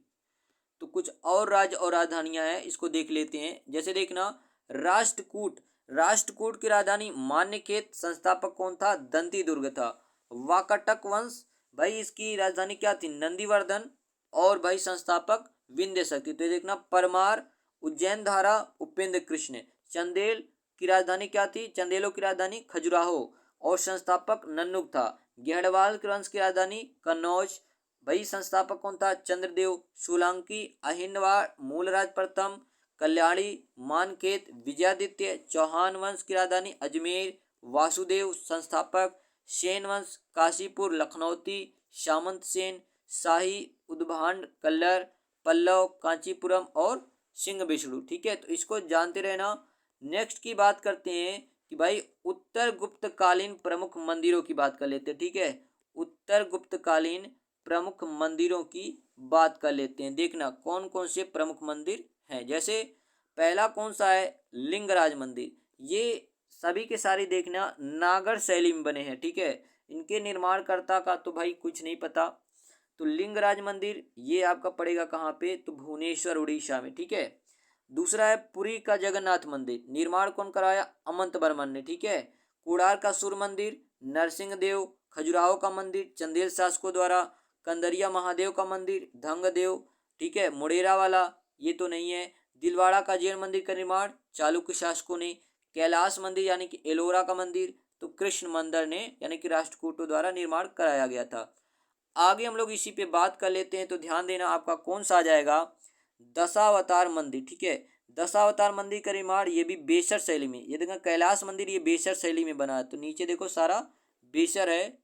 तो कुछ और राज्य और राजधानियां हैं, इसको देख लेते हैं। जैसे देखना राष्ट्रकूट, राष्ट्रकूट की राजधानी मान्यखेत, संस्थापक कौन था? दंतिदुर्ग था। वाकाटक वंश, भाई इसकी राजधानी क्या थी? नंदीवर्धन और भाई संस्थापक विंध्य शक्ति। तो ये देखना परमार, उज्जैन धारा, उपेंद्र कृष्ण। चंदेल की राजधानी क्या थी? चंदेलों की राजधानी खजुराहो और संस्थापक नन्नुक था। गेहड़वाल के वंश की राजधानी कन्नौज, भाई संस्थापक कौन था? चंद्रदेव। सोलंकी, अहिनवाड़, मूलराज प्रथम, कल्याणी, मानखेत, विजयादित्य। चौहान वंश की राजधानी अजमेर, वासुदेव, संस्थापक सेन वंश, काशीपुर, लखनौती, सामंत सेन, शाही, उद्भांड, कल्लर, पल्लव, कांचीपुरम और सिंह विष्णु, ठीक है। तो इसको जानते रहना। नेक्स्ट की बात करते हैं कि भाई उत्तर गुप्तकालीन प्रमुख मंदिरों की बात कर लेते हैं, ठीक है। उत्तर गुप्तकालीन प्रमुख मंदिरों की बात कर लेते हैं। देखना कौन कौन से प्रमुख मंदिर हैं। जैसे पहला कौन सा है? लिंगराज मंदिर। ये सभी के सारे देखना नागर शैली में बने हैं, ठीक है। इनके निर्माणकर्ता का तो भाई कुछ नहीं पता। तो लिंगराज मंदिर ये आपका पड़ेगा कहाँ पे? तो भुवनेश्वर उड़ीसा में, ठीक है। दूसरा है पुरी का जगन्नाथ मंदिर, निर्माण कौन कराया? अमंत वर्मन ने, ठीक है। कुड़ार का सूर्य मंदिर, नरसिंह देव। खजुराहो का मंदिर चंदेल शासकों द्वारा। कंदरिया महादेव का मंदिर धंगदेव, ठीक है। मुडेरा वाला ये तो नहीं है। दिलवाड़ा का जैन मंदिर का निर्माण चालुक्य शासकों ने। कैलाश मंदिर यानी कि एलोरा का मंदिर तो कृष्ण मंदिर ने यानी कि राष्ट्रकूटों द्वारा निर्माण कराया गया था। आगे हम लोग इसी पे बात कर लेते हैं। तो ध्यान देना आपका कौन सा आ जाएगा? दशावतार मंदिर, ठीक है। दशावतार मंदिर का निर्माण ये भी बेसर शैली में। ये देखो कैलाश मंदिर ये बेसर शैली में बना है। तो नीचे देखो सारा बेसर है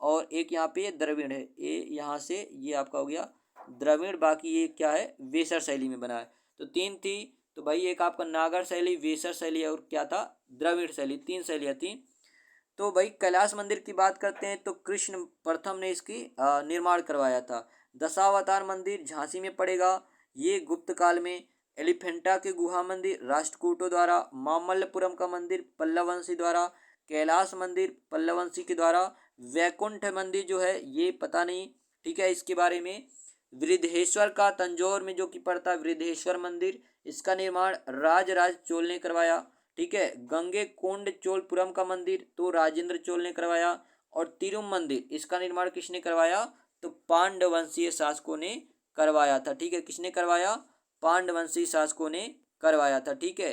और एक यहाँ पे द्रविड़ है। ये यहाँ से ये आपका हो गया द्रविड़, बाकी ये क्या है? वेसर शैली में बना है। तो तीन थी। तो भाई एक आपका नागर शैली, वेसर शैली और क्या था? द्रविड़ शैली। तीन शैलियाँ थी। तो भाई कैलाश मंदिर की बात करते हैं तो कृष्ण प्रथम ने इसकी निर्माण करवाया था। दशावतार मंदिर झांसी में पड़ेगा, ये गुप्त काल में। एलिफेंटा के गुहा मंदिर राष्ट्रकूटों द्वारा। मामल्लपुरम का मंदिर पल्लवंशी द्वारा। कैलाश मंदिर पल्लवंशी के द्वारा। वैकुंठ मंदिर जो है ये पता नहीं, ठीक है, इसके बारे में। वृद्धेश्वर का तंजौर में जो कि पड़ता है वृद्धेश्वर मंदिर, इसका निर्माण राजराज चोल ने करवाया। ठीक है। गंगे कोंड चोलपुरम का मंदिर तो राजेंद्र चोल ने करवाया। और तिरुम मंदिर, इसका निर्माण किसने करवाया? तो पांडवंशीय शासकों ने करवाया था। ठीक है, किसने करवाया? पांडवंशीय शासकों ने करवाया था। ठीक है,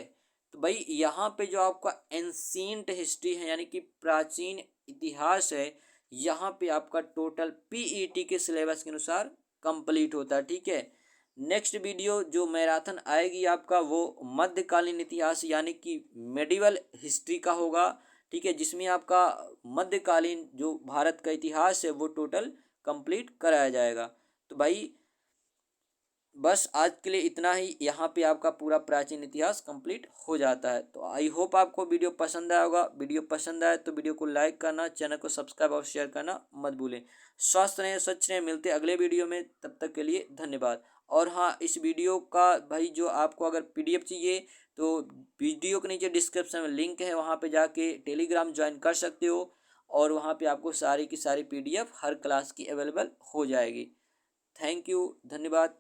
तो भाई यहाँ पे जो आपका एंशिएंट हिस्ट्री है यानी कि प्राचीन इतिहास है, यहाँ पे आपका टोटल पीईटी के सिलेबस के अनुसार कंप्लीट होता है। ठीक है, नेक्स्ट वीडियो जो मैराथन आएगी आपका वो मध्यकालीन इतिहास यानी कि मेडिवल हिस्ट्री का होगा। ठीक है, जिसमें आपका मध्यकालीन जो भारत का इतिहास है वो टोटल कंप्लीट कराया जाएगा। तो भाई बस आज के लिए इतना ही, यहाँ पे आपका पूरा प्राचीन इतिहास कंप्लीट हो जाता है। तो आई होप आपको वीडियो पसंद आया होगा। वीडियो पसंद आए तो वीडियो को लाइक करना, चैनल को सब्सक्राइब और शेयर करना मत भूलें। स्वस्थ रहें, स्वच्छ रहें, मिलते अगले वीडियो में, तब तक के लिए धन्यवाद। और हाँ, इस वीडियो का भाई जो आपको अगर पीडीएफ चाहिए तो वीडियो के नीचे डिस्क्रिप्शन में लिंक है, वहाँ पर जाके टेलीग्राम ज्वाइन कर सकते हो और वहाँ पर आपको सारी की सारी पीडीएफ हर क्लास की अवेलेबल हो जाएगी। थैंक यू, धन्यवाद।